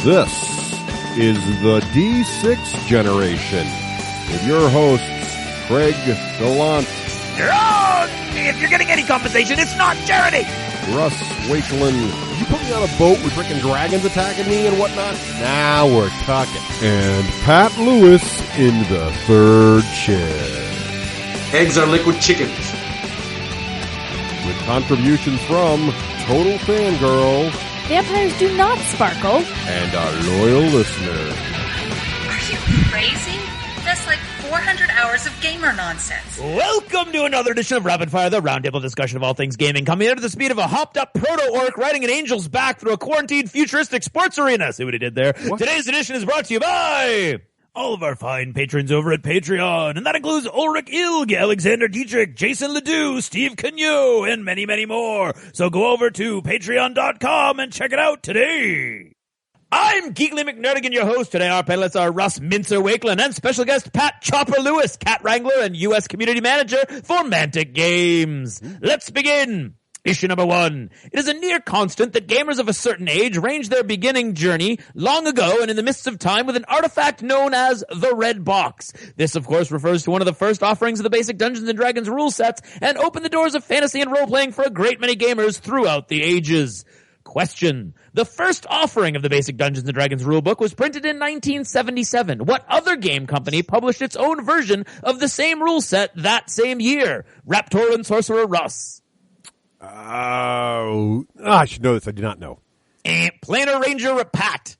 This is the D6 generation with your hosts, Craig Gallant. Wrong! If you're getting any compensation, it's not charity! Russ Wakeland. You put me on a boat with frickin' dragons attacking me and whatnot? Now we're talking. And Pat Lewis in the third chair. Eggs are liquid chickens. With contributions from Total Fangirl. Vampires do not sparkle. And our loyal listener. Are you crazy? That's like 400 hours of gamer nonsense. Welcome to another edition of Rapid Fire, the roundtable discussion of all things gaming, coming at the speed of a hopped-up proto-orc riding an angel's back through a quarantined futuristic sports arena. See what he did there? What? Today's edition is brought to you by all of our fine patrons over at Patreon, and that includes Ulrich Ilg, Alexander Dietrich, Jason Ledoux, Steve Cagneau, and many, many more. So go over to patreon.com and check it out today. I'm Geekly McNerdigan, your host. Today our panelists are Russ Mincer Wakeland and special guest Pat Chopper Lewis, cat wrangler and U.S. community manager for Mantic Games. Let's begin. Issue number 1. It is a near constant that gamers of a certain age range their beginning journey long ago and in the midst of time with an artifact known as the Red Box. This, of course, refers to one of the first offerings of the basic Dungeons & Dragons rule sets and opened the doors of fantasy and role-playing for a great many gamers throughout the ages. Question. The first offering of the basic Dungeons & Dragons rulebook was printed in 1977. What other game company published its own version of the same rule set that same year? Raptor and Sorcerer Russ. I should know this. I do not know. Planar Ranger Pat.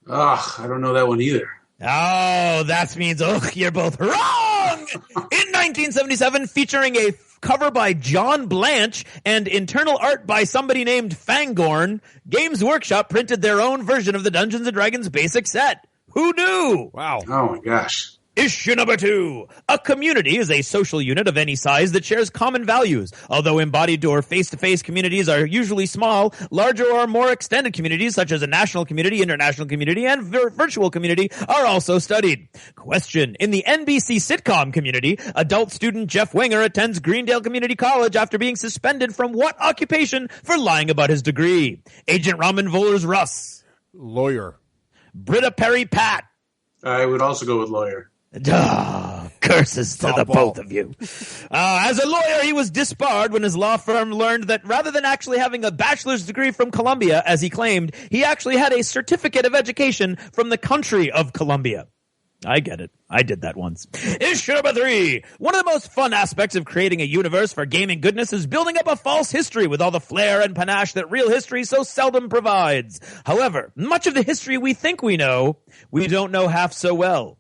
I don't know that one either. Oh, that means, you're both wrong! In 1977, featuring a cover by John Blanche and internal art by somebody named Fangorn, Games Workshop printed their own version of the Dungeons & Dragons basic set. Who knew? Wow. Oh my gosh. Issue number 2. A community is a social unit of any size that shares common values. Although embodied or face-to-face communities are usually small, larger or more extended communities such as a national community, international community, and virtual community are also studied. Question. In the NBC sitcom Community, adult student Jeff Winger attends Greendale Community College after being suspended from what occupation for lying about his degree? Agent Ramen Voller's Russ. Lawyer. Britta Perry Pat. I would also go with lawyer. Curses to the both of you. As a lawyer, he was disbarred when his law firm learned that rather than actually having a bachelor's degree from Columbia, as he claimed, he actually had a certificate of education from the country of Columbia. I get it. I did that once. Issue number 3. One of the most fun aspects of creating a universe for gaming goodness is building up a false history with all the flair and panache that real history so seldom provides. However, much of the history we think we know, we don't know half so well.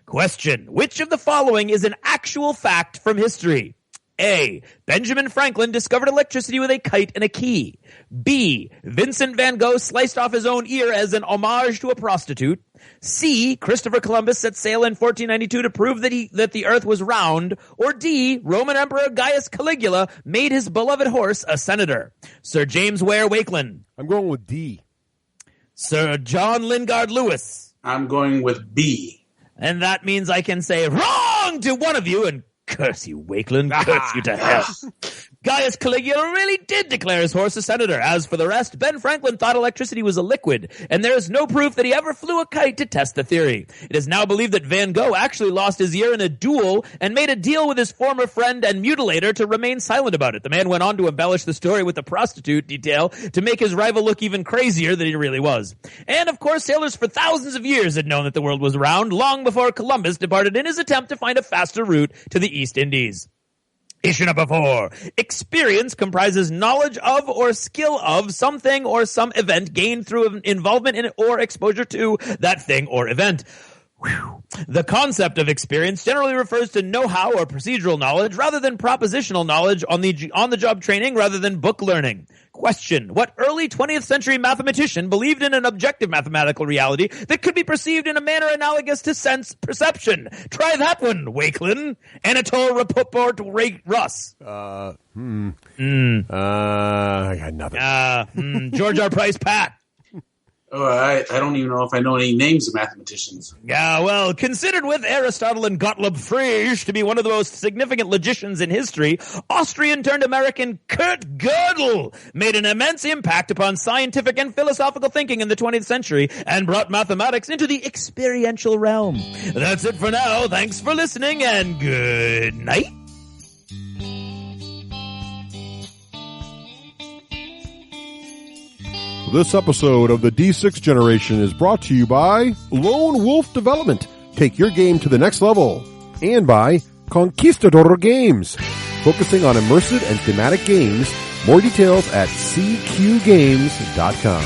Question. Which of the following is an actual fact from history? A. Benjamin Franklin discovered electricity with a kite and a key. B. Vincent van Gogh sliced off his own ear as an homage to a prostitute. C. Christopher Columbus set sail in 1492 to prove that the earth was round. Or D. Roman Emperor Gaius Caligula made his beloved horse a senator. Sir James Ware Wakeland. I'm going with D. Sir John Lingard Lewis. I'm going with B. And that means I can say wrong to one of you and curse you, Wakeland, curse you to hell. Gaius Caligula really did declare his horse a senator. As for the rest, Ben Franklin thought electricity was a liquid, and there is no proof that he ever flew a kite to test the theory. It is now believed that Van Gogh actually lost his ear in a duel and made a deal with his former friend and mutilator to remain silent about it. The man went on to embellish the story with the prostitute detail to make his rival look even crazier than he really was. And of course, sailors for thousands of years had known that the world was round long before Columbus departed in his attempt to find a faster route to the East Indies. Issue number 4. Experience comprises knowledge of or skill of something or some event gained through involvement in or exposure to that thing or event. Whew. The concept of experience generally refers to know-how or procedural knowledge rather than propositional knowledge on the job training rather than book learning. Question. What early 20th century mathematician believed in an objective mathematical reality that could be perceived in a manner analogous to sense perception? Try that one, Wakeland. Anatole Rapoport Russ. I got nothing. George R. Price Pat. Oh, I don't even know if I know any names of mathematicians. Yeah, well, considered with Aristotle and Gottlob Frege to be one of the most significant logicians in history, Austrian-turned-American Kurt Gödel made an immense impact upon scientific and philosophical thinking in the 20th century and brought mathematics into the experiential realm. That's it for now. Thanks for listening, and good night. This episode of the D6 Generation is brought to you by Lone Wolf Development. Take your game to the next level. And by Conquistador Games, focusing on immersive and thematic games. More details at cqgames.com.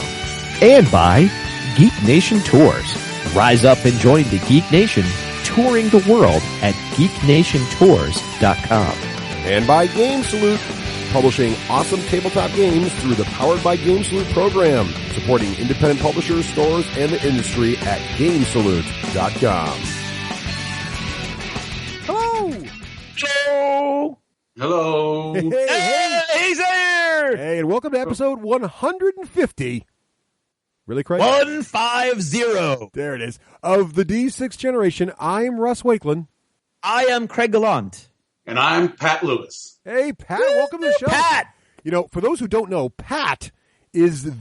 And by Geek Nation Tours. Rise up and join the Geek Nation, touring the world at geeknationtours.com. And by Game Salute, publishing awesome tabletop games through the Powered by Game Salute program, supporting independent publishers, stores, and the industry at gamesalute.com. Hello! Hello! Hello. Hey, he's here! Hey, and welcome to episode 150. Really, Craig? 150. There it is. Of the D6 Generation, I'm Russ Wakeland. I am Craig Gallant. And I'm Pat Lewis. Hey, Pat, welcome to the show. Pat! You know, for those who don't know, Pat is I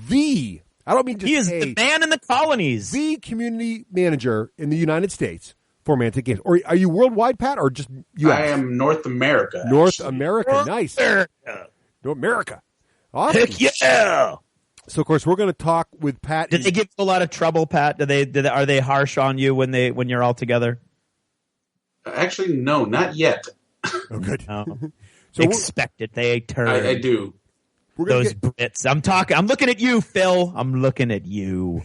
don't mean just He is the man in the colonies. the community manager in the United States for Mantic Games. Or are you worldwide, Pat, or just U.S.? I am North America. North actually. America. Nice. North America. Awesome. Heck yeah! So, of course, we're going to talk with Pat. Did they give you a lot of trouble, Pat? Are they harsh on you when you're all together? Actually, no, not yet. Oh, good. No. So Expect it. They turn. I do. we're going Those Brits. I'm looking at you, Phil. I'm looking at you.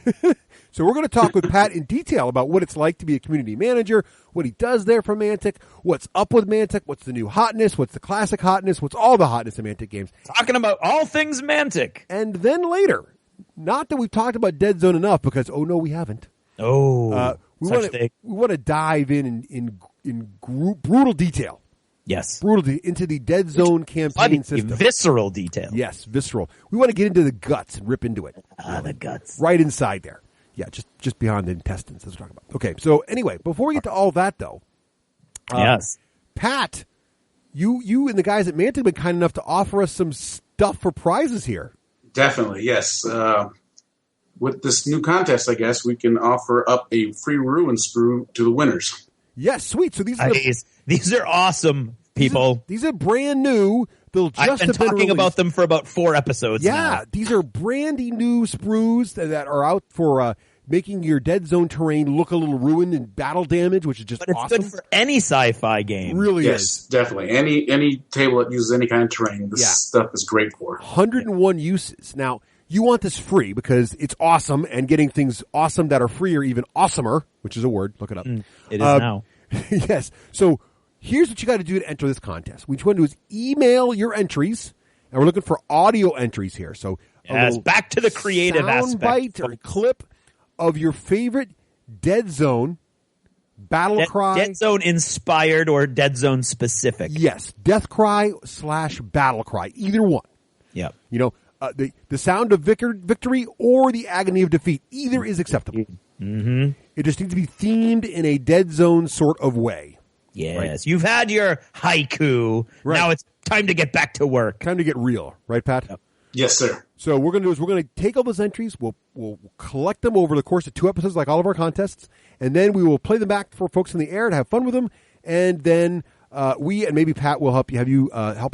So we're going to talk with Pat in detail about what it's like to be a community manager, what he does there for Mantic, what's up with Mantic, what's the new hotness, what's the classic hotness, what's all the hotness in Mantic Games. Talking about all things Mantic. And then later, not that we've talked about Deadzone enough, because, oh no, we haven't. Oh, We such thing. want to dive in brutal detail. Yes. Into the Deadzone campaign system. Visceral detail. Yes, visceral. We want to get into the guts and rip into it. The guts. Right inside there. Yeah, just beyond the intestines. That's what we're talking about. Okay, so anyway, before we get to all that, though. Yes. Pat, you and the guys at Mantic have been kind enough to offer us some stuff for prizes here. Definitely, yes. With this new contest, I guess, we can offer up a free ruin sprue to the winners. Yes, sweet. So these are These are awesome, people. These are brand new. They'll just I've been have been talking released. about them for about 4 episodes now. Yeah, these are brandy new sprues that are out for making your Deadzone terrain look a little ruined and battle damage, which is just But it's awesome. good for any sci-fi game. Really Yes, is. definitely. Any table that uses any kind of terrain, this stuff is great for. 101 uses. Now, you want this free because it's awesome, and getting things awesome that are free are even awesomer, which is a word. Look it up. It is now. Yes. So here's what you got to do to enter this contest. What you want to do is email your entries, and we're looking for audio entries here. So Yes, back to the creative aspect. bite or clip of your favorite Deadzone battle cry. Deadzone inspired or Deadzone specific. Yes, death cry / battle cry, either one. Yep. You know, the sound of victory or the agony of defeat, either is acceptable. Mm-hmm. It just needs to be themed in a Deadzone sort of way. Yes. Right. You've had your haiku. Right. Now it's time to get back to work. Time to get real, right, Pat? Yep. Yes, sir. So what we're going to take all those entries. We'll collect them over the course of 2 episodes, like all of our contests, and then we will play them back for folks in the air to have fun with them. And then we and maybe Pat will help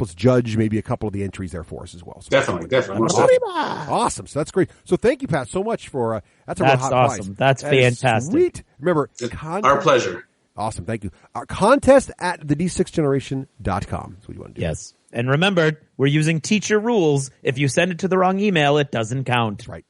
us judge maybe a couple of the entries there for us as well. So Definitely. Most definitely. Awesome. So that's great. So thank you, Pat, so much for that's a real hot awesome. prize. That's fantastic. Sweet. Remember, Our pleasure. Awesome. Thank you. Our contest at the D6generation.com. That's what you want to do. Yes. And remember, we're using teacher rules. If you send it to the wrong email, it doesn't count. That's right.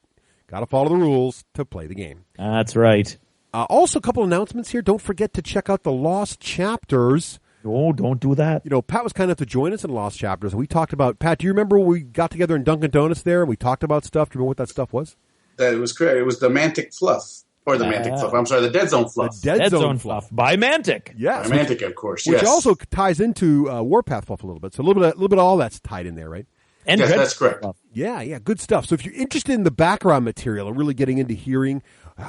Got to follow the rules to play the game. That's right. Also, a couple announcements here. Don't forget to check out the Lost Chapters. Oh, don't do that. You know, Pat was kind enough to join us in Lost Chapters, and we talked about, Pat, do you remember when we got together in Dunkin' Donuts there and we talked about stuff? Do you remember what that stuff was? That was correct. It was the Mantic Fluff. Or the Mantic Fluff. I'm sorry, the Deadzone Fluff. The Deadzone Fluff by Mantic. Yes. Mantic, of course, Which yes. also ties into Warpath Fluff a little bit. So a little bit of all that's tied in there, right? And Yes, Dread that's correct. stuff. Yeah, good stuff. So if you're interested in the background material and really getting into hearing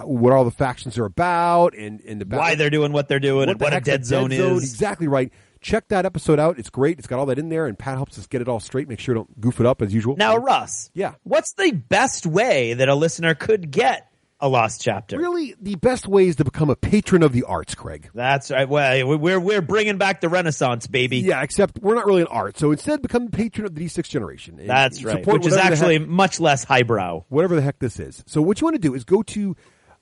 what all the factions are about and the Why they're doing what they're doing and what a dead zone is. Exactly right. Check that episode out. It's great. It's got all that in there, and Pat helps us get it all straight. Make sure don't goof it up as usual. Now, Russ, Yeah. what's the best way that a listener could get a Lost Chapter? Really, the best way is to become a patron of the arts, Craig. That's right. Well, we're bringing back the Renaissance, baby. Yeah, except we're not really an art. So instead, become a patron of the D6 generation. And That's right. support Which is whatever the actually heck- much less highbrow. whatever the heck this is. So what you want to do is go to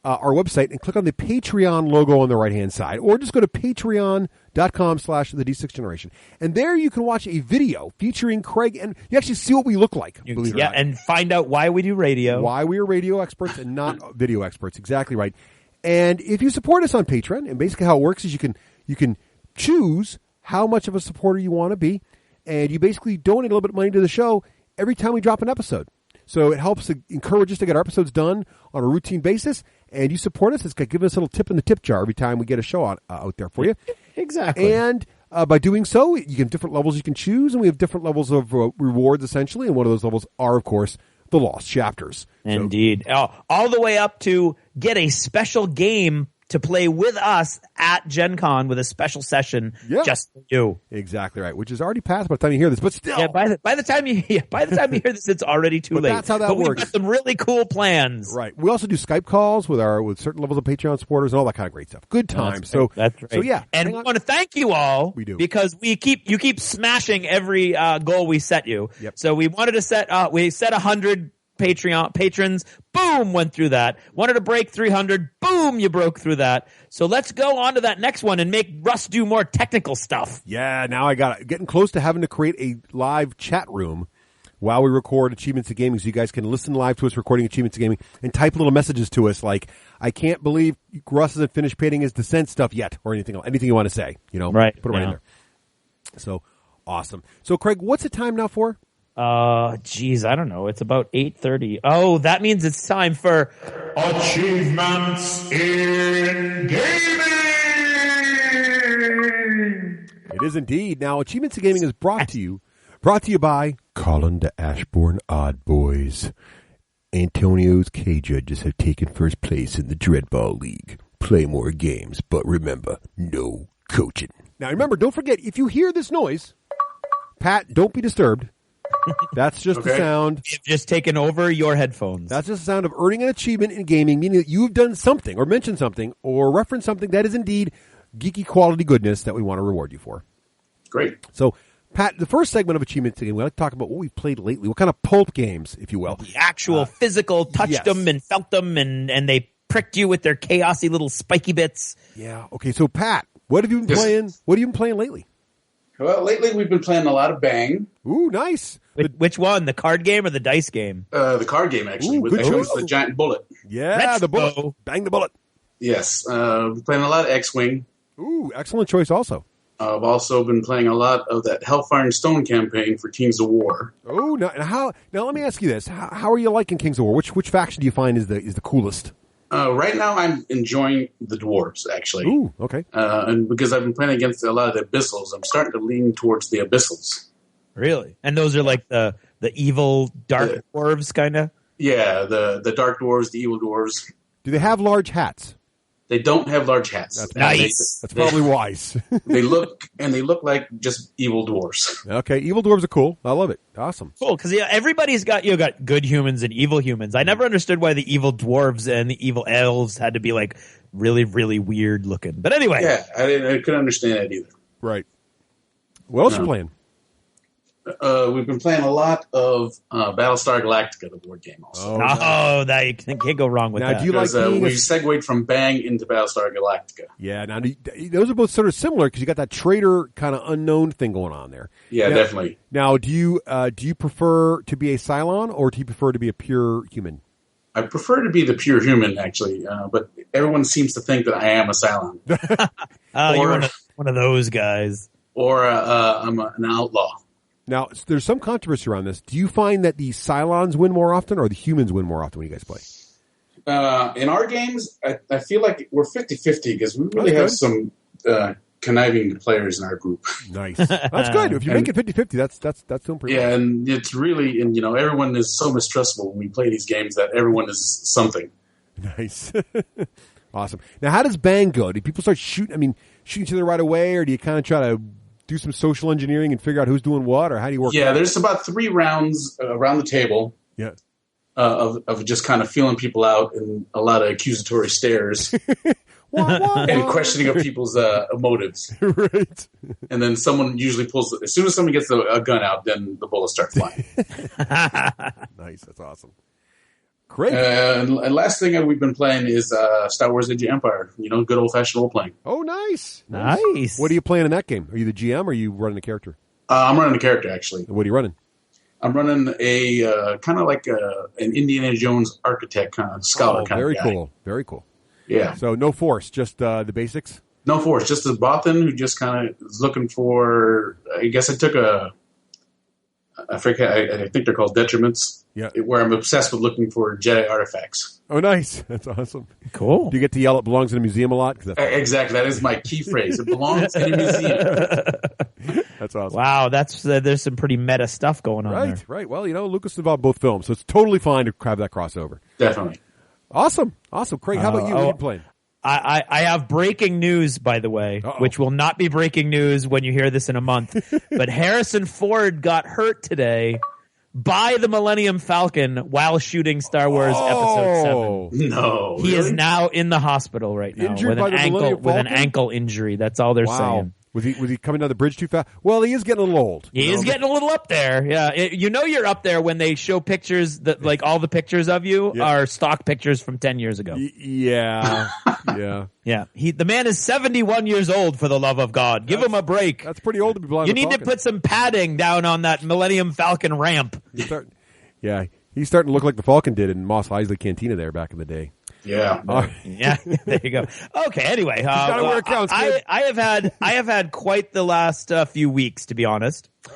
our website and click on the Patreon logo on the right-hand side, or just go to patreon.com/the D6 generation. And there you can watch a video featuring Craig, and you actually see what we look like, believe it or not. And find out why we do radio. Why we are radio experts and not video experts. Exactly right. And if you support us on Patreon, and basically how it works is you can choose how much of a supporter you want to be, and you basically donate a little bit of money to the show every time we drop an episode. So it helps to encourage us to get our episodes done on a routine basis, and you support us. It's going to give us a little tip in the tip jar every time we get a show out there for you. Exactly. And by doing so, you get different levels you can choose, and we have different levels of rewards, essentially, and one of those levels are, of course, the Lost Chapters. Indeed. All the way up to get a special game to play with us at Gen Con with a special session just for you. Exactly right, which is already past by the time you hear this, but still. Yeah, by the time you hear this, it's already too late. That's how that We've works. got some really cool plans. Right. We also do Skype calls with certain levels of Patreon supporters and all that kind of great stuff. Good times. That's right. So yeah. And we want to thank you all. We do. Because you keep smashing every goal we set you. Yep. So we wanted to set 100 Patreon patrons. Boom, went through that. Wanted to break 300. Boom, you broke through that. So let's go on to that next one and make Russ do more technical stuff. Yeah, now I got it. Getting close to having to create a live chat room while we record Achievements of Gaming, so you guys can listen live to us recording Achievements of Gaming and type little messages to us like, I can't believe Russ hasn't finished painting his Descent stuff yet, or anything you want to say. Right. Put it right in there. So, awesome. So, Craig, what's the time now for? Geez, I don't know. It's about 8:30. Oh, that means it's time for Achievements in Gaming. It is indeed. Now, Achievements of Gaming is brought to you by Colin the Ashbourne Odd Boys. Antonio's K-Judges have taken first place in the Dreadball League. Play more games, but remember, no coaching. Now, remember, don't forget, if you hear this noise, Pat, don't be disturbed. That's just the sound. You've just taken over your headphones. That's just the sound of earning an achievement in gaming, meaning that you've done something or mentioned something or referenced something that is indeed geeky quality goodness that we want to reward you for. Great. So, Pat, the first segment of Achievements Today, we like to talk about what we've played lately, what kind of pulp games, if you will. The actual physical touched them and felt them and they pricked you with their chaosy little spiky bits. Yeah. Okay. So, Pat, what have you been playing? What have you been playing lately? Well, lately we've been playing a lot of Bang. Ooh, nice. Which one? The card game or the dice game? The card game, actually. Ooh, good I chose choice. the giant bullet. Yeah, Retro. the bullet. Bang the bullet. Yes. We're playing a lot of X-Wing. Ooh, excellent choice also. I've also been playing a lot of that Hellfire and Stone campaign for Kings of War. Oh, now let me ask you this. How are you liking Kings of War? Which faction do you find is the coolest? Right now, I'm enjoying the dwarves, actually. Ooh, okay. And because I've been playing against a lot of the abyssals, I'm starting to lean towards the abyssals. Really? And those are like the evil dark dwarves, kind of? Yeah, the dark dwarves, the evil dwarves. Do they have large hats? They don't have large hats. That's nice. That's probably wise. They look like just evil dwarves. Okay, evil dwarves are cool. I love it. Awesome. Cool, because everybody's got got good humans and evil humans. I never understood why the evil dwarves and the evil elves had to be like really, really weird looking. But anyway, Yeah, I couldn't understand that either. Right. What else are you playing? We've been playing a lot of Battlestar Galactica, the board game also. that you can't go wrong with Now, that. do you like Because being we segued from Bang into Battlestar Galactica. Yeah, now those are both sort of similar because you got that traitor kind of unknown thing going on there. Yeah, Now- definitely. Now, do you prefer to be a Cylon or do you prefer to be a pure human? I prefer to be the pure human, actually, but everyone seems to think that I am a Cylon. You're one of those guys. Or I'm an outlaw. Now, there's some controversy around this. Do you find that the Cylons win more often or the humans win more often when you guys play? In our games, I feel like we're 50-50 because we really have some conniving players in our group. Nice. That's good. If you make it 50-50, that's doing pretty well. Yeah, and it's really, and everyone is so mistrustful when we play these games that everyone is something. Nice. Awesome. Now, how does Bang go? Do people start shooting each other right away, or do you kind of try to do some social engineering and figure out who's doing what, or how do you work? Yeah, there's about 3 rounds around the table. Yeah. Of just kind of feeling people out and a lot of accusatory stares and questioning of people's motives. Right. And then someone usually as soon as someone gets a gun out, then the bullets start flying. Nice. That's awesome. Great. And last thing we've been playing is Star Wars Age of Empire. Good old-fashioned role-playing. Oh, nice. Nice. What are you playing in that game? Are you the GM or are you running a character? I'm running a character, actually. What are you running? I'm running a kind of like an Indiana Jones architect kind of scholar kind of guy. Very cool. Very cool. Yeah. So no force, just the basics? No force, just a Bothan who just kind of is looking for, I guess I took I think they're called detriments. Yeah. Where I'm obsessed with looking for Jedi artifacts. Oh, nice. That's awesome. Cool. Do you get to yell it belongs in a museum a lot? Exactly. That is my key phrase. It belongs in a museum. That's awesome. Wow, there's some pretty meta stuff going on there. Right. Well, Lucas involved both films, so it's totally fine to have that crossover. Definitely. Awesome. Craig, how about you? What are you playing? I have breaking news, by the way, which will not be breaking news when you hear this in a month. But Harrison Ford got hurt today by the Millennium Falcon while shooting Star Wars Episode 7. No. He is now in the hospital right now Injured by the Millennium with an Falcon? ankle injury. That's all they're saying. Was he coming down the bridge too fast? Well, he is getting a little old. He is getting a little up there. Yeah, you're up there when they show pictures that all the pictures of you are stock pictures from 10 years ago. Yeah. Yeah. The man is 71 years old, for the love of God. Give him a break. That's pretty old to be blind. You need to put some padding down on that Millennium Falcon ramp. He's starting to look like the Falcon did in Mos Eisley Cantina there back in the day. Yeah. Yeah, there you go. Okay, anyway, gotta wear accounts, kid. I have had quite the last few weeks, to be honest. All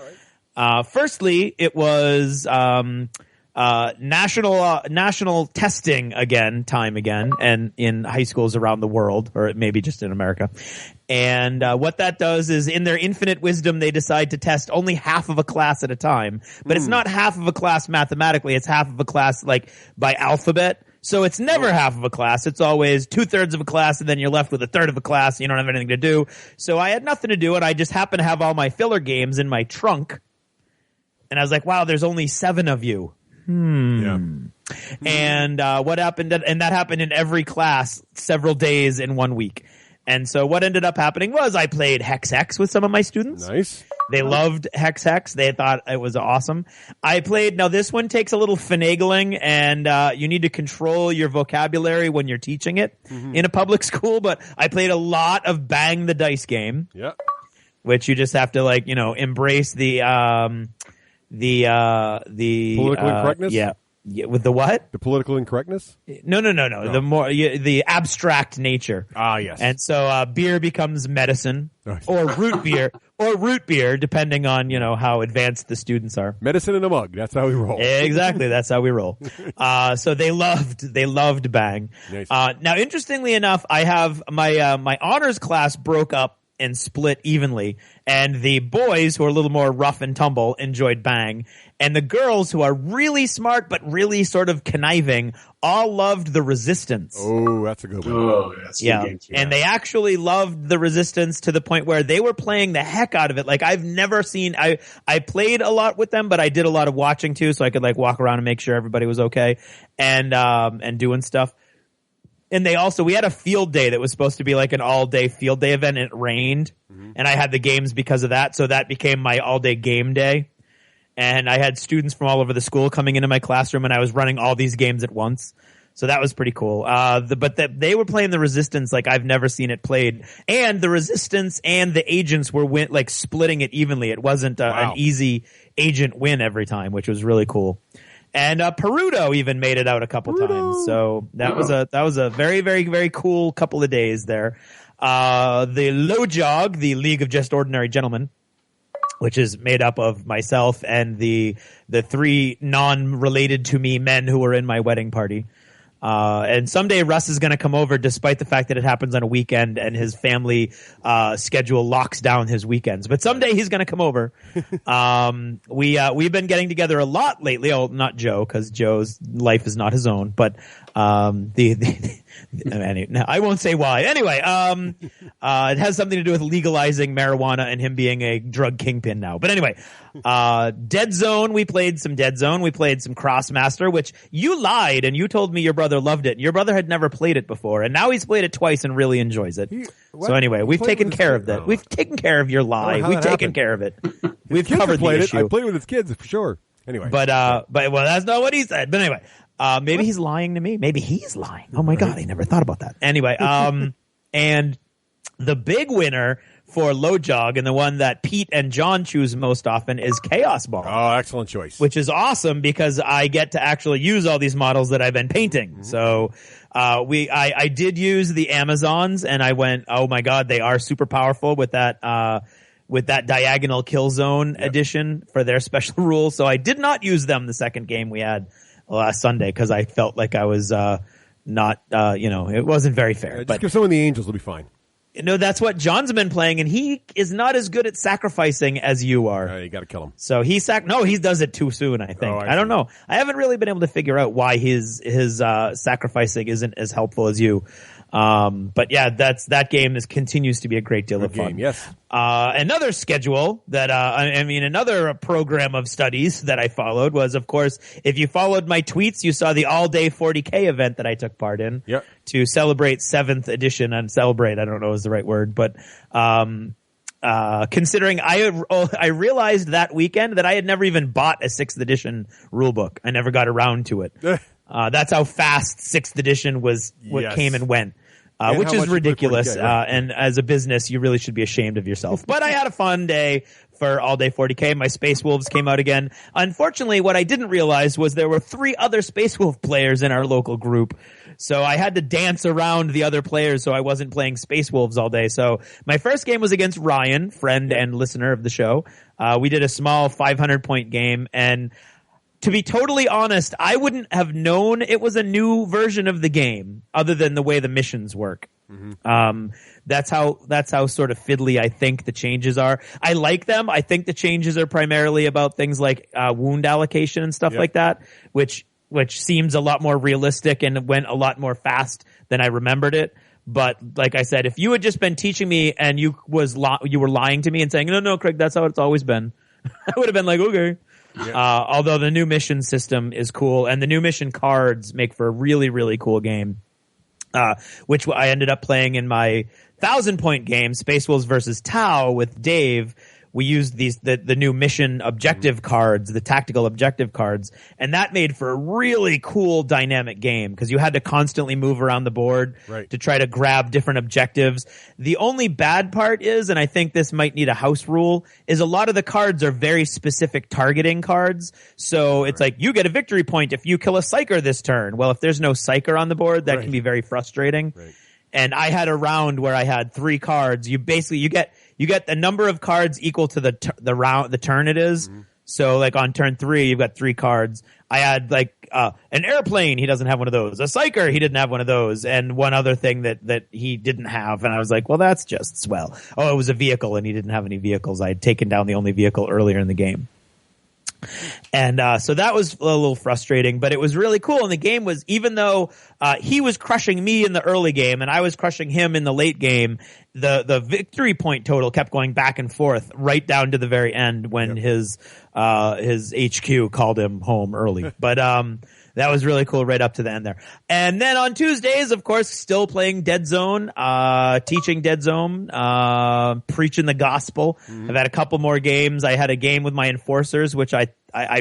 right. Firstly, it was national testing time again, and in high schools around the world, or maybe just in America. And what that does is, in their infinite wisdom, they decide to test only half of a class at a time. But it's not half of a class mathematically; it's half of a class by alphabet. So it's never half of a class. It's always 2/3 of a class, and then you're left with 1/3 of a class, and you don't have anything to do. So I had nothing to do, and I just happened to have all my filler games in my trunk. And I was like, wow, there's only 7 of you. Yeah. And what happened? And that happened in every class several days in 1 week. And so what ended up happening was I played Hex Hex with some of my students. Nice. They loved Hex Hex. They thought it was awesome. Now this one takes a little finagling, and you need to control your vocabulary when you're teaching it in a public school. But I played a lot of Bang the Dice game. Yeah. Which you just have to embrace the political incorrectness? Yeah. With the what? The political incorrectness? No. The more the abstract nature. Ah, yes. And so beer becomes medicine, or root beer, depending on how advanced the students are. Medicine in a mug. That's how we roll. Exactly, that's how we roll. So they loved Bang. Nice. Now, interestingly enough, I have my honors class broke up and split evenly, and the boys, who are a little more rough and tumble, enjoyed Bang, and the girls, who are really smart but really sort of conniving, all loved the Resistance. Oh, that's a good one. Oh, that's a good game too. And they actually loved the Resistance to the point where they were playing the heck out of it. Like, I've never seen. I played a lot with them, but I did a lot of watching too, so I could walk around and make sure everybody was okay, and doing stuff. And we had a field day that was supposed to be like an all-day field day event, and it rained. And I had the games because of that, so that became my all-day game day. And I had students from all over the school coming into my classroom, and I was running all these games at once. So that was pretty cool. They were playing the Resistance like I've never seen it played. And the Resistance and the agents were splitting it evenly. It wasn't an easy agent win every time, which was really cool. And Perudo even made it out a couple times. So that was a very, very, very cool couple of days there. The Lojog, the League of Just Ordinary Gentlemen, which is made up of myself and the 3 non-related to me men who were in my wedding party. And someday Russ is going to come over, despite the fact that it happens on a weekend and his family schedule locks down his weekends. But someday he's going to come over. We've been getting together a lot lately. Oh, not Joe, because Joe's life is not his own. But I won't say why. Anyway, it has something to do with legalizing marijuana and him being a drug kingpin now. But anyway, Deadzone. We played some Deadzone. We played some Crossmaster, which you lied and you told me your brother loved it. Your brother had never played it before, and now he's played it twice and really enjoys it. So anyway, we've taken care of that. We've taken care of your lie. We've taken care of it. We've covered the issue. I played with his kids for sure. Anyway, but well, that's not what he said. But anyway, maybe he's lying to me. Maybe he's lying. Oh my God, I never thought about that. Anyway, and the big winner for Low Jog, and the one that Pete and John choose most often, is Chaos Ball. Oh, excellent choice. Which is awesome because I get to actually use all these models that I've been painting. Mm-hmm. So I did use the Amazons, and I went, oh my God, they are super powerful with that diagonal kill zone edition for their special rules. So I did not use them the second game we had last Sunday because I felt like I was not, it wasn't very fair. Just give someone the Angels, will be fine. No, that's what John's been playing, and he is not as good at sacrificing as you are. You got to kill him. So he does it too soon, I think. I don't know. I haven't really been able to figure out why his sacrificing isn't as helpful as you. But yeah, that game continues to be a great deal of fun. Yes. Another schedule that, another program of studies that I followed was, of course, if you followed my tweets, you saw the all-day 40K event that I took part in to celebrate 7th edition, and celebrate, I don't know is the right word, but, considering I realized that weekend that I had never even bought a 6th edition rulebook. I never got around to it. That's how fast 6th edition was what came and went. Which is ridiculous. And as a business, you really should be ashamed of yourself. But I had a fun day for all day 40K. My Space Wolves came out again. Unfortunately, what I didn't realize was there were 3 other Space Wolf players in our local group. So I had to dance around the other players so I wasn't playing Space Wolves all day. So my first game was against Ryan, friend and listener of the show. We did a small 500-point game, and to be totally honest, I wouldn't have known it was a new version of the game other than the way the missions work. Mm-hmm. That's how sort of fiddly I think the changes are. I like them. I think the changes are primarily about things like wound allocation and stuff like that, which seems a lot more realistic and went a lot more fast than I remembered it. But like I said, if you had just been teaching me and you were lying to me and saying, no, Craig, that's how it's always been, I would have been like, okay. Yeah. Although the new mission system is cool, and the new mission cards make for a really, really cool game, which I ended up playing in my 1,000-point game, Space Wolves versus Tau, with Dave. We used the new mission objective cards, the tactical objective cards, and that made for a really cool dynamic game because you had to constantly move around the board to try to grab different objectives. The only bad part is, and I think this might need a house rule, is a lot of the cards are very specific targeting cards. So it's like, you get a victory point if you kill a psyker this turn. Well, if there's no psyker on the board, that can be very frustrating. Right. And I had a round where I had 3 cards. You get the number of cards equal to the turn it is. Mm-hmm. So like on turn 3, you've got 3 cards. I had like an airplane. He doesn't have one of those. A psyker. He didn't have one of those. And one other thing that he didn't have. And I was like, well, that's just swell. Oh, it was a vehicle, and he didn't have any vehicles. I had taken down the only vehicle earlier in the game. And so that was a little frustrating, but it was really cool. And the game was, even though he was crushing me in the early game and I was crushing him in the late game, the victory point total kept going back and forth right down to the very end when his HQ called him home early. But that was really cool right up to the end there. And then on Tuesdays, of course, still playing Deadzone, teaching Deadzone, preaching the gospel. Mm-hmm. I've had a couple more games. I had a game with my enforcers, which I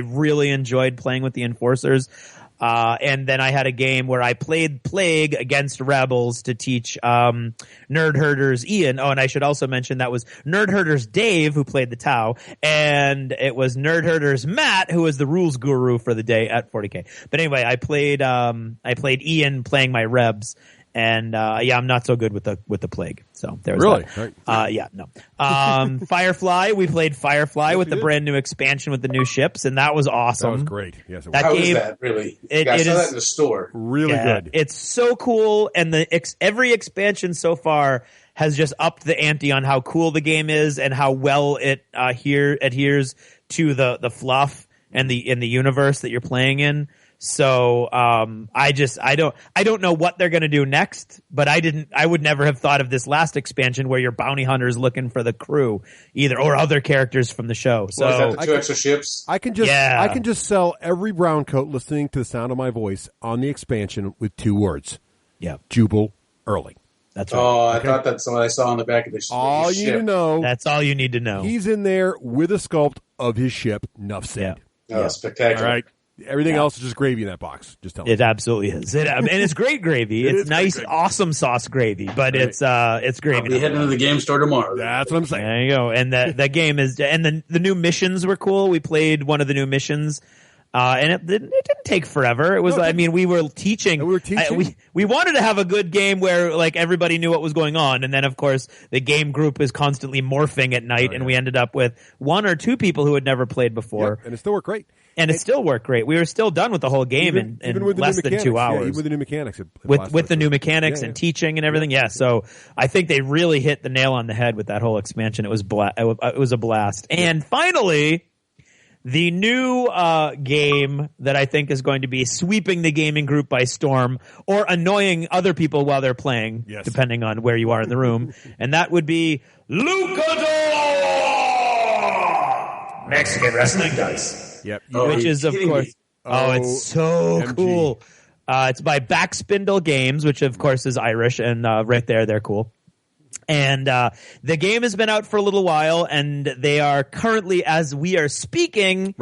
really enjoyed playing with the enforcers. And then I had a game where I played Plague against Rebels to teach Nerd Herders Ian. Oh, and I should also mention that was Nerd Herders Dave, who played the Tau, and it was Nerd Herders Matt, who was the rules guru for the day at 40K. But anyway, I played Ian playing my Rebs. And I'm not so good with the plague. So there's Really? that. Right. No. Firefly, we played Firefly with the brand new expansion with the new ships, and that was awesome. That was great. Yes, it was. How is that really? I saw that in the store. Really good. It's so cool, and every expansion so far has just upped the ante on how cool the game is and how well it adheres to the fluff and the universe that you're playing in. So I don't know what they're going to do next, but I would never have thought of this last expansion where you're bounty hunters looking for the crew either or other characters from the show. So is that the 2 extra ships? I can just sell every brown coat listening to the sound of my voice on the expansion with 2 words. Yeah. Jubal Early. That's right. Oh, I thought that's what I saw on the back of the ship. All you need to know. That's all you need to know. He's in there with a sculpt of his ship. Enough said. Oh, spectacular. All right. Everything else is just gravy in that box. Just tell me. It absolutely is. And it's great gravy. It's nice, awesome sauce gravy, but it's gravy. I'll be heading to the game store tomorrow. That's what I'm saying. There you go. And that game is, and the new missions were cool. We played one of the new missions. And it didn't take forever. It was, we were teaching. We wanted to have a good game where like everybody knew what was going on. And then of course the game group is constantly morphing at night. And we ended up with 1 or 2 people who had never played before. And it still worked great. And it still worked great. We were still done with the whole game in less than 2 hours. Even with the new mechanics. With the new mechanics and teaching and everything. Yeah. So I think they really hit the nail on the head with that whole expansion. It was a blast. And finally, the new game that I think is going to be sweeping the gaming group by storm or annoying other people while they're playing, depending on where you are in the room. And that would be Luchador! Mexican wrestling dice. Yep. Which is, of course, it's so cool. It's by Backspindle Games, which of course is Irish, and right there, they're cool. And the game has been out for a little while, and they are currently, as we are speaking,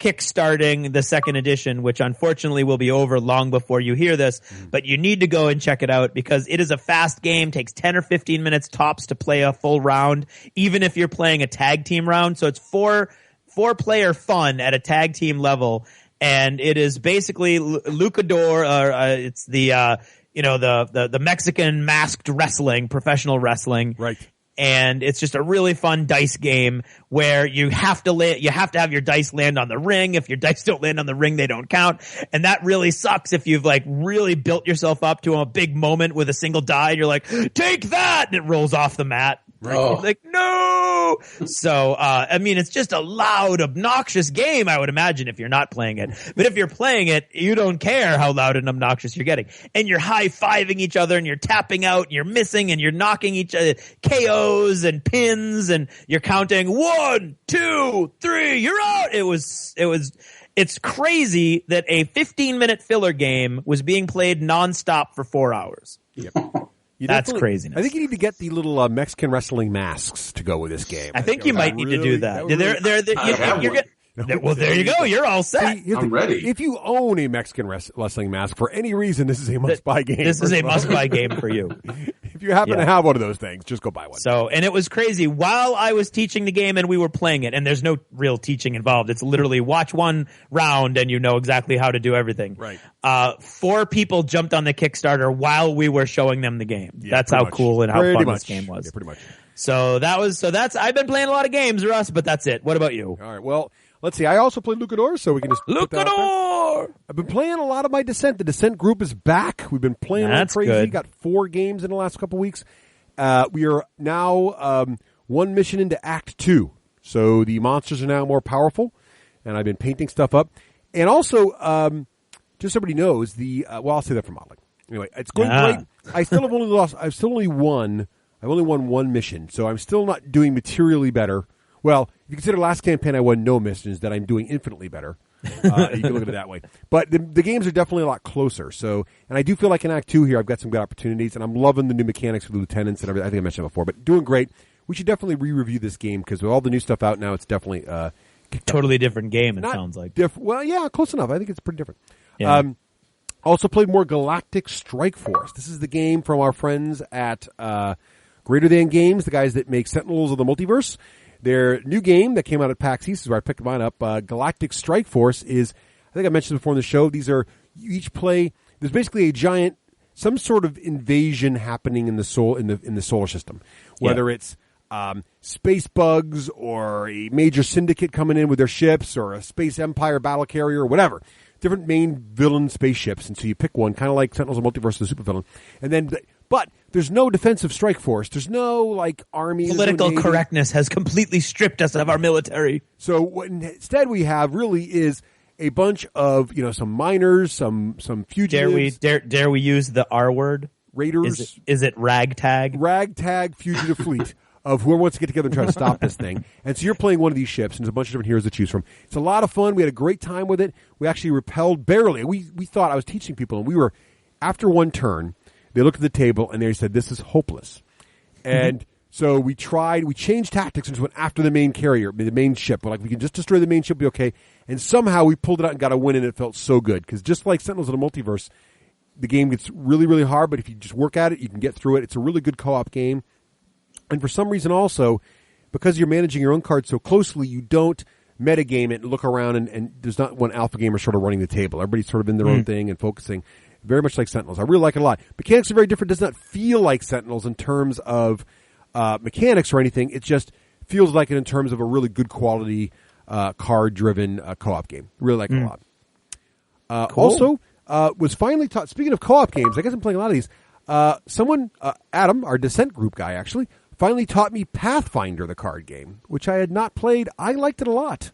kickstarting the 2nd edition, which unfortunately will be over long before you hear this. But you need to go and check it out because it is a fast game, takes 10 or 15 minutes tops to play a full round, even if you're playing a tag team round. So it's 4-player fun at a tag team level, and it is basically Luchador. It's the the Mexican masked wrestling, professional wrestling, right? And it's just a really fun dice game where you have to have your dice land on the ring. If your dice don't land on the ring, they don't count, and that really sucks if you've like really built yourself up to a big moment with a single die. And you're like, take that, and it rolls off the mat. Right. Oh. Like, no! So, it's just a loud, obnoxious game, I would imagine, if you're not playing it. But if you're playing it, you don't care how loud and obnoxious you're getting. And you're high-fiving each other, and you're tapping out, and you're missing, and you're knocking each other, KOs and pins, and you're counting 1, 2, 3, you're out! It's crazy that a 15-minute filler game was being played nonstop for 4 hours. Yep. That's craziness. I think you need to get the little Mexican wrestling masks to go with this game. I think you might need to do that. Well, there you go. You're all set. See, I'm ready. If you own a Mexican wrestling mask for any reason, this is a must-buy game. This is a must-buy game for you. If you happen to have one of those things, just go buy one. So, and it was crazy. While I was teaching the game and we were playing it, and there's no real teaching involved. It's literally watch one round and you know exactly how to do everything. Right. 4 people jumped on the Kickstarter while we were showing them the game. Yeah, that's how cool and how fun this game was. Yeah, pretty much. I've been playing a lot of games, Russ, but that's it. What about you? All right. Well, let's see. I also played Luchador, so we can just put that out there. I've been playing a lot of my Descent. The Descent group is back. We've been playing like crazy. Good. Got 4 games in the last couple weeks. We are now 1 mission into Act 2. So the monsters are now more powerful, and I've been painting stuff up. And also, just so everybody knows, I'll say that for modeling. Anyway, it's going great. I've only won 1 mission, so I'm still not doing materially better. Well, if you consider last campaign I won no missions, then I'm doing infinitely better. You can look at it that way. But the games are definitely a lot closer. So, and I do feel like in Act 2 here, I've got some good opportunities, and I'm loving the new mechanics for the lieutenants and everything. I think I mentioned it before, but doing great. We should definitely re-review this game because with all the new stuff out now, it's definitely totally different game. It sounds like. Well, yeah, close enough. I think it's pretty different. Yeah. Also played more Galactic Strike Force. This is the game from our friends at Greater Than Games, the guys that make Sentinels of the Multiverse. Their new game that came out at PAX East is where I picked mine up. Galactic Strike Force is, I think I mentioned before in the show, you each play, there's basically a giant some sort of invasion happening in the solar system, whether it's space bugs or a major syndicate coming in with their ships or a space empire battle carrier or whatever. Different main villain spaceships, and so you pick one, kind of like Sentinels of Multiverse, the supervillain, and then. But there's no defensive strike force. There's no like army. Political correctness has completely stripped us of our military. So what instead we have really is a bunch of some miners, some fugitives. Dare we use the R word? Raiders. Is it ragtag? Ragtag fugitive fleet of whoever wants to get together and try to stop this thing. And so you're playing one of these ships, and there's a bunch of different heroes to choose from. It's a lot of fun. We had a great time with it. We actually repelled barely. We thought I was teaching people, and we were after one turn. They looked at the table and they said, "This is hopeless." And so we changed tactics and just went after the main carrier, the main ship. We're like, we can just destroy the main ship, be okay. And somehow we pulled it out and got a win, and it felt so good. Because just like Sentinels of the Multiverse, the game gets really, really hard, but if you just work at it, you can get through it. It's a really good co-op game. And for some reason also, because you're managing your own cards so closely, you don't metagame it and look around, and there's not one alpha gamer sort of running the table. Everybody's sort of in their own thing and focusing. Very much like Sentinels. I really like it a lot. Mechanics are very different. It does not feel like Sentinels in terms of mechanics or anything. It just feels like it in terms of a really good quality card-driven co-op game. Really like it a lot. Cool. Also, was finally taught, speaking of co-op games, I guess I'm playing a lot of these, Adam, our Descent group guy actually, finally taught me Pathfinder, the card game, which I had not played. I liked it a lot.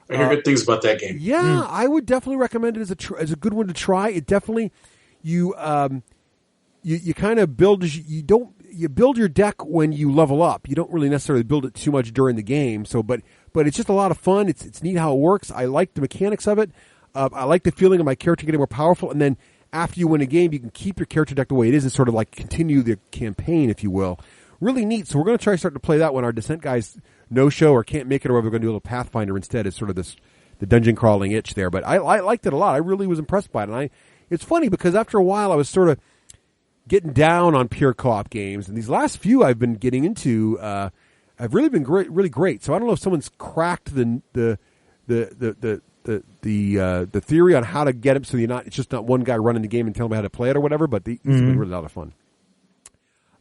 I hear good things about that game. Yeah, I would definitely recommend it as a good one to try. It definitely you kind of build you build your deck when you level up. You don't really necessarily build it too much during the game. So, but it's just a lot of fun. It's neat how it works. I like the mechanics of it. I like the feeling of my character getting more powerful. And then after you win a game, you can keep your character deck the way it is and sort of like continue the campaign, if you will. Really neat. So we're going to try start to play that when our Descent guys no-show or can't make it, or we're going to do a little Pathfinder instead as sort of the dungeon crawling itch there. But I liked it a lot. I really was impressed by it. And it's funny because after a while I was sort of getting down on pure co-op games, and these last few I've been getting into have really been really great. So I don't know if someone's cracked the theory on how to get them so it's just not one guy running the game and telling them how to play it or whatever. But these have been really a lot of fun.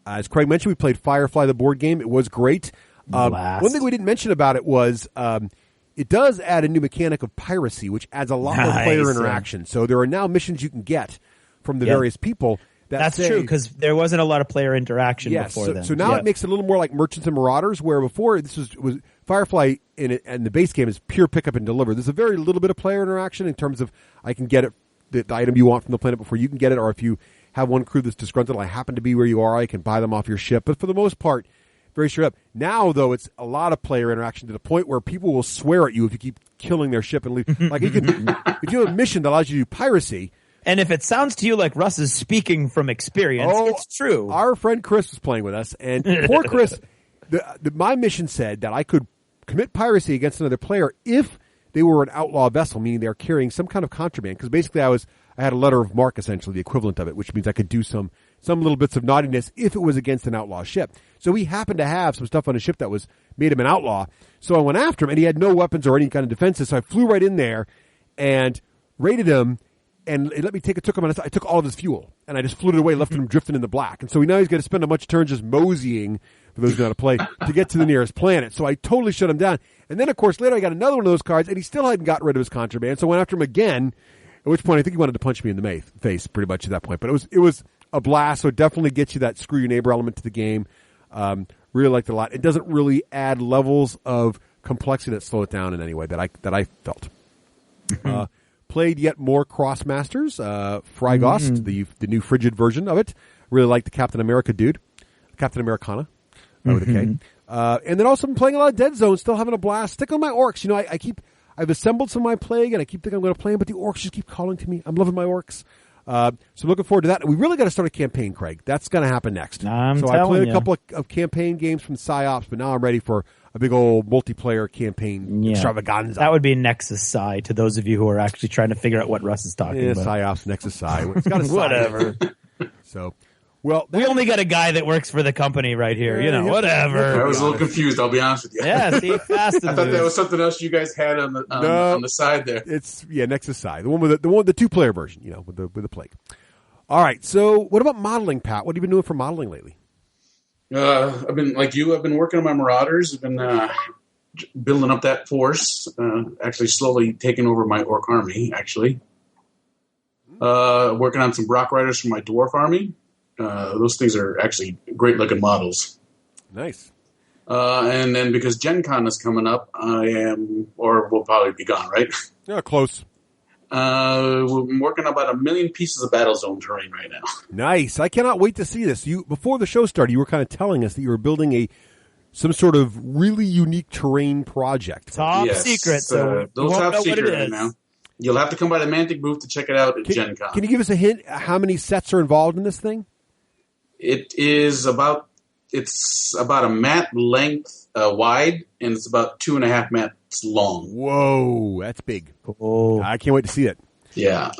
As Craig mentioned, we played Firefly, the board game. It was great. One thing we didn't mention about it was it does add a new mechanic of piracy, which adds a lot more player interaction. So there are now missions you can get from the various people. That's true, because there wasn't a lot of player interaction before then. So now it makes it a little more like Merchants and Marauders, where before this was Firefly and the base game is pure pick up and deliver. There's a very little bit of player interaction in terms of I can get it, the item you want from the planet before you can get it, or if you have one crew that's disgruntled, I happen to be where you are, I can buy them off your ship. But for the most part, very straight up. Now, though, it's a lot of player interaction to the point where people will swear at you if you keep killing their ship and leave. Like if you have a mission that allows you to do piracy. And if it sounds to you like Russ is speaking from experience, it's true. Our friend Chris was playing with us, and poor Chris, my mission said that I could commit piracy against another player if they were an outlaw vessel, meaning they are carrying some kind of contraband. Because basically I had a letter of marque, essentially, the equivalent of it, which means I could do some little bits of naughtiness if it was against an outlaw ship. So he happened to have some stuff on his ship that made him an outlaw. So I went after him, and he had no weapons or any kind of defenses. So I flew right in there and raided him, and it let me took him on I took all of his fuel, and I just flew it away, left him drifting in the black. And so now he's going to spend a bunch of turns just moseying, for those who know how to play, to get to the nearest planet. So I totally shut him down. And then, of course, later I got another one of those cards, and he still hadn't gotten rid of his contraband. So I went after him again, at which point I think he wanted to punch me in the face pretty much at that point. But it was a blast, so it definitely gets you that screw your neighbor element to the game. Really liked it a lot. It doesn't really add levels of complexity that slow it down in any way that I felt. Played yet more Crossmasters, Frygost, the new frigid version of it. Really liked the Captain America dude, Captain Americana, with a K. And then also been playing a lot of Deadzone, still having a blast. Stick on my orcs. You know, I've assembled some of my plague, and I keep thinking I'm going to play them, but the orcs just keep calling to me. I'm loving my orcs. So I'm looking forward to that. We really got to start a campaign, Craig. That's going to happen next. I played a couple of campaign games from PsyOps, but now I'm ready for a big old multiplayer campaign extravaganza. That would be Nexus Psi to those of you who are actually trying to figure out what Russ is talking about. PsyOps, Nexus Psi. It's got a whatever. So, well, we only got a guy that works for the company right here. Whatever. I was a little confused. I'll be honest with you. Yeah, see, fast. I thought that was something else you guys had on the side there. It's Nexus Psi, the one with the 2-player version, with the plague. All right. So what about modeling, Pat? What have you been doing for modeling lately? I've been like you. I've been working on my Marauders. I've been building up that force. Actually, slowly taking over my Orc army. Actually, working on some Brock Riders for my Dwarf army. Those things are actually great looking models. Nice. And then because Gen Con is coming up, I am, or will probably be gone, right? Yeah, close. I'm working on about 1 million pieces of Deadzone terrain right now. Nice. I cannot wait to see this. Before the show started, you were kind of telling us that you were building some sort of really unique terrain project. Top secret. So those top secret right now. You'll have to come by the Mantic booth to check it out at Gen Con. Can you give us a hint how many sets are involved in this thing? It's about a mat length wide, and it's about 2.5 mats long. Whoa, that's big. Cool. I can't wait to see it. Yeah.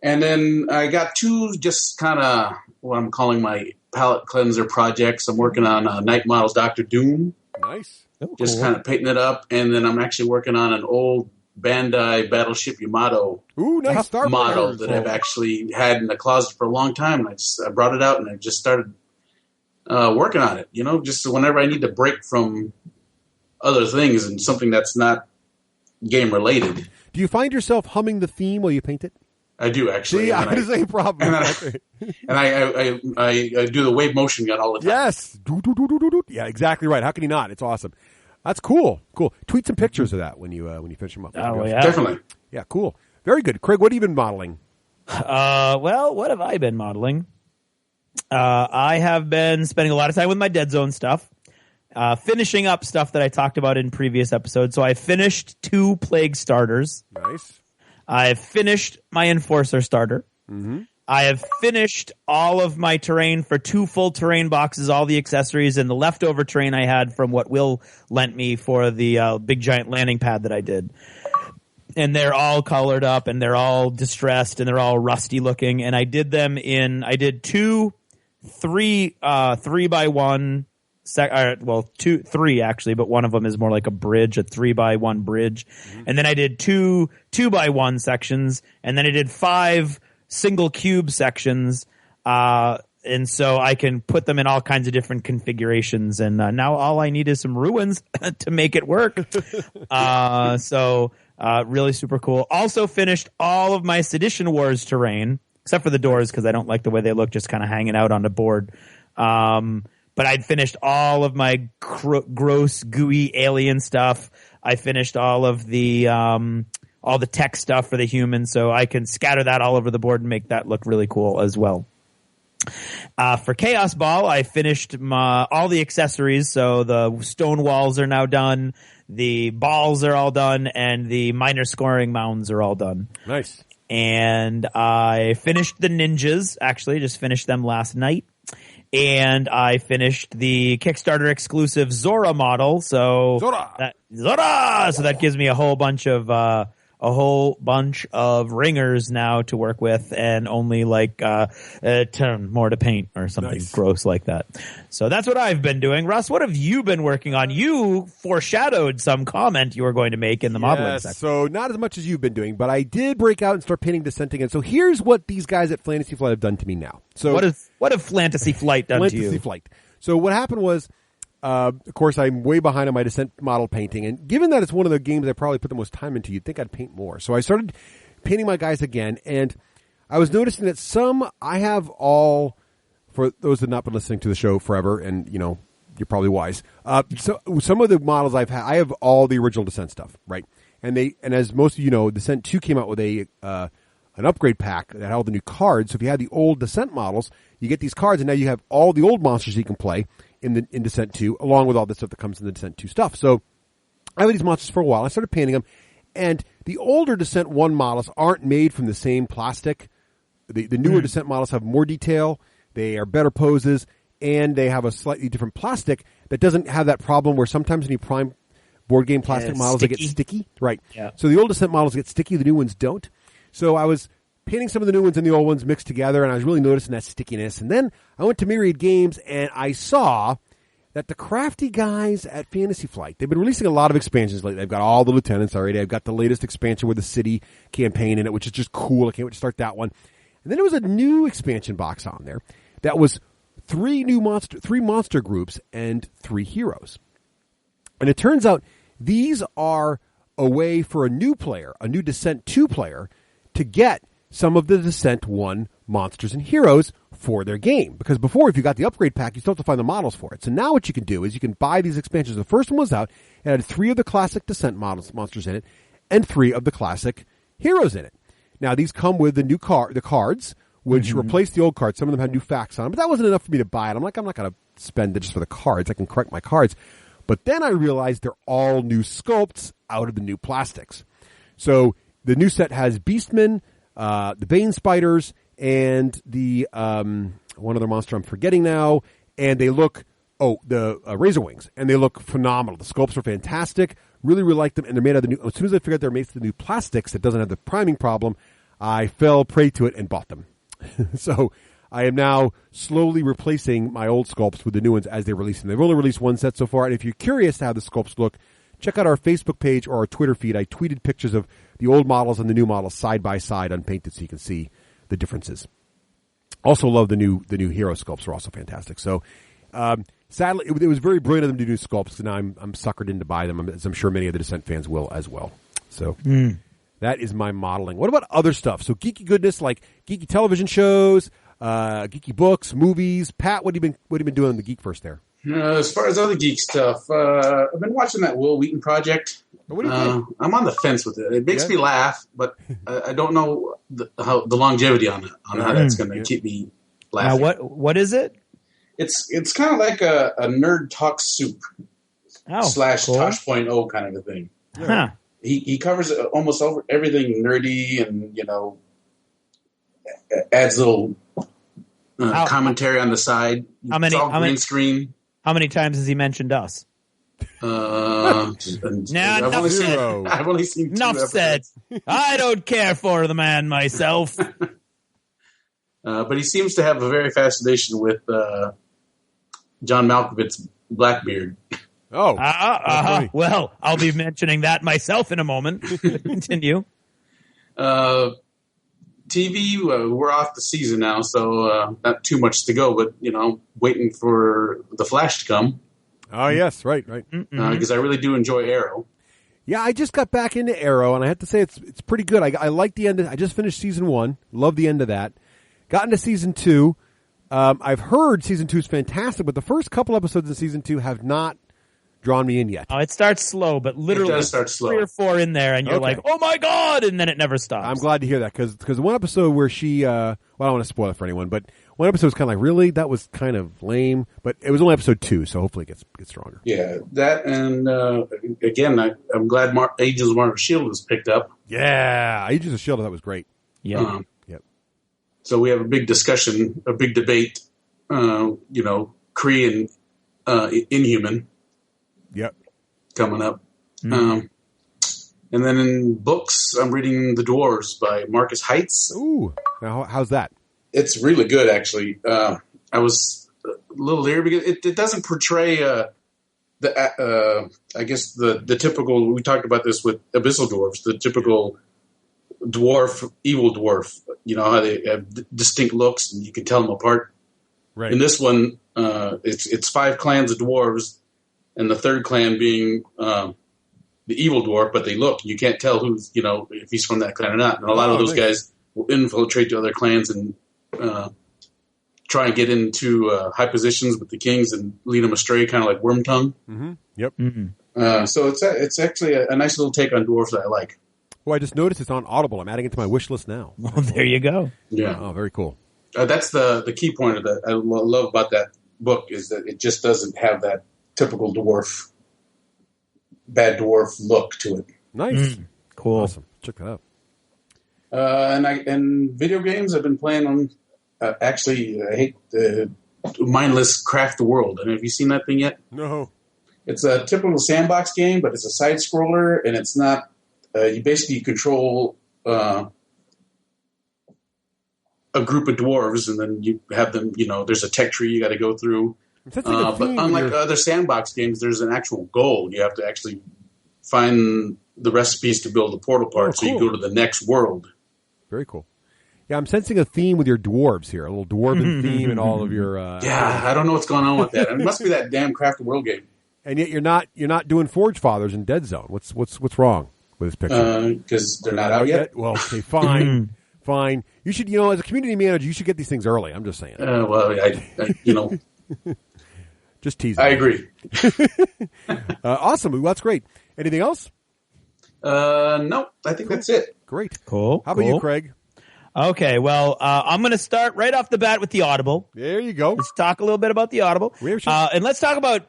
And then I got 2 just kind of what I'm calling my palette cleanser projects. I'm working on Night Models Dr. Doom. Nice. Just kind of painting it up. And then I'm actually working on an old Bandai Battleship Yamato nice model that I've actually had in the closet for a long time. And I brought it out and I just started working on it, just whenever I need to break from other things and something that's not game related. Do you find yourself humming the theme while you paint it? I do, actually. See, I have the same problem. And I do the wave motion gun all the time. Yes. Yeah, exactly right. How can you not? It's awesome. That's cool. Cool. Tweet some pictures of that when you finish them up. Oh, yeah. Definitely. Yeah, cool. Very good. Craig, what have you been modeling? Well, what have I been modeling? I have been spending a lot of time with my Deadzone stuff, finishing up stuff that I talked about in previous episodes. So I finished 2 Plague starters. Nice. I've finished my Enforcer starter. Mm-hmm. I have finished all of my terrain for 2 full terrain boxes, all the accessories, and the leftover terrain I had from what Will lent me for the big giant landing pad that I did. And they're all colored up, and they're all distressed, and they're all rusty looking. And I did them I did 3 by 1 3 actually, but one of them is more like a bridge, a 3 by 1 bridge. Mm-hmm. And then I did 2 by 1 sections, and then I did 5 single cube sections. And so I can put them in all kinds of different configurations. And now all I need is some ruins to make it work. So really super cool. Also finished all of my Sedition Wars terrain, except for the doors because I don't like the way they look just kind of hanging out on the board. But I'd finished all of my gross, gooey alien stuff. I finished all the tech stuff for the humans, so I can scatter that all over the board and make that look really cool as well. For Chaos Ball, I finished all the accessories, so the stone walls are now done, the balls are all done, and the minor scoring mounds are all done. Nice. And I finished the ninjas, actually, just finished them last night. And I finished the Kickstarter exclusive Zora model. So Zora! So that gives me a whole bunch of ringers now to work with, and only like a ton more to paint or something gross like that. So that's what I've been doing. Russ, what have you been working on? You foreshadowed some comment you were going to make in the modeling section. So not as much as you've been doing, but I did break out and start painting Descent again. So here's what these guys at Fantasy Flight have done to me now. So what have Fantasy Flight done to you? Fantasy Flight. So what happened was, of course, I'm way behind on my Descent model painting, and given that it's one of the games I probably put the most time into, you'd think I'd paint more. So I started painting my guys again, and I was noticing that some I have all, for those that have not been listening to the show forever, and you're probably wise. So some of the models I have all the original Descent stuff, right? And as most of you know, Descent 2 came out with an upgrade pack that had all the new cards. So if you had the old Descent models, you get these cards, and now you have all the old monsters you can play in Descent 2, along with all the stuff that comes in the Descent 2 stuff. So I had these monsters for a while. I started painting them, and the older Descent 1 models aren't made from the same plastic. The newer Descent models have more detail, they are better poses, and they have a slightly different plastic that doesn't have that problem where sometimes when you prime board game plastic models, they get sticky. Right. Yeah. So the old Descent models get sticky, the new ones don't. So I was painting some of the new ones and the old ones mixed together, and I was really noticing that stickiness. And then I went to Myriad Games, and I saw that the crafty guys at Fantasy Flight, they've been releasing a lot of expansions lately. They've got all the lieutenants already. I've got the latest expansion with the city campaign in it, which is just cool. I can't wait to start that one. And then there was a new expansion box on there that was three monster groups and 3 heroes. And it turns out these are a way for a new Descent 2 player, to get some of the Descent 1 monsters and heroes for their game. Because before, if you got the upgrade pack, you still have to find the models for it. So now what you can do is you can buy these expansions. The first one was out. It had 3 of the classic Descent monsters in it and 3 of the classic heroes in it. Now, these come with the cards, which replace the old cards. Some of them had new facts on them, but that wasn't enough for me to buy it. I'm not going to spend it just for the cards. I can correct my cards. But then I realized they're all new sculpts out of the new plastics. So the new set has Beastmen, the Bane Spiders, and the one other monster I'm forgetting now. And they look, the Razor Wings, and they look phenomenal. The sculpts are fantastic. Really, really like them, and they're made out of the new. As soon as I figured out they're made of the new plastics that doesn't have the priming problem, I fell prey to it and bought them. So I am now slowly replacing my old sculpts with the new ones as they release them. They've only released one set so far, and if you're curious to how the sculpts look, check out our Facebook page or our Twitter feed. I tweeted pictures of the old models and the new models side by side, unpainted, so you can see the differences. Also love the new hero sculpts; are also fantastic. So, sadly, it was very brilliant of them to do sculpts, and now I'm suckered in to buy them, as I'm sure many of the Descent fans will as well. So. That is my modeling. What about other stuff? So geeky goodness like geeky television shows, geeky books, movies. Pat, what have you been doing on the Geek First there? As far as other geek stuff, I've been watching that Will Wheaton project. What do you think? I'm on the fence with it. It makes me laugh, but I don't know the longevity on how that's going to keep me laughing. Now, what is it? It's kind of like a nerd talk soup / Tosh.0 kind of a thing. Huh. He covers almost everything nerdy, and adds little commentary on the side. It's all green screen. How many times has he mentioned us? I've only seen 2 Enough said. I don't care for the man myself. But he seems to have a very fascination with John Malkovich's Blackbeard. Oh, well, I'll be mentioning that myself in a moment. Continue. TV, we're off the season now, so not too much to go, but, waiting for The Flash to come. Oh, yes, right. Because I really do enjoy Arrow. Yeah, I just got back into Arrow, and I have to say it's pretty good. I like the end. I just finished season 1. Love the end of that. Got into season 2. I've heard season 2 is fantastic, but the first couple episodes of season 2 have not drawn me in yet. Oh, it starts slow, but literally it does start slow. 3 or 4 in there, and you're like, oh my God, and then it never stops. I'm glad to hear that, because one episode where she, I don't want to spoil it for anyone, but one episode was kind of like, really? That was kind of lame, but it was only episode 2, so hopefully it gets stronger. Yeah, that, and again, I'm glad Agents of Marvel S.H.I.E.L.D. was picked up. Yeah, Agents of S.H.I.E.L.D., that was great. Yeah. Yep. So we have a big discussion, a big debate, Kree and Inhuman. Yep. Coming up. And then in books, I'm reading The Dwarves by Marcus Heights. Ooh. Now, how's that? It's really good, actually. I was a little leery because it doesn't portray the typical, we talked about this with Abyssal Dwarves, the typical evil dwarf, how they have distinct looks and you can tell them apart. Right. In this one, it's 5 clans of dwarves, and the third clan being the evil dwarf, but you can't tell who's, if he's from that clan or not. And a lot of those guys will infiltrate the other clans and try and get into high positions with the kings and lead them astray, kind of like Wormtongue. Mm-hmm. Yep. Mm-hmm. So it's actually a nice little take on dwarves that I like. Well, I just noticed it's on Audible. I'm adding it to my wish list now. Well, there you go. Yeah. Oh, very cool. That's the key point of that. I love about that book is that it just doesn't have that typical bad dwarf look to it. Nice. Cool. Awesome. Check that out. And video games, I've been playing on, actually, I hate Mindless Craft the World. Have you seen that thing yet? No. It's a typical sandbox game, but it's a side-scroller, and it's not, you basically control a group of dwarves, and then you have them, there's a tech tree you got to go through. Like but unlike other sandbox games, there's an actual goal. You have to actually find the recipes to build the portal part, so you go to the next world. Very cool. Yeah, I'm sensing a theme with your dwarves here, a little dwarven theme in all of your. Yeah, I don't know what's going on with that. It must be that damn Craft the World game. And yet you're not doing Forge Fathers in Deadzone. What's wrong with this picture? Because they're not out yet. Well, okay, fine, fine. You should, as a community manager, you should get these things early. I'm just saying. Well, I just teasing. I agree. Awesome. Well, that's great. Anything else? No, I think that's it. Great. Cool. How about you, Craig? Okay, well, I'm going to start right off the bat with the Audible. There you go. Let's talk a little bit about the Audible. And let's talk about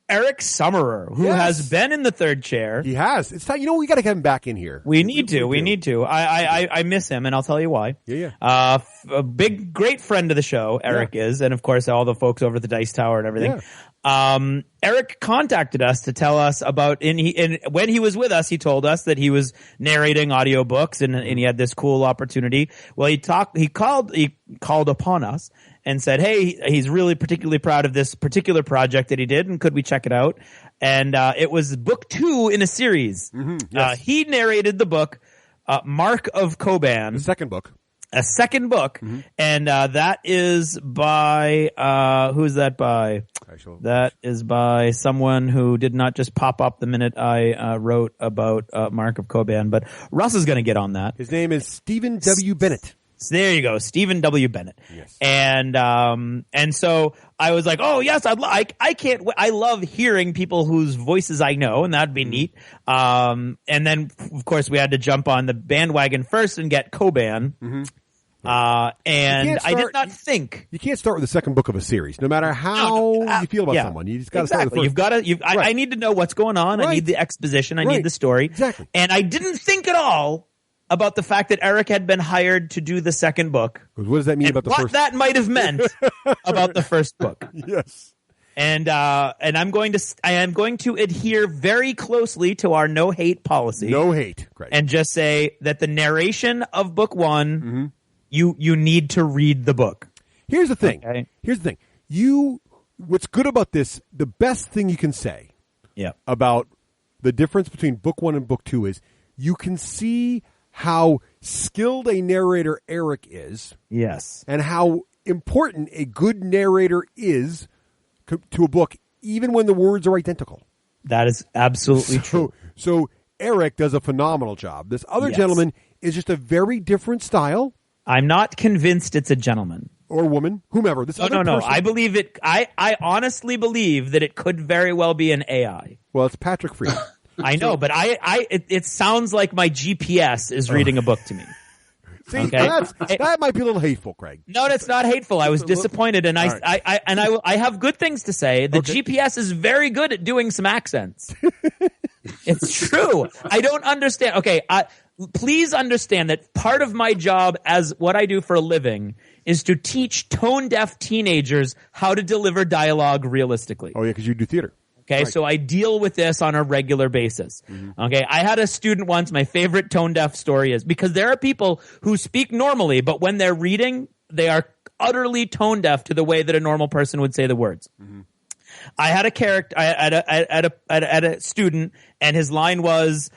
Eric Summerer, who has been in the third chair. He has. It's time. We got to get him back in here. We need to. I miss him, and I'll tell you why. Yeah. A great friend of the show, Eric is, and of course all the folks over at the Dice Tower and everything. Yeah. Eric contacted us to tell us about, and when he was with us, he told us that he was narrating audiobooks and he had this cool opportunity. Well, he called upon us and said, hey, he's really particularly proud of this particular project that he did, and could we check it out? And it was book 2 in a series. Yes. He narrated the book Mark of Coban. The second book. A second book, and that is by who's that by? That is by someone who did not just pop up the minute I wrote about Mark of Coban, but Russ is going to get on that. His name is Stephen W. Bennett. So there you go, Stephen W. Bennett. Yes. And so I was like, oh yes, I love hearing people whose voices I know, and that'd be neat. And then of course we had to jump on the bandwagon first and get Coban. And I did not think you can't start with the second book of a series, no matter how you feel about someone. You just got to start with the first. You've got to. I need to know what's going on. Right. I need the exposition. I need the story. Exactly. And I didn't think at all about the fact that Eric had been hired to do the second book. What does that mean about the first? What that might have meant about the first book. Yes. And I am going to adhere very closely to our no hate policy. No hate. Great. And just say that the narration of book 1. You need to read the book. Here's the thing. Okay. Here's the thing. What's good about this, the best thing you can say about the difference between book 1 and book 2 is you can see how skilled a narrator Eric is. Yes. And how important a good narrator is to a book, even when the words are identical. That is absolutely true. So Eric does a phenomenal job. This other gentleman is just a very different style. I'm not convinced it's a gentleman. Or woman, whomever. This other no. person. I believe it. I honestly believe that it could very well be an AI. Well, it's Patrick Freed. I know, but it sounds like my GPS is reading a book to me. See, that might be a little hateful, Craig. No, that's not hateful. I was disappointed, and I have good things to say. The GPS is very good at doing some accents. It's true. I don't understand. Okay, please understand that part of my job as what I do for a living is to teach tone-deaf teenagers how to deliver dialogue realistically. Oh, yeah, because you do theater. Okay, right. So I deal with this on a regular basis. Okay, I had a student once, my favorite tone-deaf story is, because there are people who speak normally, but when they're reading, they are utterly tone-deaf to the way that a normal person would say the words. I had a character, I had a student, and his line was,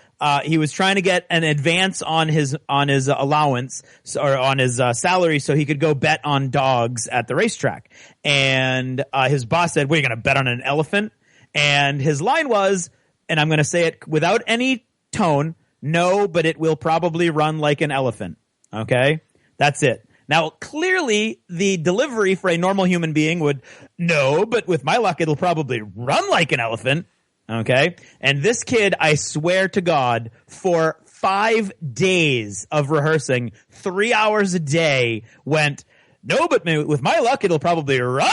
he was trying to get an advance on his allowance or on his salary so he could go bet on dogs at the racetrack. And his boss said, "What, are you going to bet on an elephant?" And his line was, and I'm going to say it without any tone, "No, but it will probably run like an elephant." Okay? That's it. Now, clearly, the delivery for a normal human being would, "No, but with my luck, it'll probably run like an elephant." Okay? And this kid, I swear to God, for 5 days of rehearsing, 3 hours a day, went, "No, but with my luck, it'll probably run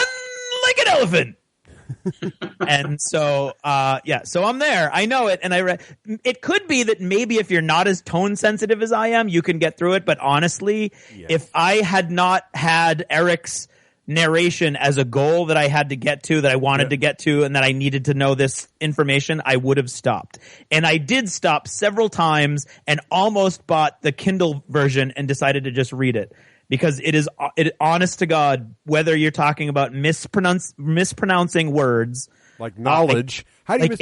like an elephant." And so, so I'm there. I know it. And it could be that maybe if you're not as tone sensitive as I am, you can get through it. But honestly, if I had not had Eric's narration as a goal that I had to get to, that I wanted to get to, and that I needed to know this information, I would have stopped. And I did stop several times and almost bought the Kindle version and decided to just read it. Because it is honest to God, whether you're talking about mispronouncing words, like knowledge. How do you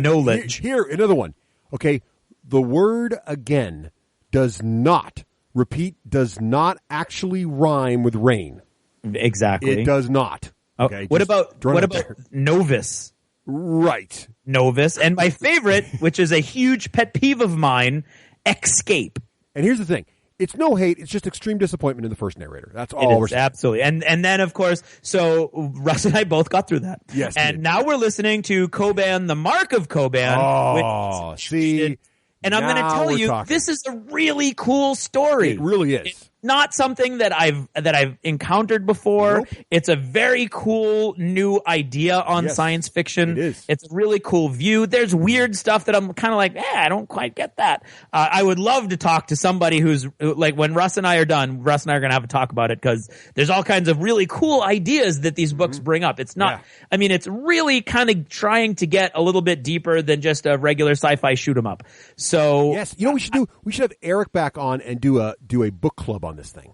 knowledge? Here, another one. Okay, the word again. does not actually rhyme with rain. Exactly. It does not. Oh, Okay, what just about throwing it out there. Novus? Right. Novus. And my favorite, which is a huge pet peeve of mine, Escape. And here's the thing. It's no hate. It's just extreme disappointment in the first narrator. That's all we're saying. Absolutely. And then, of course, so Russ and I both got through that. Yes. And now we're listening to Koban, the Mark of Koban. Oh, see. And I'm going to tell you, this is a really cool story. It really is. It's not something that I've encountered before. Nope. It's a very cool new idea on science fiction. It is. It's a really cool view. There's weird stuff that I'm kind of like, I don't quite get that. I would love to talk to somebody who's like, when Russ and I are done, Russ and I are going to have a talk about it, because there's all kinds of really cool ideas that these books bring up. It's not, I mean, it's really kind of trying to get a little bit deeper than just a regular sci-fi shoot 'em up. So yes, you know what we should do? We should have Eric back on and do a book club on this thing.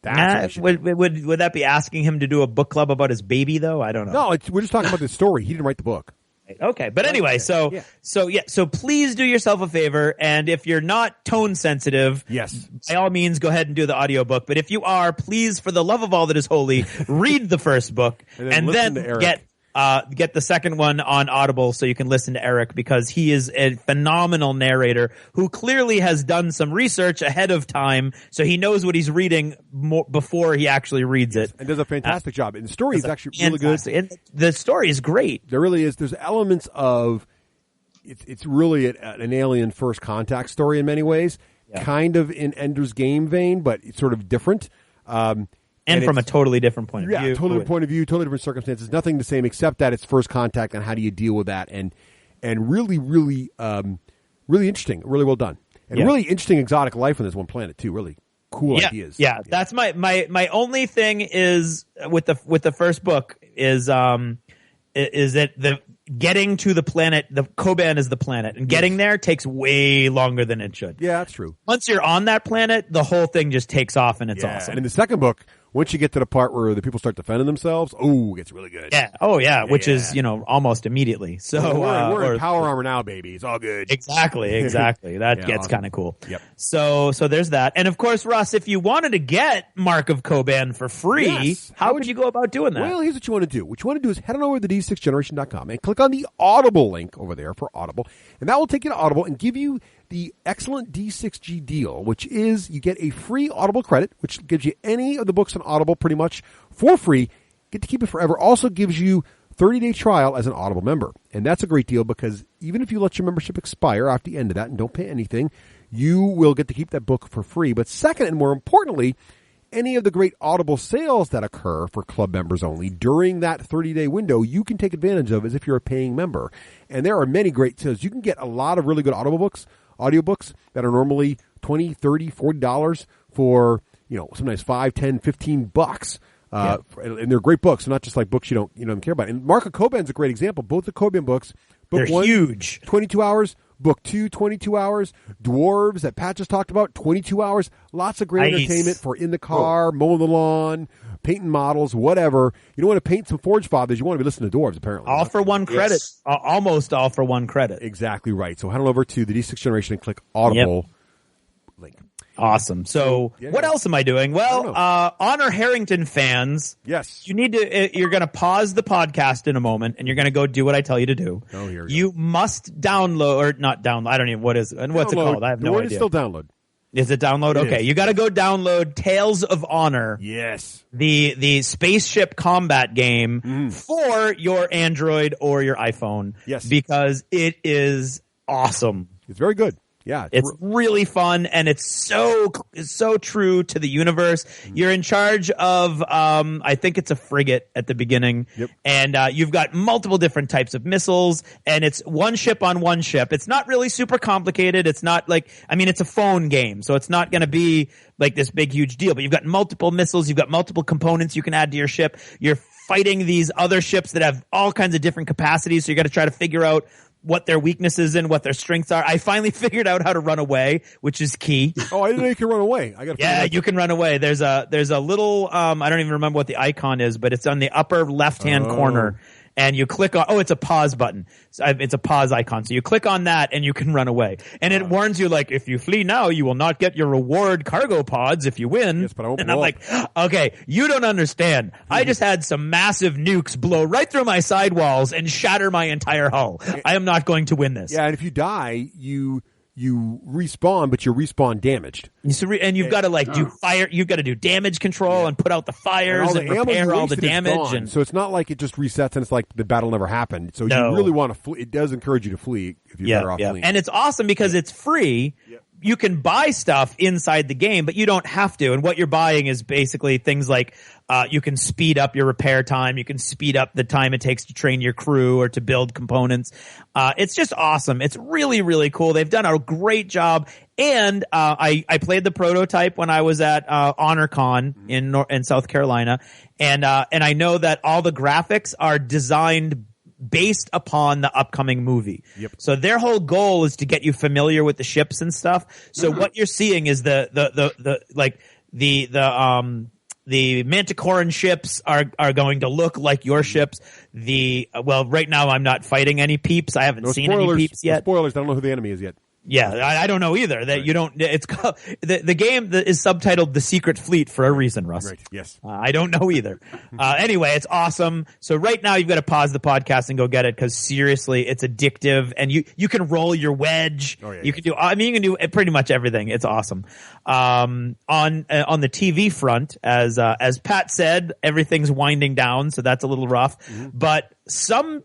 That's what we should do. Would that be asking him to do a book club about his baby though? I don't know. No, we're just talking about the story. He didn't write the book. Okay, but anyway, so please do yourself a favor, and if you're not tone sensitive, by all means go ahead and do the audiobook. But if you are, please, for the love of all that is holy, read the first book and then get the second one on Audible so you can listen to Eric, because he is a phenomenal narrator who clearly has done some research ahead of time, so he knows what he's reading before he actually reads it. And does a fantastic job. And the story is actually really good. And the story is great. There really is. There's elements of it's really an alien first contact story in many ways, kind of in Ender's Game vein, but it's sort of different. And from a totally different point of view. Yeah, totally different point of view, totally different circumstances. Nothing the same except that it's first contact and how do you deal with that. And really, really, really interesting. Really well done. And really interesting exotic life on this one planet too. Really cool ideas. Yeah, that's my only thing is with the first book is that the getting to the planet, the Koban is the planet, and getting there takes way longer than it should. Yeah, that's true. Once you're on that planet, the whole thing just takes off and it's awesome. And in the second book, once you get to the part where the people start defending themselves, it gets really good. Yeah. Oh, yeah. Which is, almost immediately. So we're in power armor now, baby. It's all good. Exactly. That gets awesome. kind of cool. Yep. So there's that. And of course, Russ, if you wanted to get Mark of Koban for free, how would you go about doing that? Well, here's what you want to do. What you want to do is head on over to D6generation.com and click on the Audible link over there for Audible. And that will take you to Audible and give you the excellent D6G deal, which is you get a free Audible credit, which gives you any of the books on Audible pretty much for free. Get to keep it forever. Also gives you 30-day trial as an Audible member. And that's a great deal because even if you let your membership expire after the end of that and don't pay anything, you will get to keep that book for free. But second, and more importantly, any of the great Audible sales that occur for club members only during that 30-day window, you can take advantage of as if you're a paying member. And there are many great sales. You can get a lot of really good audiobooks that are normally $20, $30, $40 for, sometimes $5, $10, $15. And they're great books, not just like books you don't care about. And Mark of Koban's a great example. Both the Koban books, book they're 1, huge. 22 hours. Book 2, 22 hours. Dwarves that Pat just talked about, 22 hours. Lots of great entertainment for in the car, mowing the lawn, painting models, whatever. You don't want to paint some Forge Fathers. You want to be listening to Dwarves, apparently. All for one credit. Almost all for one credit. Exactly right. So head on over to the D6 Generation and click Audible link. Awesome. So what else am I doing? Well, Honor Harrington fans. Yes. You're going to pause the podcast in a moment and you're going to go do what I tell you to do. Oh, here we go. You must download, or not download. I don't even, what's it called? I have no idea. The word is still download. Is it download? Okay. You got to go download Tales of Honor. Yes. The spaceship combat game for your Android or your iPhone. Yes. Because it is awesome. It's very good. Yeah, it's really fun, and it's so true to the universe. You're in charge of, I think it's a frigate at the beginning, and you've got multiple different types of missiles, and it's one ship on one ship. It's not really super complicated. It's not it's a phone game, so it's not going to be like this big, huge deal. But you've got multiple missiles, you've got multiple components you can add to your ship. You're fighting these other ships that have all kinds of different capacities, so you got to try to figure out what their weaknesses and what their strengths are. I finally figured out how to run away, which is key. Oh, I didn't know you can run away. You can run away. There's a little, I don't even remember what the icon is, but it's on the upper left-hand corner. and you click on, it's a pause button. It's a pause icon. So you click on that and you can run away. And it warns you, like, if you flee now, you will not get your reward cargo pods if you win. Yes, but I won't and I'm like, okay, you don't understand. I just had some massive nukes blow right through my sidewalls and shatter my entire hull. I am not going to win this. Yeah, and if you die, you respawn, but you respawn damaged. And you've got to do fire. You've got to do damage control and put out the fires and repair all the damage. And so it's not like it just resets and it's like the battle never happened. So you really want to flee. It does encourage you to flee if you're better off fleeing. And it's awesome because it's free. Yep. You can buy stuff inside the game, but you don't have to. And what you're buying is basically things like you can speed up your repair time. You can speed up the time it takes to train your crew or to build components. It's just awesome. It's really, really cool. They've done a great job. And I played the prototype when I was at HonorCon in South Carolina. And I know that all the graphics are designed based upon the upcoming movie. Yep. So their whole goal is to get you familiar with the ships and stuff. So what you're seeing is the Manticoran ships are going to look like your ships. Right now I'm not fighting any peeps. I haven't seen any peeps yet. No spoilers. I don't know who the enemy is yet. Yeah, I don't know either. That you don't. It's called, the game that is subtitled "The Secret Fleet" for a reason, Russ. Right. Yes. I don't know either. Anyway, it's awesome. So right now you've got to pause the podcast and go get it because seriously, it's addictive, and you can roll your wedge. Oh, yeah, you can do. I mean, you can do pretty much everything. It's awesome. On the TV front, as Pat said, everything's winding down, so that's a little rough. Mm-hmm. But some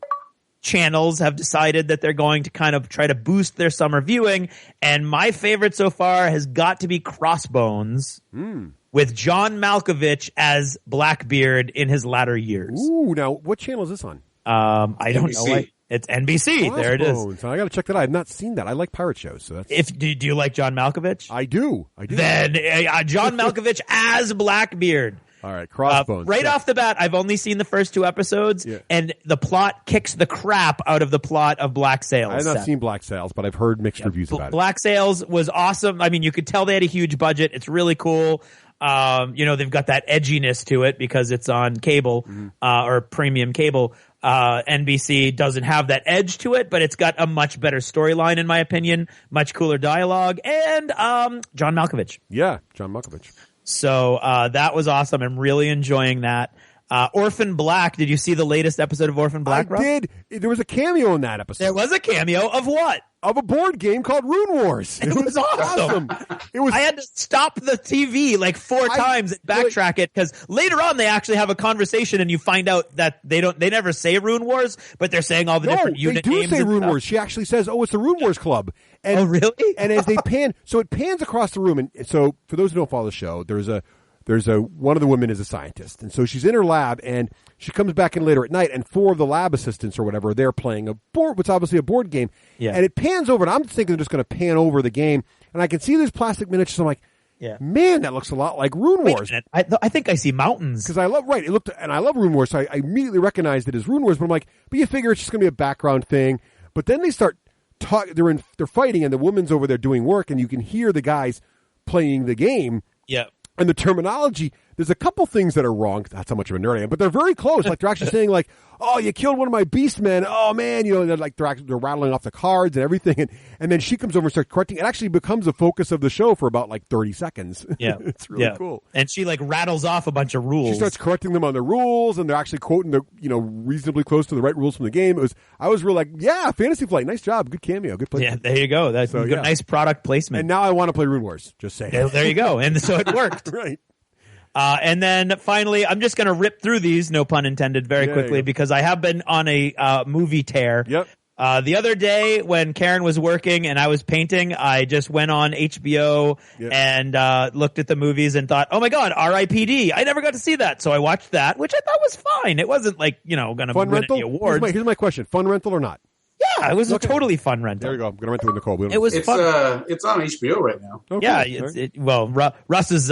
channels have decided that they're going to kind of try to boost their summer viewing, and my favorite so far has got to be Crossbones with John Malkovich as Blackbeard in his latter years. Ooh, now what channel is this on? I don't know. It's NBC. Crossbones. There it is. I got to check that out. I've not seen that. I like pirate shows, so that's. Do you like John Malkovich? I do. Then John Malkovich as Blackbeard. All right, Crossbones. Off the bat, I've only seen the first 2 episodes, and the plot kicks the crap out of the plot of Black Sails. I have not seen Black Sails, but I've heard mixed reviews about it. Black Sails was awesome. I mean, you could tell they had a huge budget. It's really cool. They've got that edginess to it because it's on cable or premium cable. NBC doesn't have that edge to it, but it's got a much better storyline, in my opinion, much cooler dialogue, and John Malkovich. Yeah, John Malkovich. So that was awesome. I'm really enjoying that. Orphan Black. Did you see the latest episode of Orphan Black? I did. There was a cameo in that episode. There was a cameo of what? Of a board game called Rune Wars. It was awesome. I had to stop the TV like 4 times and backtrack it because later on they actually have a conversation and you find out that they never say Rune Wars, but they're saying all the different unit names. They do say Rune Wars. She actually says, "Oh, it's the Rune Wars Club." And, oh, really? And as they pan, so it pans across the room, and so for those who don't follow the show, there's one of the women is a scientist, and so she's in her lab, and she comes back in later at night, and 4 of the lab assistants or whatever, they're playing a board, what's obviously a board game, and it pans over, and I'm thinking they're just going to pan over the game, and I can see these plastic miniatures. I'm like, man, that looks a lot like Rune Wars. I think I see mountains because I love I love Rune Wars, so I immediately recognized it as Rune Wars. But I'm like, but you figure it's just going to be a background thing. But then they start talking. They're fighting, and the woman's over there doing work, and you can hear the guys playing the game. Yeah. And the terminology, there's a couple things that are wrong. That's how much of a nerd I am, but they're very close. Like they're actually saying like, "Oh, you killed one of my beast men." Oh man, and they're rattling off the cards and everything. And then she comes over and starts correcting. It actually becomes a focus of the show for about 30 seconds. Yeah, it's really cool. And she rattles off a bunch of rules. She starts correcting them on the rules, and they're actually quoting the reasonably close to the right rules from the game. I was real Fantasy Flight, nice job, good cameo, good play. Yeah, there you go. That's good, nice product placement. And now I want to play Rune Wars. Just saying. There you go. And so it worked. Right. And then finally, I'm just going to rip through these, no pun intended, very quickly because I have been on a movie tear. Yep. The other day when Karen was working and I was painting, I just went on HBO and looked at the movies and thought, oh my God, R.I.P.D. I never got to see that. So I watched that, which I thought was fine. It wasn't going to win any awards. Here's my question. Fun rental or not? Yeah, it was a totally fun rental. There you go. I'm going to rent it with Nicole. It was fun. It's on HBO right now. Okay. Yeah, Russ has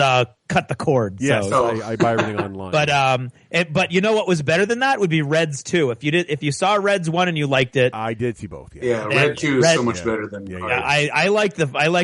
cut the cord. Yes, so. I buy everything online. But you know what was better than that would be Reds 2. If you saw Reds 1 and you liked it, I did see both. Yeah, Red 2 is so much better than. I liked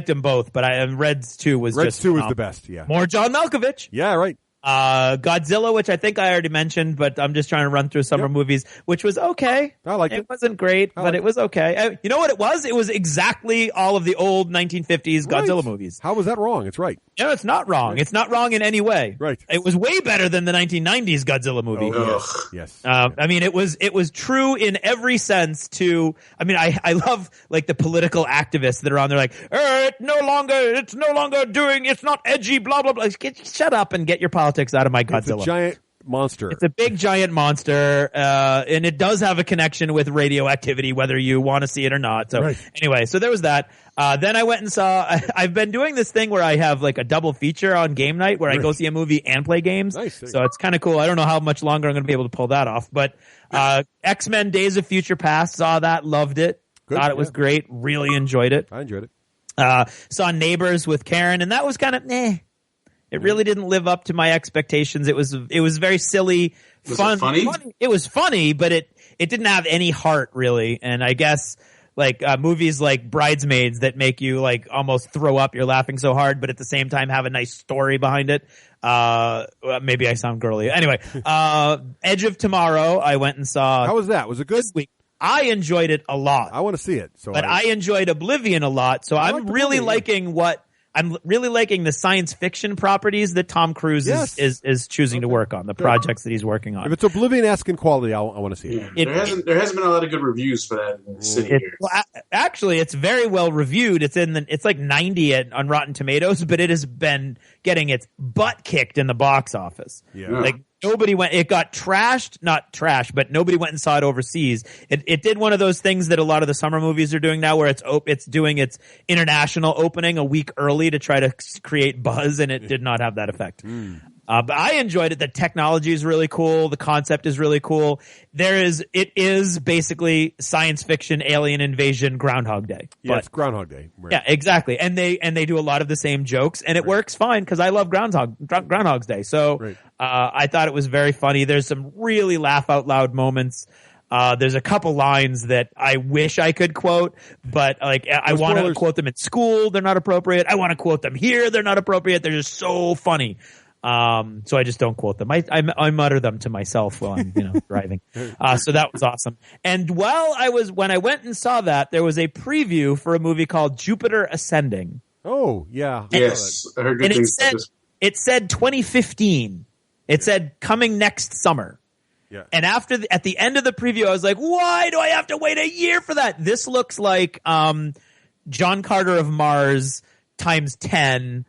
them both, but Reds 2 was Reds 2 was the best. Yeah, more John Malkovich. Yeah, right. Godzilla, which I think I already mentioned, but I'm just trying to run through summer movies, which was okay. I liked it. It wasn't great, but it was okay. You know what it was? It was exactly all of the old 1950s Godzilla movies. How was that wrong? It's right. No, it's not wrong. Right. It's not wrong in any way. Right. It was way better than the 1990s Godzilla movie. Oh, yes. I mean, it was true in every sense to, I mean, I love like the political activists that are on there like, it's no longer doing, it's not edgy, blah, blah, blah. Shut up and get your politics out of my Godzilla. It's a giant monster. It's a big giant monster, and it does have a connection with radioactivity, whether you want to see it or not. So anyway, so there was that. Then I went and saw, I've been doing this thing where I have like a double feature on game night where I go see a movie and play games. Nice. So it's kind of cool. I don't know how much longer I'm going to be able to pull that off, but X-Men Days of Future Past, saw that, loved it. Good, Thought it was great. Really enjoyed it. I enjoyed it. Saw Neighbors with Karen, and that was kind of It really didn't live up to my expectations. It was very silly, fun. It funny? It was funny, but it didn't have any heart really. And I guess like movies like Bridesmaids that make you like almost throw up, you're laughing so hard, but at the same time have a nice story behind it. Maybe I sound girly. Anyway, Edge of Tomorrow, I went and saw. How was that? Was it good? This week. I enjoyed it a lot. I want to see it. But I enjoyed Oblivion a lot. So I'm really liking the science fiction properties that Tom Cruise is choosing to work on, the projects that he's working on. If it's Oblivion-esque in quality, I want to see it. There hasn't been a lot of good reviews for that in the city here. Well, actually, it's very well reviewed. It's like 90 on Rotten Tomatoes, but it has been getting its butt kicked in the box office. Yeah. Like nobody went. It got trashed, not trash, but nobody went and saw it overseas. It did one of those things that a lot of the summer movies are doing now, where it's doing its international opening a week early to try to create buzz, and it did not have that effect. But I enjoyed it. The technology is really cool. The concept is really cool. It is basically science fiction, alien invasion, Groundhog Day. Yeah, it's Groundhog Day. Right. Yeah, exactly. And they do a lot of the same jokes, and it works fine because I love Groundhog's Day. So I thought it was very funny. There's some really laugh out loud moments. There's a couple lines that I wish I could quote, but like I want to quote them in school. They're not appropriate. I want to quote them here. They're not appropriate. They're just so funny. So I just don't quote them. I mutter them to myself while I'm, driving. So that was awesome. And when I went and saw that, there was a preview for a movie called Jupiter Ascending. Oh, yeah. Yes. I heard good things about this. It said 2015. It said coming next summer. Yeah. And at the end of the preview, I was like, why do I have to wait a year for that? This looks like, John Carter of Mars times 10.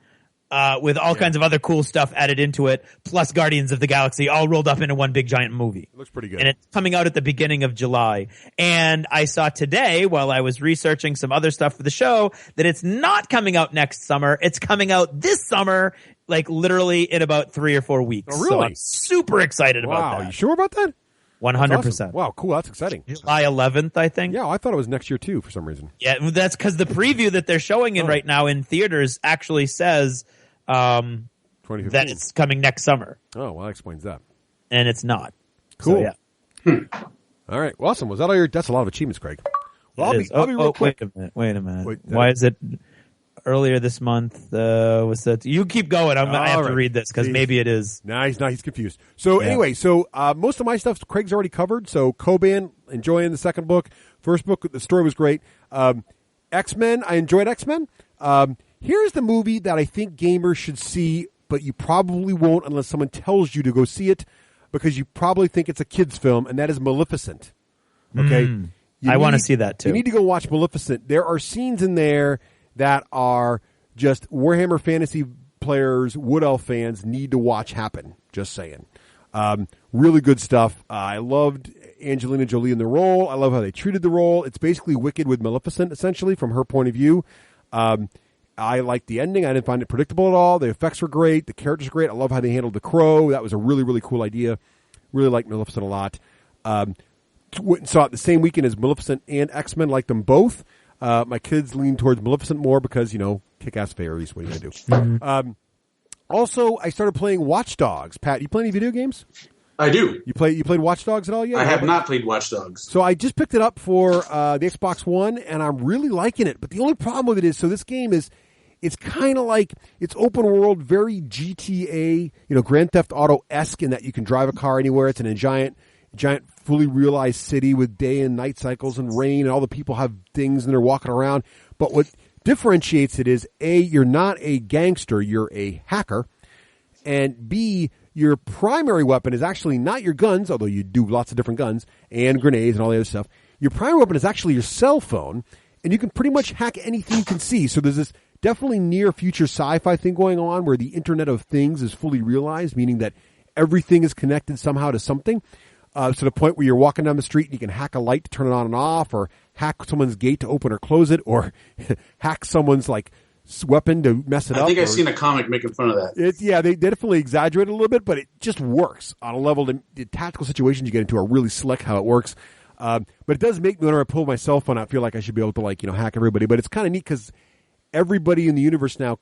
With all kinds of other cool stuff added into it, plus Guardians of the Galaxy, all rolled up into one big giant movie. It looks pretty good. And it's coming out at the beginning of July. And I saw today, while I was researching some other stuff for the show, that it's not coming out next summer. It's coming out this summer, like literally in about 3 or 4 weeks. Oh, really? So I'm super excited about that. Wow, you sure about that? 100%. Awesome. Wow, cool. That's exciting. July 11th, I think. Yeah, I thought it was next year too for some reason. Yeah, that's because the preview that they're showing in right now in theaters actually says that it's coming next summer. Oh, well, that explains that. And it's not. Cool. So, yeah. All right. Well, awesome. Was that all your? That's a lot of achievements, Craig. Well, I'll be real quick. Wait a minute. Why is it earlier this month? Was that? You keep going. I have to read this because maybe it is. No, he's not. He's confused. So anyway, most of my stuff Craig's already covered. So Koban, enjoying the second book. First book, the story was great. X-Men, I enjoyed X-Men. Here's the movie that I think gamers should see, but you probably won't unless someone tells you to go see it, because you probably think it's a kid's film, and that is Maleficent. Okay? I want to see that too. You need to go watch Maleficent. There are scenes in there that are just Warhammer Fantasy players, Wood Elf fans need to watch happen. Just saying. Really good stuff. I loved Angelina Jolie in the role. I love how they treated the role. It's basically Wicked with Maleficent, essentially, from her point of view. I liked the ending. I didn't find it predictable at all. The effects were great. The characters were great. I love how they handled the crow. That was a really, really cool idea. Really liked Maleficent a lot. Went and saw it the same weekend as Maleficent and X-Men. Liked them both. My kids leaned towards Maleficent more because, kick-ass fairies. What are you going to do? Also, I started playing Watch Dogs. Pat, you play any video games? I do. You played Watch Dogs at all yet? I have not played Watch Dogs. So I just picked it up for the Xbox One, and I'm really liking it. But the only problem with it is, so this game is, It's kind of like, it's open world, very GTA, Grand Theft Auto-esque in that you can drive a car anywhere. It's in a giant, fully realized city with day and night cycles and rain, and all the people have things and they're walking around. But what differentiates it is, A, you're not a gangster, you're a hacker. And B, your primary weapon is actually not your guns, although you do lots of different guns and grenades and all the other stuff. Your primary weapon is actually your cell phone, and you can pretty much hack anything you can see. So there's this definitely near future sci-fi thing going on where the Internet of Things is fully realized, meaning that everything is connected somehow to something. To the point where you're walking down the street and you can hack a light to turn it on and off, or hack someone's gate to open or close it, or hack someone's weapon to mess it up. I think I've seen a comic making fun of that. They definitely exaggerate it a little bit, but it just works on a level. The tactical situations you get into are really slick how it works. But it does make me, whenever I pull my cell phone out, feel like I should be able to hack everybody. But it's kind of neat because everybody in the universe now,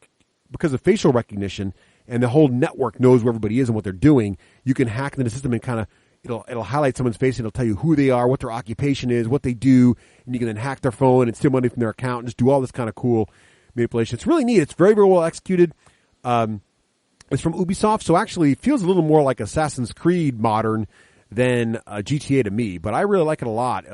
because of facial recognition and the whole network knows where everybody is and what they're doing, you can hack into the system and kind of it'll highlight someone's face and it'll tell you who they are, what their occupation is, what they do, and you can then hack their phone and steal money from their account and just do all this kind of cool manipulation. It's really neat. It's very, very well executed. It's from Ubisoft, so actually it feels a little more like Assassin's Creed modern than GTA to me, but I really like it a lot.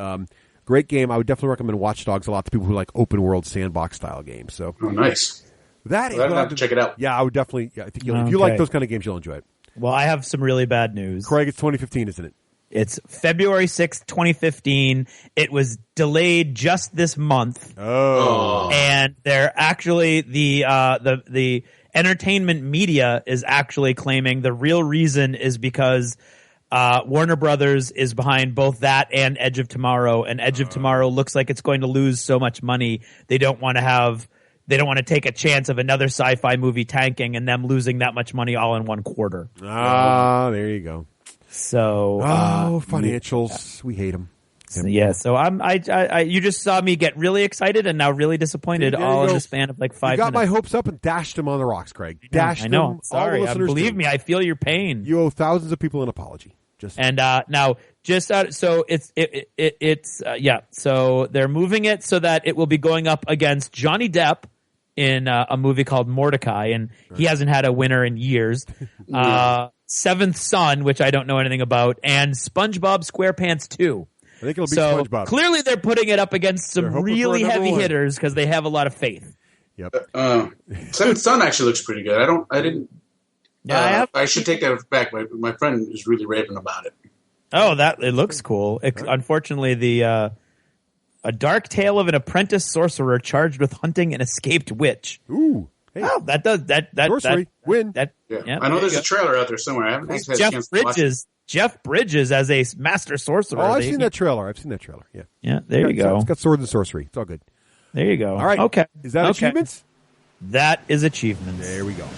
Great game. I would definitely recommend Watch Dogs a lot to people who like open world sandbox style games. So nice. That is I'd have to check it out. Yeah, I would definitely. Yeah, I think if you like those kind of games, you'll enjoy it. Well, I have some really bad news. Craig, it's 2015, isn't it? It's February 6th, 2015. It was delayed just this month. Oh. And they're actually the entertainment media is actually claiming the real reason is because Warner Brothers is behind both that and Edge of Tomorrow, and Edge of Tomorrow looks like it's going to lose so much money. They don't want to take a chance of another sci-fi movie tanking and them losing that much money all in one quarter. There you go. So, financials, we hate them. So, you just saw me get really excited and now really disappointed all in the span of like 5 minutes. You got my hopes up and dashed them on the rocks, Craig. Dashed I know. them. Sorry. Believe me, I feel your pain. You owe thousands of people an apology. Now so so they're moving it so that it will be going up against Johnny Depp in a movie called Mordecai, and he hasn't had a winner in years. Seventh Son, which I don't know anything about, and SpongeBob SquarePants 2. I think it'll be so SpongeBob. Clearly they're putting it up against some really heavy hitters because they have a lot of faith. Yep. Seventh Son actually looks pretty good. I should take that back. My friend is really raving about it. Oh, it looks cool. Unfortunately, a dark tale of an apprentice sorcerer charged with hunting an escaped witch. Ooh. Hey. Oh, that sorcery win. I know there's a trailer out there somewhere. I haven't had a chance to watch it. Jeff Bridges as a master sorcerer. Oh, I've seen that trailer. Yeah. Yeah, there you go. It's got swords and sorcery. It's all good. There you go. All right. Okay. Is that achievements? That is achievements. There we go.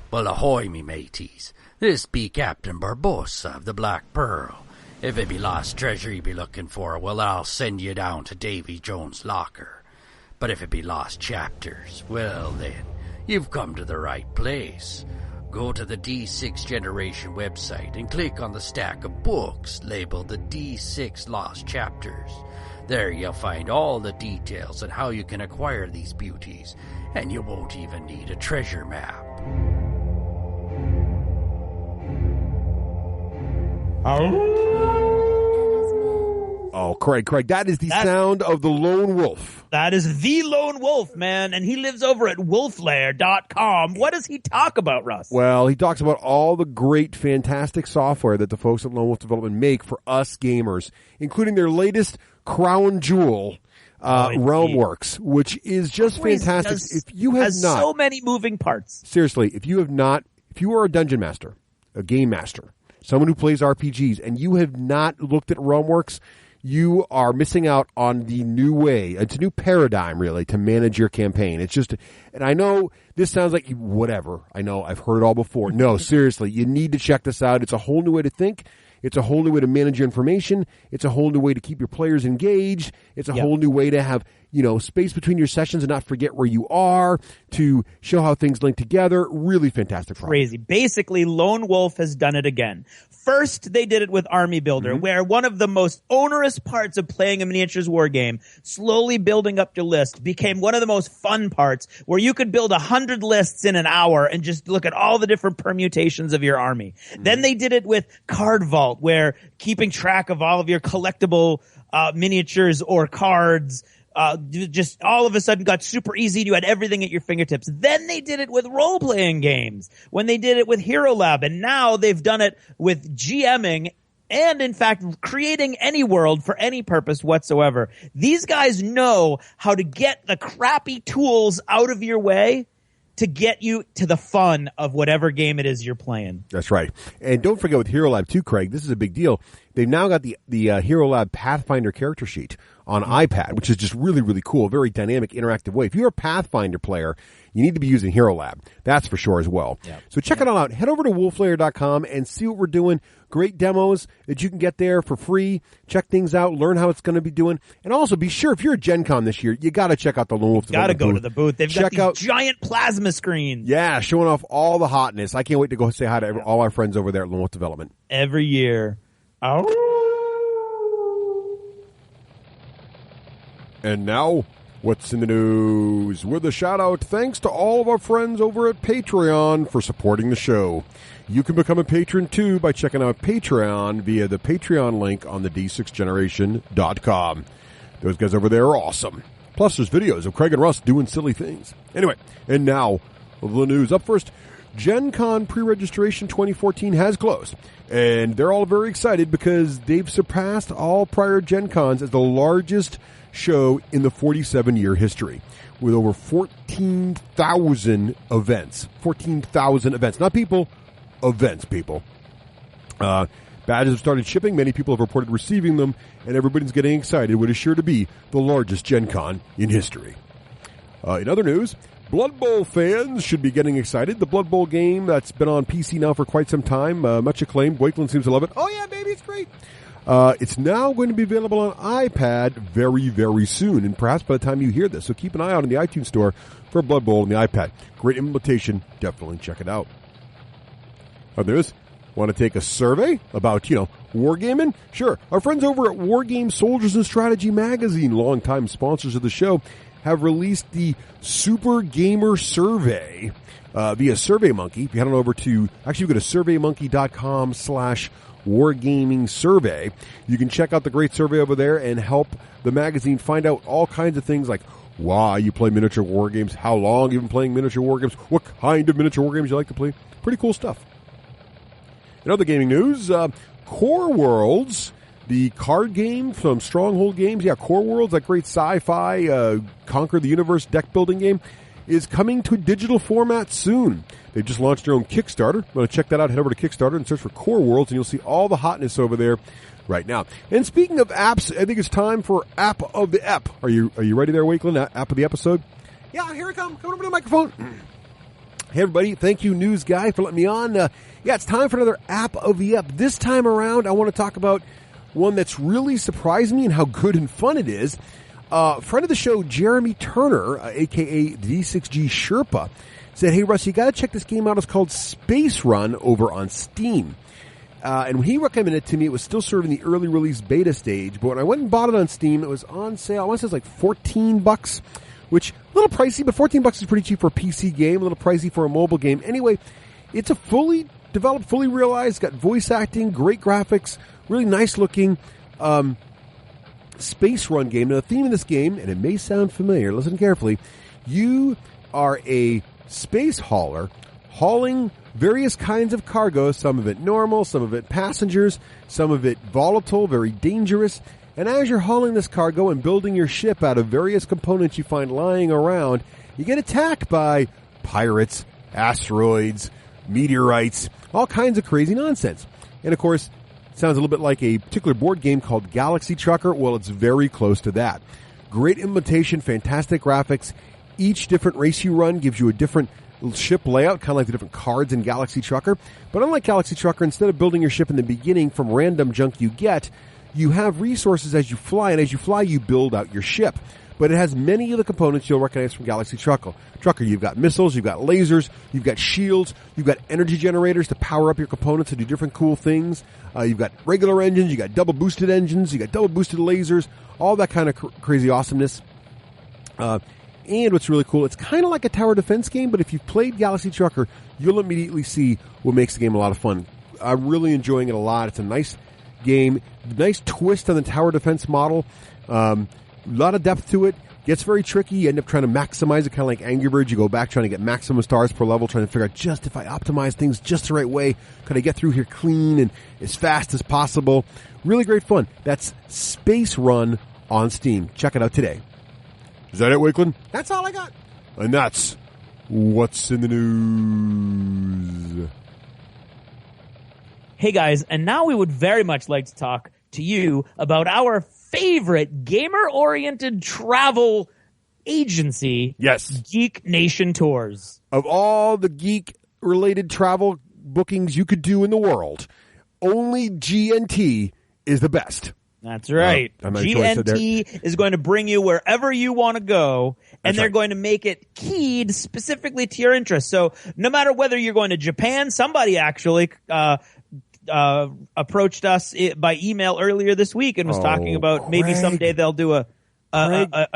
Well, ahoy, me mateys. This be Captain Barbossa of the Black Pearl. If it be lost treasure you be looking for, well, I'll send you down to Davy Jones' locker. But if it be lost chapters, well then, you've come to the right place. Go to the D6 Generation website and click on the stack of books labeled the D6 Lost Chapters. There you'll find all the details on how you can acquire these beauties, and you won't even need a treasure map. Oh, Craig, that is the sound of the lone wolf. That is the lone wolf, man, and he lives over at wolflair.com. What does he talk about, Russ? Well, he talks about all the great, fantastic software that the folks at Lone Wolf Development make for us gamers, including their latest crown jewel, Realmworks, which is just fantastic. If you have not, so many moving parts. Seriously, if you are a dungeon master, a game master, someone who plays RPGs, and you have not looked at Realmworks, you are missing out on the new way. It's a new paradigm, really, to manage your campaign. It's just, and I know this sounds like whatever. I know I've heard it all before. No, seriously, you need to check this out. It's a whole new way to think. It's a whole new way to manage your information. It's a whole new way to keep your players engaged. It's a whole new way to have space between your sessions and not forget where you are, to show how things link together. Really fantastic product. Crazy. Basically, Lone Wolf has done it again. First, they did it with Army Builder, where one of the most onerous parts of playing a miniatures war game, slowly building up your list, became one of the most fun parts, where you could build 100 lists in an hour and just look at all the different permutations of your army. Then they did it with Card Vault, where keeping track of all of your collectible miniatures or cards just all of a sudden got super easy. You had everything at your fingertips. Then they did it with role-playing games, when they did it with Hero Lab, and now they've done it with GMing and, in fact, creating any world for any purpose whatsoever. These guys know how to get the crappy tools out of your way to get you to the fun of whatever game it is you're playing. That's right. And don't forget with Hero Lab too, Craig, this is a big deal. They've now got the Hero Lab Pathfinder character sheet on iPad, which is just really, really cool. A very dynamic, interactive way. If you're a Pathfinder player, you need to be using Hero Lab. That's for sure as well. Yep. So check it all out. Head over to wolflayer.com and see what we're doing. Great demos that you can get there for free. Check things out. Learn how it's going to be doing. And also be sure, if you're at Gen Con this year, you got to check out the Lone Wolf Development booth. Got to go to the booth. They've got these giant plasma screens. Yeah, showing off all the hotness. I can't wait to go say hi to all our friends over there at Lone Wolf Development. Every year. And now, what's in the news? With a shout-out thanks to all of our friends over at Patreon for supporting the show. You can become a patron, too, by checking out Patreon via the Patreon link on the D6generation.com. Those guys over there are awesome. Plus, there's videos of Craig and Russ doing silly things. Anyway, and now, the news. Up first, Gen Con pre-registration 2014 has closed. And they're all very excited because they've surpassed all prior Gen Cons as the largest show in the 47-year history, with over 14,000 events. 14,000 events. Not people, events, people. Badges have started shipping. Many people have reported receiving them, and everybody's getting excited. What is sure to be the largest Gen Con in history. In other news, Blood Bowl fans should be getting excited. The Blood Bowl game that's been on PC now for quite some time, much acclaimed. Wakeland seems to love it. Oh yeah, baby, it's great. It's now going to be available on iPad very, very soon, and perhaps by the time you hear this. So keep an eye out in the iTunes store for Blood Bowl on the iPad. Great implementation. Definitely check it out. Others want to take a survey about, wargaming? Sure. Our friends over at Wargame Soldiers and Strategy Magazine, longtime sponsors of the show, have released the Super Gamer Survey via SurveyMonkey. If you head on over to, actually, you go to surveymonkey.com/wargaming survey. You can check out the great survey over there and help the magazine find out all kinds of things like why you play miniature war games, how long you've been playing miniature war games, what kind of miniature war games you like to play. Pretty cool stuff. In other gaming news, Core Worlds, the card game from Stronghold Games, Core Worlds, that great sci-fi conquer the universe deck building game, is coming to a digital format soon. They just launched their own Kickstarter. Want to check that out? Head over to Kickstarter and search for Core Worlds, and you'll see all the hotness over there right now. And speaking of apps, I think it's time for App of the Ep. Are you ready there, Wakeland? App of the episode? Yeah, here I come. Coming over to the microphone. Hey, everybody. Thank you, News Guy, for letting me on. It's time for another App of the Ep. This time around, I want to talk about one that's really surprised me and how good and fun it is. Friend of the show, Jeremy Turner, a.k.a. D6G Sherpa, said, hey, Russ, you got to check this game out. It's called Space Run over on Steam. And when he recommended it to me, it was still sort of in the early release beta stage. But when I went and bought it on Steam, it was on sale. I want to say it was like $14, which a little pricey, but $14 is pretty cheap for a PC game, a little pricey for a mobile game. Anyway, it's a fully developed, fully realized, got voice acting, great graphics, really nice looking space run game. Now, the theme of this game, and it may sound familiar, listen carefully, you are a space hauler hauling various kinds of cargo, some of it normal, some of it passengers, some of it volatile, very dangerous. And as you're hauling this cargo and building your ship out of various components you find lying around, you get attacked by pirates, asteroids, meteorites, all kinds of crazy nonsense. And of course, it sounds a little bit like a particular board game called Galaxy Trucker. Well, it's very close to that. Great implementation, fantastic graphics. Each different race you run gives you a different ship layout, kind of like the different cards in Galaxy Trucker. But unlike Galaxy Trucker, instead of building your ship in the beginning from random junk you get, you have resources as you fly, and as you fly, you build out your ship. but it has many of the components you'll recognize from Galaxy Trucker. You've got missiles, you've got lasers, you've got shields, you've got energy generators to power up your components to do different cool things. You've got regular engines, you've got double boosted engines, you've got double boosted lasers, all that kind of crazy awesomeness. And what's really cool, it's kind of like a tower defense game, but if you've played Galaxy Trucker, you'll immediately see what makes the game a lot of fun. I'm really enjoying it a lot. It's a nice game, nice twist on the tower defense model. A lot of depth to it. Gets very tricky. You end up trying to maximize it, kind of like Angry Birds. You go back trying to get maximum stars per level, trying to figure out just if I optimize things just the right way, could I get through here clean and as fast as possible. Really great fun. That's Space Run on Steam. Check it out today. Is that it, Wakeland? That's all I got. And that's what's in the news. Hey guys, and now we would very much like to talk to you about our favorite gamer-oriented travel agency, Yes. Geek Nation Tours. Of all the geek-related travel bookings you could do in the world, only GNT is the best. That's right. GNT is going to bring you wherever you want to go, and they're going to make it keyed specifically to your interests. So no matter whether you're going to Japan, somebody actually approached us by email earlier this week and was talking about maybe someday they'll do a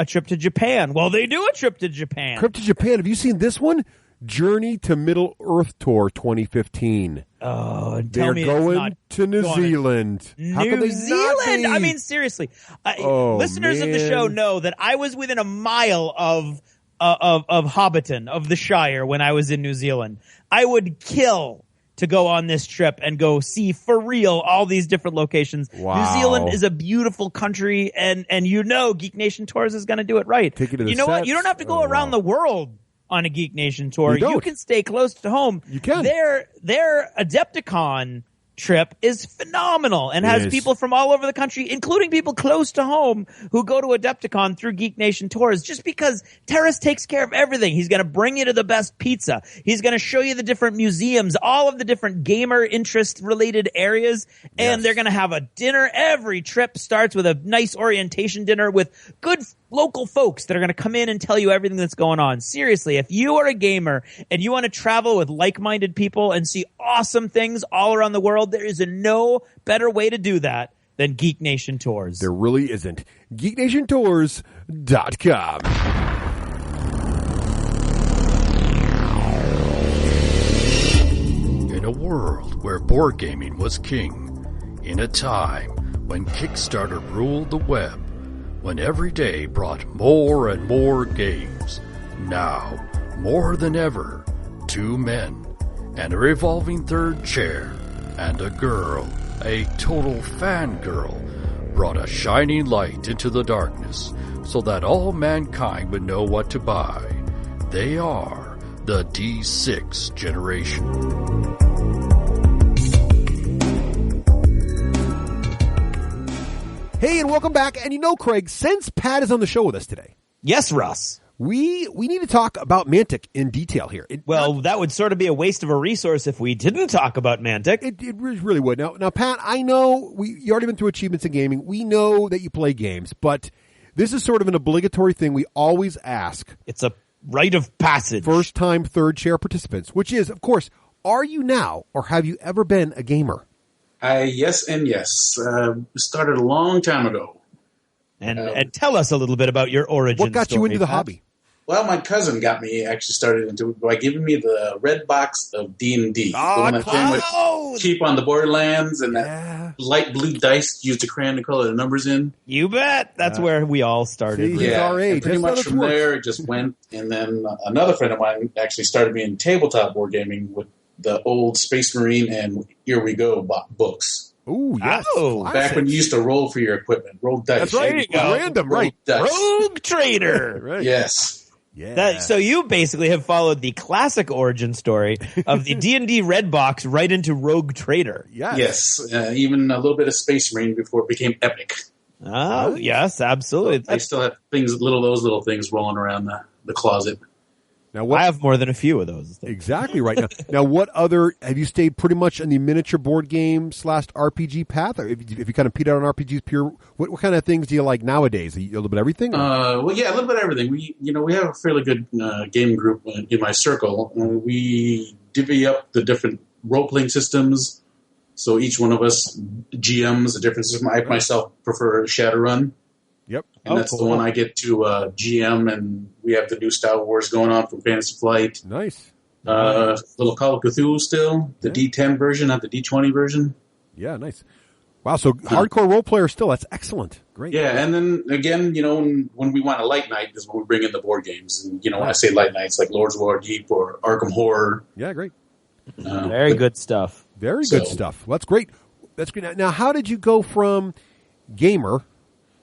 trip to Japan. Well, they do a trip to Japan. Trip to Japan. Have you seen this one? Journey to Middle Earth Tour 2015. Oh, they're going to New Zealand. How could they New Zealand? not be? I mean, seriously. Listeners of the show know that I was within a mile of Hobbiton, of the Shire, when I was in New Zealand. I would kill to go on this trip and go see for real all these different locations. Wow. New Zealand is a beautiful country, and Geek Nation Tours is going to Adepticon. Take it to the You know what? sets. You don't have to go around the world on a Geek Nation tour. You can stay close to home. You can. Their Adepticon trip is phenomenal and has people from all over the country, including people close to home, who go to Adepticon through Geek Nation Tours, just because Terrace takes care of everything. He's going to bring you to the best pizza. He's going to show you the different museums, all of the different gamer interest related areas, and they're going to have a dinner. Every trip starts with a nice orientation dinner with good local folks that are going to come in and tell you everything that's going on. Seriously, if you are a gamer and you want to travel with like-minded people and see awesome things all around the world, there is no better way to do that than Geek Nation Tours. There really isn't. GeekNationTours.com. In a world where board gaming was king, in a time when Kickstarter ruled the web, when every day brought more and more games, now, more than ever, two men and a revolving third chair and a girl, a total fangirl, brought a shining light into the darkness so that all mankind would know what to buy. They are the D6 generation. Hey, and welcome back. And you know, Craig, since Pat is on the show with us today, Yes, Russ. we need to talk about Mantic in detail here. That would sort of be a waste of a resource if we didn't talk about Mantic. It really would. Now, Pat, I know you already been through achievements in gaming. We know that you play games, but this is sort of an obligatory thing we always ask It's a rite of passage. first-time third chair participants, which is, of course, are you now or have you ever been a gamer? Yes and yes. Started a long time ago. And tell us a little bit about your origin What got you story, into the Pat. hobby? Well, my cousin got me actually started into it by giving me the red box of D&D. The Oh, one that came with Oh, cheap on the Borderlands and Yeah. that light blue dice used a crayon to color the numbers in. you bet. That's where we all started. See, really. He's our age. and pretty That's how much this from works. there it just went. And then another friend of mine actually started me in tabletop board gaming with the old Space Marine and Here We Go books. Ooh, yes. Oh, Back when you used to roll for your equipment, roll dice. That's right. There you go. Random, Roll right. dice. Rogue Trader. Right. Yes. Yeah. So you basically have followed the classic origin story of the D&D red box right into Rogue Trader. Yes. Yes. Even a little bit of Space Marine before it became epic. Oh, yes, absolutely. I still have those little things rolling around the closet. Now, what, I have more than a few of those. exactly right. Now, what other have you stayed pretty much in the miniature board game / RPG path? Or if you kind of peed out on RPGs pure, what kind of things do you like nowadays? A little bit of everything? Well, yeah, a little bit of everything. We have a fairly good game group in my circle. We divvy up the different role-playing systems. So each one of us GMs a different system. I myself prefer Shadowrun. Yep. And that's the one I get to GM, and we have the new Star Wars going on from Fantasy Flight. Nice. Little Call of Cthulhu still, the D10 version, not the D20 version. Yeah, nice. Wow, so hardcore role player still. That's excellent. Great. Yeah, and then again, when we want a light night is when we bring in the board games. And, when I say light nights, like Lords of Waterdeep or Arkham Horror. Yeah, great. Very good stuff. Very good stuff. Well, that's great. That's great. Now, how did you go from gamer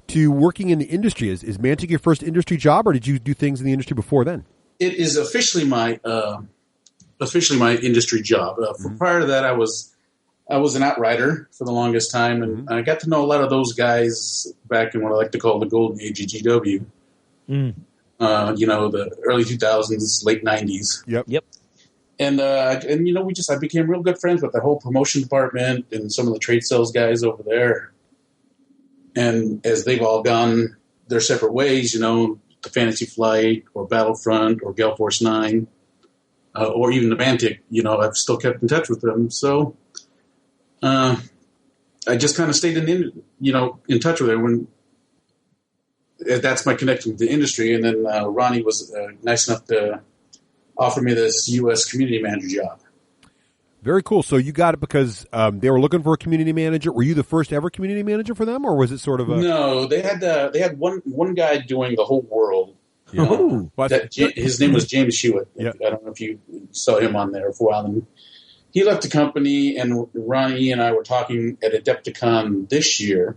to working in the industry? Is Mantic your first industry job, or did you do things in the industry before then? It is officially my industry job. Prior to that, I was an outrider for the longest time, and I got to know a lot of those guys back in what I like to call the golden age of GW. The early 2000s, late 90s. Yep. And I became real good friends with the whole promotion department and some of the trade sales guys over there. And as they've all gone their separate ways, the Fantasy Flight or Battlefront or Gale Force 9, or even the Mantic, I've still kept in touch with them. So I just kind of stayed in touch with everyone. That's my connection with the industry. And then Ronnie was nice enough to offer me this U.S. community manager job. Very cool. So you got it because they were looking for a community manager. Were you the first ever community manager for them, or was it sort of a... No, they had one guy doing the whole world. His name was James Hewitt. Yep. I don't know if you saw him on there for a while. And he left the company, and Ronnie and I were talking at Adepticon this year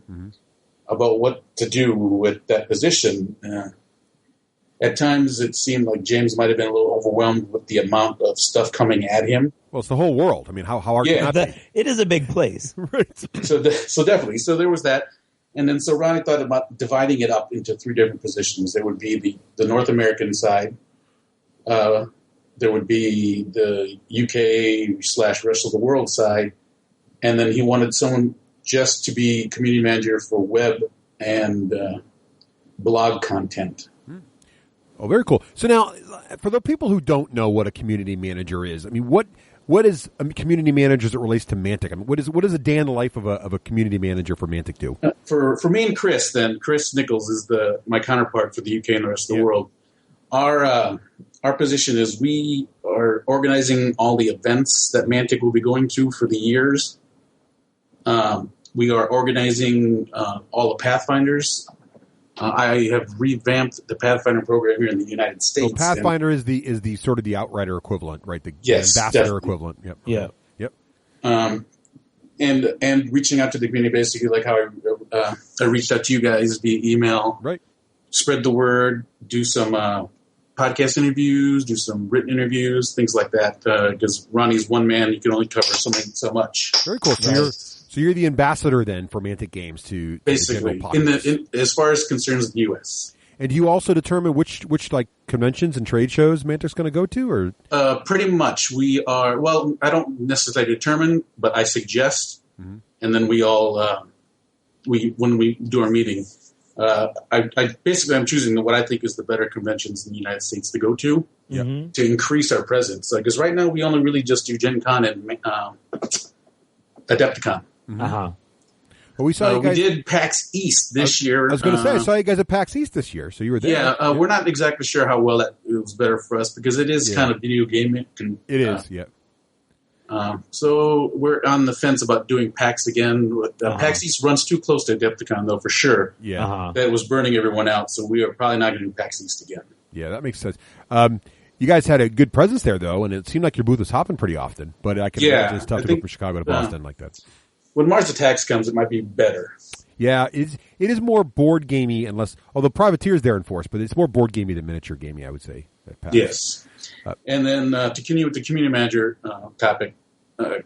about what to do with that position. At times, it seemed like James might have been a little overwhelmed with the amount of stuff coming at him. Well, it's the whole world. I mean, how hard can that be? It is a big place. Right. So definitely. So there was that. And then so Ronnie thought about dividing it up into 3 different positions. There would be the North American side. There would be the UK / rest of the world side. And then he wanted someone just to be community manager for web and blog content. Oh, very cool. So now, for the people who don't know what a community manager is, I mean, what is a community manager as it relates to Mantic? I mean, what is a day in the life of a community manager for Mantic do? For me and Chris, then Chris Nichols is my counterpart for the UK and the rest of the world. Our position is we are organizing all the events that Mantic will be going to for the years. We are organizing all the Pathfinders. I have revamped the Pathfinder program here in the United States. So Pathfinder is the sort of the Outrider equivalent, right? The ambassador definitely. equivalent. Yep. Yeah. Yep. And reaching out to the community, basically like how I reached out to you guys via email. Right. Spread the word, do some podcast interviews, do some written interviews, things like that. Because Ronnie's one man, you can only cover so much. Very cool. So you're the ambassador then for Mantic Games to basically as far as concerns the U.S. And do you also determine which like conventions and trade shows Mantic's going to go to, or pretty much we are? Well, I don't necessarily determine, but I suggest, and then we all when we do our meeting, I'm choosing what I think is the better conventions in the United States to go to to increase our presence. Because right now we only really just do Gen Con and Adepticon. Well, we saw you guys. We did PAX East this year. I was going to say, I saw you guys at PAX East this year, so you were there. Yeah, we're not exactly sure how well it was better for us because it is kind of video game. It is, yeah. So we're on the fence about doing PAX again. PAX East runs too close to Adepticon, though, for sure. Yeah. That was burning everyone out, so we are probably not going to do PAX East again. Yeah, that makes sense. You guys had a good presence there, though, and it seemed like your booth was hopping pretty often. But I can imagine it's tough to go from Chicago to Boston like that. When Mars Attacks comes, it might be better. Yeah, it is more board gamey, although Privateer's there in force, but it's more board gamey than miniature gamey, I would say. Yes. And then to continue with the community manager topic,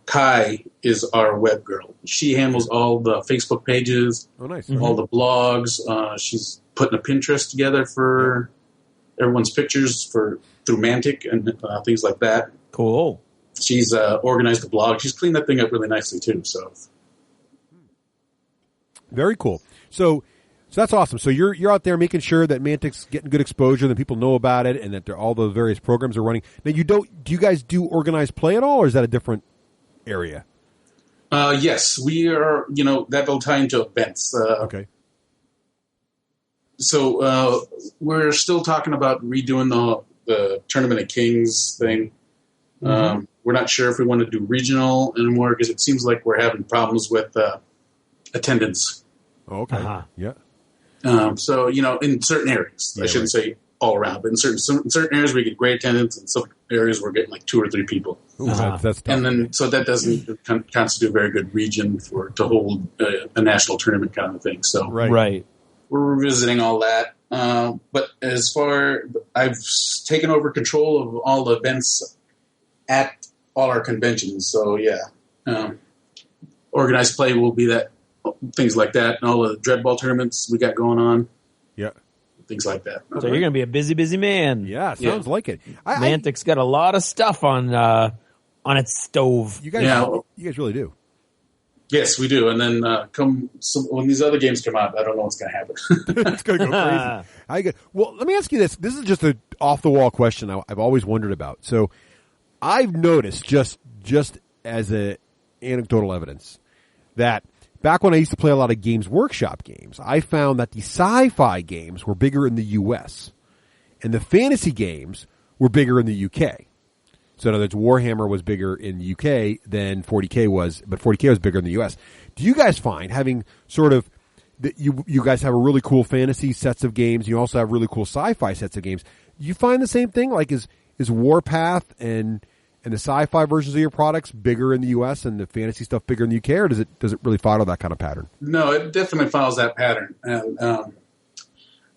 Kai is our web girl. She handles all the Facebook pages, oh, nice. all the blogs. She's putting a Pinterest together for everyone's pictures through Mantic and things like that. Cool. She's organized the blog. She's cleaned that thing up really nicely too. So very cool. So that's awesome. So you're out there making sure that Mantic's getting good exposure, that people know about it, and that all the various programs are running. Now, do you guys do organized play at all, or is that a different area? Yes, we are. That'll tie into events. Okay. So we're still talking about redoing the Tournament of Kings thing. Mm-hmm. We're not sure if we want to do regional anymore because it seems like we're having problems with attendance. Okay. Uh-huh. Yeah. So in certain areas, I shouldn't say all around, but in certain areas we get great attendance, and some areas we're getting like 2 or 3 people. Ooh, that's tough. And then so that doesn't constitute a very good region to hold a national tournament kind of thing. So Right. we're revisiting all that. But as far, I've taken over control of all the events at all our conventions. So organized play will be that, things like that, and all the Dreadball tournaments we got going on. Yeah. Things like that. So you're going to be a busy man. Yeah, sounds like it. Mantic's got a lot of stuff on its stove. You guys really do. Yes, we do. And then when these other games come out, I don't know what's going to happen. It's going to go crazy. Well, let me ask you this. This is just an off-the-wall question I've always wondered about. So I've noticed, just as a anecdotal evidence, that back when I used to play a lot of Games Workshop games, I found that the sci-fi games were bigger in the U.S. and the fantasy games were bigger in the U.K. So in other words, Warhammer was bigger in the UK than 40K was, but 40K was bigger in the US. Do you guys find, having sort of, that you guys have a really cool fantasy sets of games, you also have really cool sci-fi sets of games. You find the same thing? Like is Warpath and the sci-fi versions of your products bigger in the US and the fantasy stuff bigger in the UK, or does it really follow that kind of pattern? No, it definitely follows that pattern. And I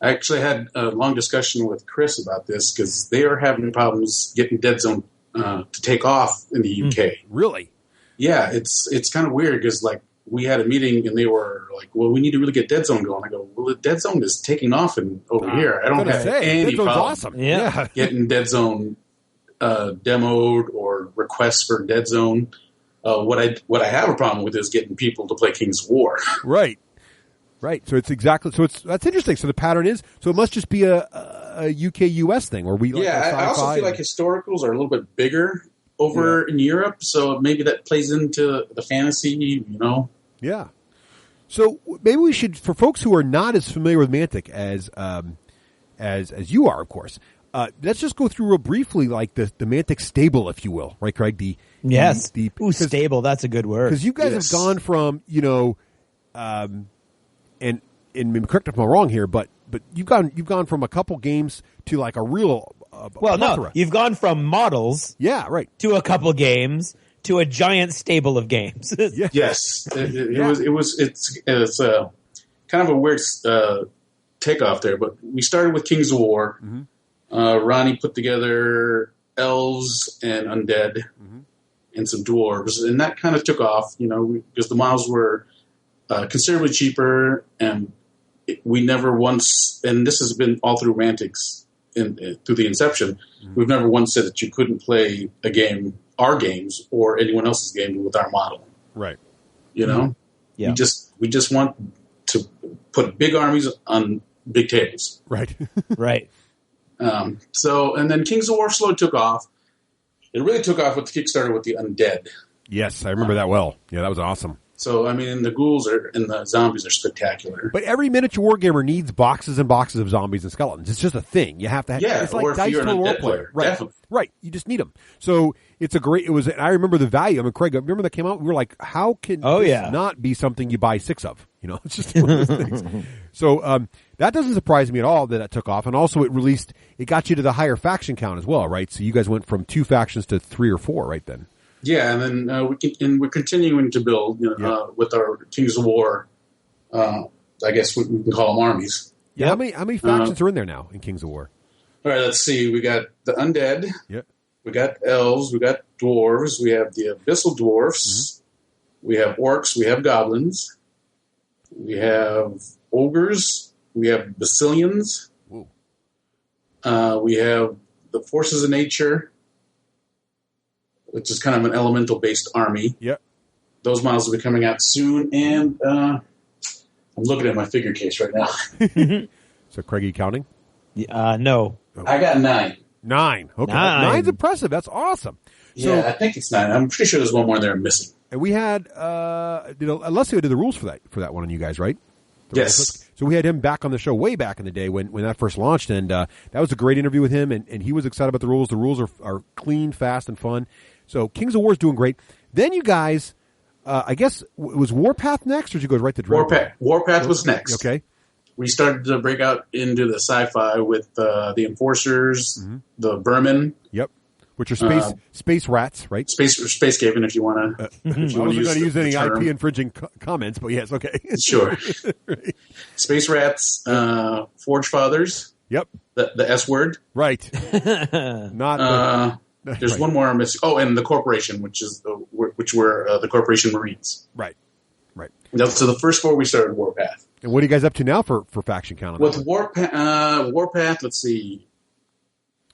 actually had a long discussion with Chris about this because they are having problems getting Deadzone to take off in the UK. Really? Yeah, it's kind of weird because like we had a meeting and they were like, "Well, we need to really get Deadzone going." I go, "Well, the Deadzone is taking off over here. I don't have any problem awesome. Yeah. getting Deadzone demoed or requests for Deadzone. What I have a problem with is getting people to play King's War." Right. So that's interesting. So the pattern is, so it must just be a UK US thing, or we like I also feel like historicals are a little bit bigger over in Europe, so maybe that plays into the fantasy, Yeah. So maybe we should, for folks who are not as familiar with Mantic as you are, of course, let's just go through real briefly, like the Mantic stable, if you will, right, Craig? Stable. That's a good word. Because you guys have gone from, and correct if I'm wrong here, but you've gone from a couple games to like a real plethora. You've gone from models, to a couple games to a giant stable of games. Yes, it's kind of a weird takeoff there, but we started with Kings of War. Mm-hmm. Ronnie put together elves and undead and some dwarves, and that kind of took off, because the models were considerably cheaper, and we never once, and this has been all through Mantic's through the inception, we've never once said that you couldn't play a game, our games, or anyone else's game with our model. Right. Yeah. We just want to put big armies on big tables. Right. Right. So, and then Kings of War slowly took off. It really took off with the Kickstarter with the undead. Yes, I remember that well. Yeah, that was awesome. So, I mean, the ghouls and the zombies are spectacular. But every miniature wargamer needs boxes and boxes of zombies and skeletons. It's just a thing. You have to have. Yeah, it's like or if dice you're for a an role undead player. player, definitely. Right. You just need them. So it's I remember the value. I mean, Craig, remember that came out? We were like, how can this not be something you buy 6 of? It's just one of those things. So that doesn't surprise me at all that took off. And also it got you to the higher faction count as well, right? So you guys went from 2 factions to 3 or 4 right then. Yeah, and then we're continuing to build with our Kings of War. I guess we can call them armies. Yeah, how many factions are in there now in Kings of War? All right, let's see. We got the undead. Yep. We got elves. We got dwarves. We have the abyssal dwarfs. Mm-hmm. We have orcs. We have goblins. We have ogres. We have basilians. Ooh. We have the Forces of Nature, which is kind of an elemental-based army. Yep. Those models will be coming out soon, and I'm looking at my figure case right now. So, Craig, you counting? No. I got 9. 9. Okay. 9. 9's impressive. That's awesome. Yeah, I think it's 9. I'm pretty sure there's one more there I'm missing. And we had Alessio did the rules for that one on you guys, right? Yes. So we had him back on the show way back in the day when that first launched, and that was a great interview with him, and he was excited about the rules. The rules are clean, fast, and fun. So Kings of War is doing great. Then you guys, I guess, was Warpath next, or did you go right to Dreadball? Warpath was next. Okay. We started to break out into the sci-fi with the Enforcers, the Vermin. Yep. Which are space rats, right? Space Gaven, if you want to. I wasn't going to use any IP infringing comments, but yes, okay. Sure. Right. Space Rats, Forge Fathers. Yep. The S word. Right. Not. There's right. one more I'm missing. Oh, and the Corporation, which were the Corporation Marines. Right. Right. So the first 4 we started Warpath. And what are you guys up to now for faction count? With Warpath, let's see.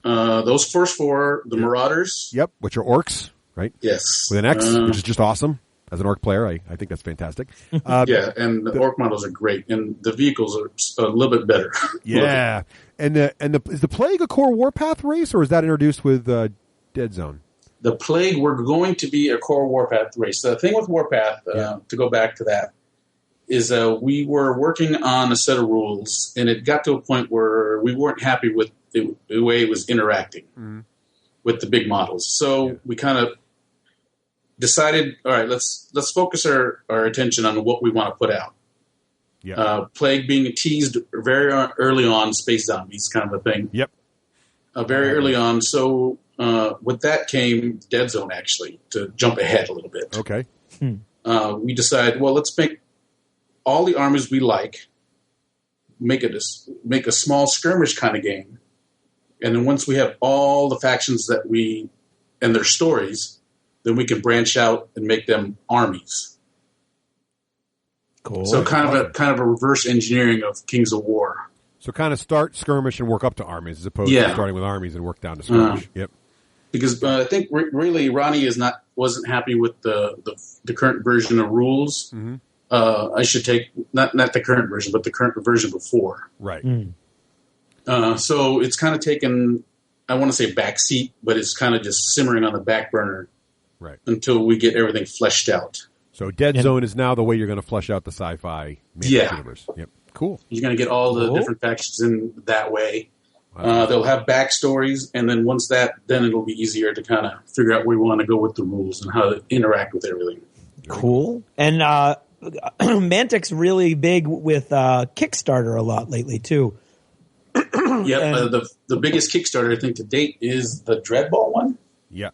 Those first 4, the Marauders. Yep, which are orcs, right? Yes. With an X, which is just awesome. As an orc player, I think that's fantastic. Yeah, and the orc models are great, and the vehicles are a little bit better. Yeah, and is the Plague a core Warpath race, or is that introduced with Deadzone? The Plague were going to be a core Warpath race. The thing with Warpath, to go back to that, is we were working on a set of rules, and it got to a point where we weren't happy with the way it was interacting with the big models. So we kind of decided, all right, let's focus our attention on what we want to put out. Yeah. Plague being teased very early on, space zombies kind of a thing. Yep. Very early on. So with that came Deadzone, actually, to jump ahead a little bit. Okay. We decided, well, let's make all the armies we like, make a small skirmish kind of game. And then once we have all the factions and their stories, then we can branch out and make them armies. Cool. So kind of a reverse engineering of Kings of War. So kind of start skirmish and work up to armies, as opposed to starting with armies and work down to skirmish. Yep. Because I think really Ronnie wasn't happy with the current version of rules. Mm-hmm. I should take not the current version, but the current version before. Right. So it's kind of taken, I want to say backseat, but it's kind of just simmering on the back burner, right, until we get everything fleshed out. So Deadzone is now the way you're going to flesh out the sci-fi universe. Yep. Cool. You're going to get all the different factions in that way. Wow. They'll have backstories, and then once then it'll be easier to kind of figure out where we want to go with the rules and how to interact with everything. Cool. And Mantic's really big with Kickstarter a lot lately too. Yeah, the biggest Kickstarter I think to date is the Dreadball one. Yeah.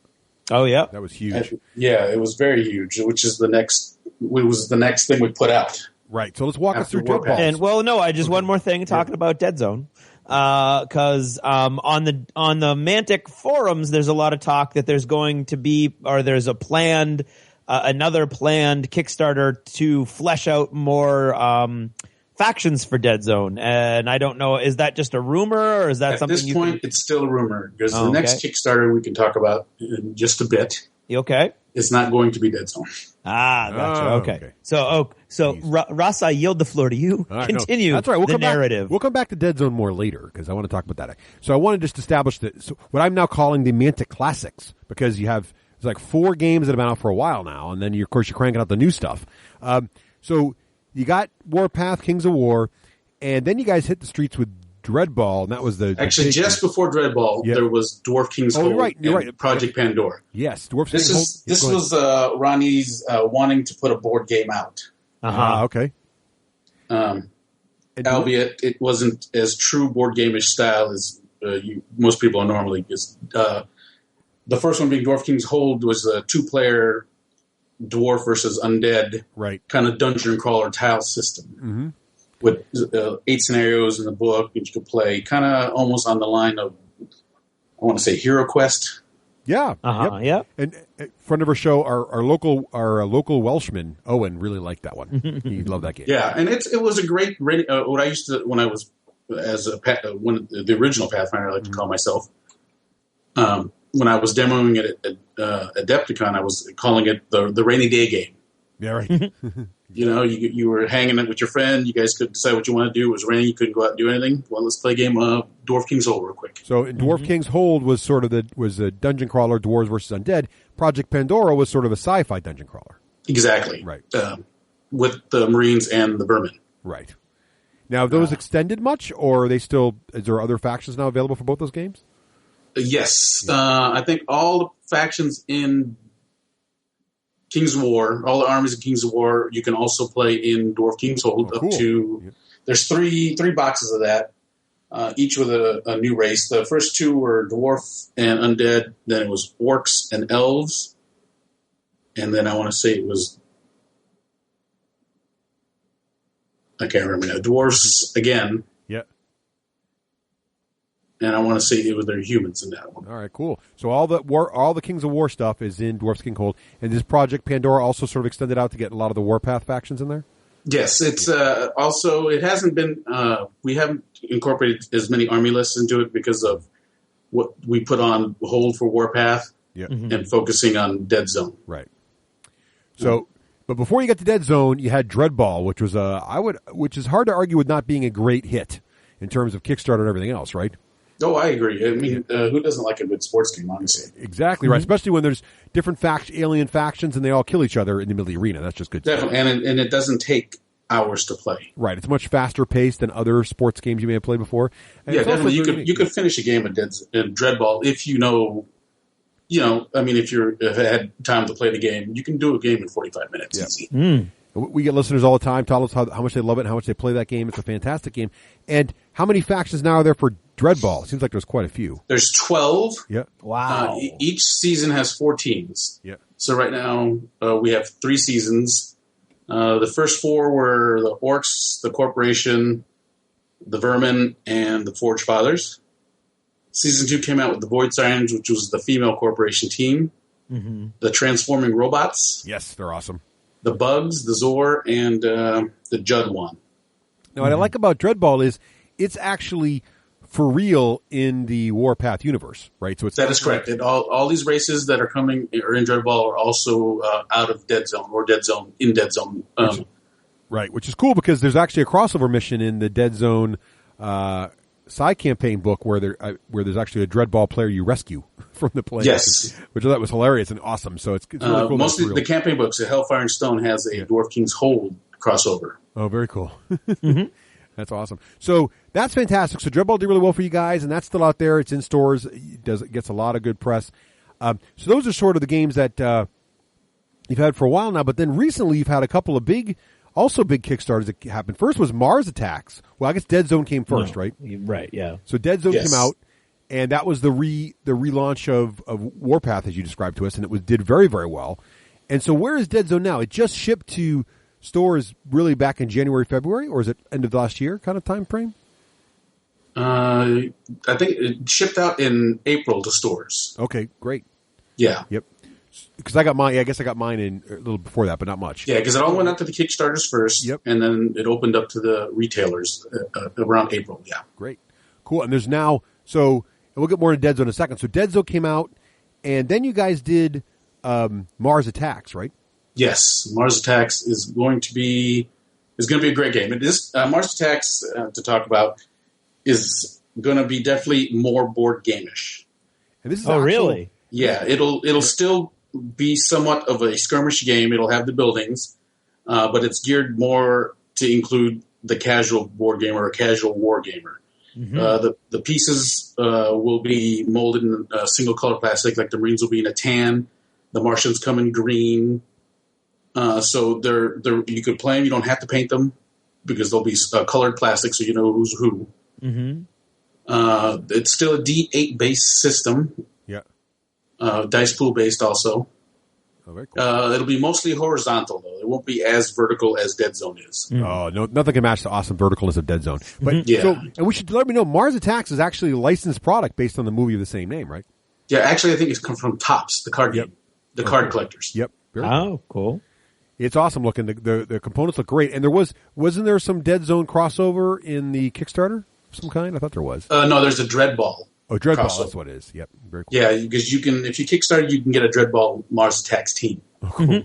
Oh yeah, that was huge. It was very huge. Which is the next thing we put out. Right. So let's walk us through Dreadballs. And one more thing talking about Deadzone. Because on the Mantic forums, there's a lot of talk that there's going to be, or there's another planned Kickstarter to flesh out more factions for Deadzone. And I don't know, is that just a rumor, or is that something? At this point, it's still a rumor, because the next Kickstarter we can talk about in just a bit. Okay. It's not going to be Deadzone. Gotcha. Okay. So Ross, I yield the floor to you. Right, continue. That's right. The narrative. We'll come back to Deadzone more later, because I want to talk about that. So I want to just establish what I'm now calling the Mantic Classics, because it's like 4 games that have been out for a while now, and then of course you're cranking out the new stuff. So you got Warpath, Kings of War, and then you guys hit the streets with Dreadball, and that was actually just before Dreadball. Yep. There was Dwarf King's Hold. You're right. Project Pandora. Yes, Dwarf King's Hold. This was Ronnie's wanting to put a board game out. Okay. Albeit it wasn't as true board game-ish style as most people are normally. Because the first one being Dwarf King's Hold was a 2-player dwarf versus undead, right? Kind of dungeon crawler tile system. Mm-hmm. With 8 scenarios in the book that you could play, kind of almost on the line of, I want to say, Hero Quest. Yeah. Yep. And friend of our show, our local Welshman, Owen, really liked that one. He loved that game. Yeah, and it was a great, what I used to, when I was as the original Pathfinder, I like to call myself. When I was demoing it at Adepticon, I was calling it the rainy day game. Yeah, right. You were hanging out with your friend. You guys could decide what you want to do. It was raining. You couldn't go out and do anything. Well, let's play a game of Dwarf King's Hold real quick. So Dwarf King's Hold was sort of was a dungeon crawler, dwarves versus undead. Project Pandora was sort of a sci-fi dungeon crawler. Exactly. Right. With the Marines and the Vermin. Right. Now, have those extended much, or are they still? Is there other factions now available for both those games? Yes. I think all the factions in King's War, all the armies in King's War, you can also play in Dwarf King's Hold cool. up to. There's three boxes of that, each with a new race. The first two were dwarf and undead. Then it was orcs and elves, and then I want to say it was. I can't remember now. Dwarves again. Yeah. And I want to say it was their humans in that one. All right, cool. So all the Kings of War stuff is in Dwarf's King Hold, and this Project Pandora also sort of extended out to get a lot of the Warpath factions in there. Yes, it's also it hasn't been we haven't incorporated as many army lists into it because of what we put on hold for Warpath and focusing on Deadzone. Right. So, but before you got to Deadzone, you had Dreadball, which was which is hard to argue with not being a great hit in terms of Kickstarter and everything else, right? Oh, I agree. I mean, who doesn't like a good sports game, honestly? Exactly right, especially when there's different alien factions and they all kill each other in the middle of the arena. That's just good. Definitely, and it doesn't take hours to play. Right, it's much faster paced than other sports games you may have played before. And yeah, definitely. You could finish a game of Dreadball if you know. I mean, if you had time to play the game, you can do a game in 45 minutes. Easy. We get listeners all the time tell us how much they love it and how much they play that game. It's a fantastic game. And how many factions now are there for Dreadball? It seems like there's quite a few. There's 12. Yeah. Wow. Each season has 4 teams. Yeah. So right now we have 3 seasons. The first 4 were the Orcs, the Corporation, the Vermin, and the Forge Fathers. Season 2 came out with the Void Sirens, which was the female Corporation team. Mm-hmm. The Transforming Robots. Yes, they're awesome. The Bugs, the Zor, and the Judd one. Now, what I like about Dreadball is it's actually for real in the Warpath universe, right? So that is correct. All these races that are coming or in Dreadball are also out of Deadzone or in Deadzone. Right, which is cool because there's actually a crossover mission in the Deadzone side campaign book where there's actually a Dreadball player you rescue from the plane. Yes, which I thought was hilarious and awesome. So it's really cool. Mostly the campaign books, the Hellfire and Stone has a Dwarf King's Hold crossover. Oh, very cool. That's awesome. So that's fantastic. So Dreadball did really well for you guys, and that's still out there. It's in stores. It gets a lot of good press. So those are sort of the games that you've had for a while now. But then recently you've had a couple of big Kickstarters that happened. First was Mars Attacks. Well, I guess Deadzone came first, right? Right, yeah. So Deadzone came out, and that was the relaunch of Warpath, as you described to us, and it did very, very well. And so where is Deadzone now? It just shipped to stores really back in January, February, or is it end of last year kind of time frame? I think it shipped out in April to stores. Okay, great. Yeah. Yep. Because I got mine. Yeah, I guess I got mine in a little before that, but not much. Yeah, because it all went out to the Kickstarters first, and then it opened up to the retailers around April. Yeah, great, cool. And there's now and we'll get more into Deadzone in a second. So Deadzone came out, and then you guys did Mars Attacks, right? Yes, Mars Attacks is going to be a great game. It is Mars Attacks to talk about is going to be definitely more board game-ish. And this is really? Yeah, it'll still be somewhat of a skirmish game. It'll have the buildings, but it's geared more to include the casual board gamer or casual war gamer. Mm-hmm. The pieces will be molded in single color plastic, like the Marines will be in a tan, the Martians come in green. So they're you could play them. You don't have to paint them because they'll be colored plastic, so you know who's who. Mm-hmm. It's still a D8 based system. Yeah. Dice pool based also. Oh, very cool. It'll be mostly horizontal though. It won't be as vertical as Deadzone is. Oh, no, nothing can match the awesome verticalness of Deadzone. But and we should let me know Mars Attacks is actually a licensed product based on the movie of the same name, right? Yeah, actually, I think it's come from Topps, the card game, the card collectors. Yep. Oh, cool. It's awesome looking. The components look great. And wasn't there some Deadzone crossover in the Kickstarter? of some kind? I thought there was. No, there's a Dread Ball. Oh, Dread Ball, crossover. that's what it is. Yep, very cool. Yeah, because you can, if you Kickstarter, you can get a Dread Ball Mars Attacks team. Oh, cool.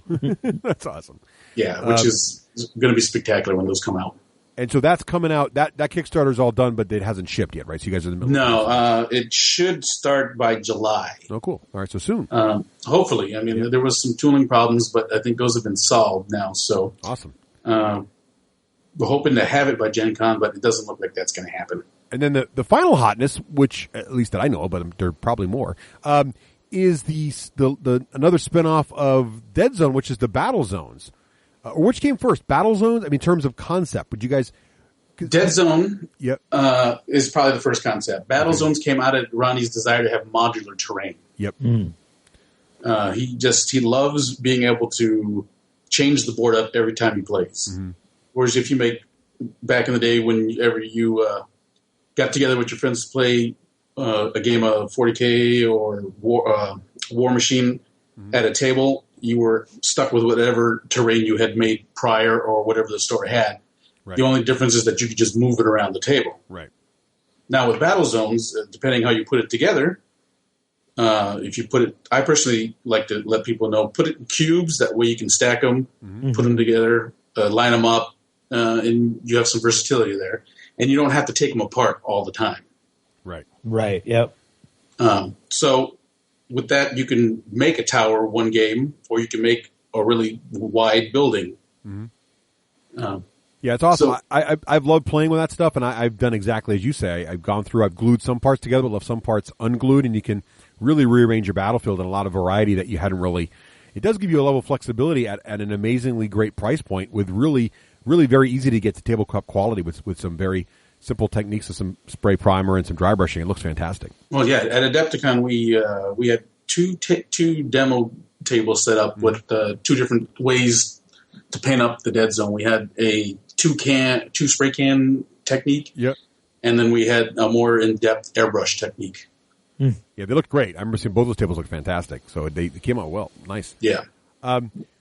That's awesome. Yeah, which is going to be spectacular when those come out. And so that's coming out. That Kickstarter's all done, but it hasn't shipped yet, right? So you guys are in the middle. No, it should start by July. Oh, cool. All right, so soon. Hopefully. I mean, there was some tooling problems, but I think those have been solved now. So Awesome. we're hoping to have it by Gen Con, but it doesn't look like that's going to happen. And then the final hotness, which at least that I know, but there are probably more, is the another spinoff of Deadzone, which is the Battle Zones. Or which came first, Battle Zones? I mean, in terms of concept, would you guguys? Deadzone Yep. is probably the first concept. Battle Zones came out of Ronnie's desire to have modular terrain. Yep. He loves being able to change the board up every time he plays. Mm-hmm. Whereas if you make, back in the day whenever you got together with your friends to play a game of 40K or War Machine at a table, you were stuck with whatever terrain you had made prior or whatever the store had. Right. The only difference is that you could just move it around the table. Right. Now with Battle Zones, depending how you put it together, if you put it, I personally like to let people know, put it in cubes. That way you can stack them, put them together, line them up, and you have some versatility there. And you don't have to take them apart all the time. Right. Right. Yep. So with that, you can make a tower one game, or you can make a really wide building. Yeah, it's awesome. So- I've loved playing with that stuff, and I've done exactly as you say. I've gone through, I've glued some parts together, but left some parts unglued, and you can really rearrange your battlefield in a lot of variety that you hadn't really. It does give you a level of flexibility at an amazingly great price point with really, really very easy to get to tabletop quality with some very simple techniques of some spray primer and some dry brushing. It looks fantastic. Well, yeah, at Adepticon we had two demo tables set up with two different ways to paint up the Deadzone. We had a two spray can technique, Yep. and then we had a more in-depth airbrush technique. Yeah, they look great. I remember seeing both those tables look fantastic. So they came out well. Nice. Yeah.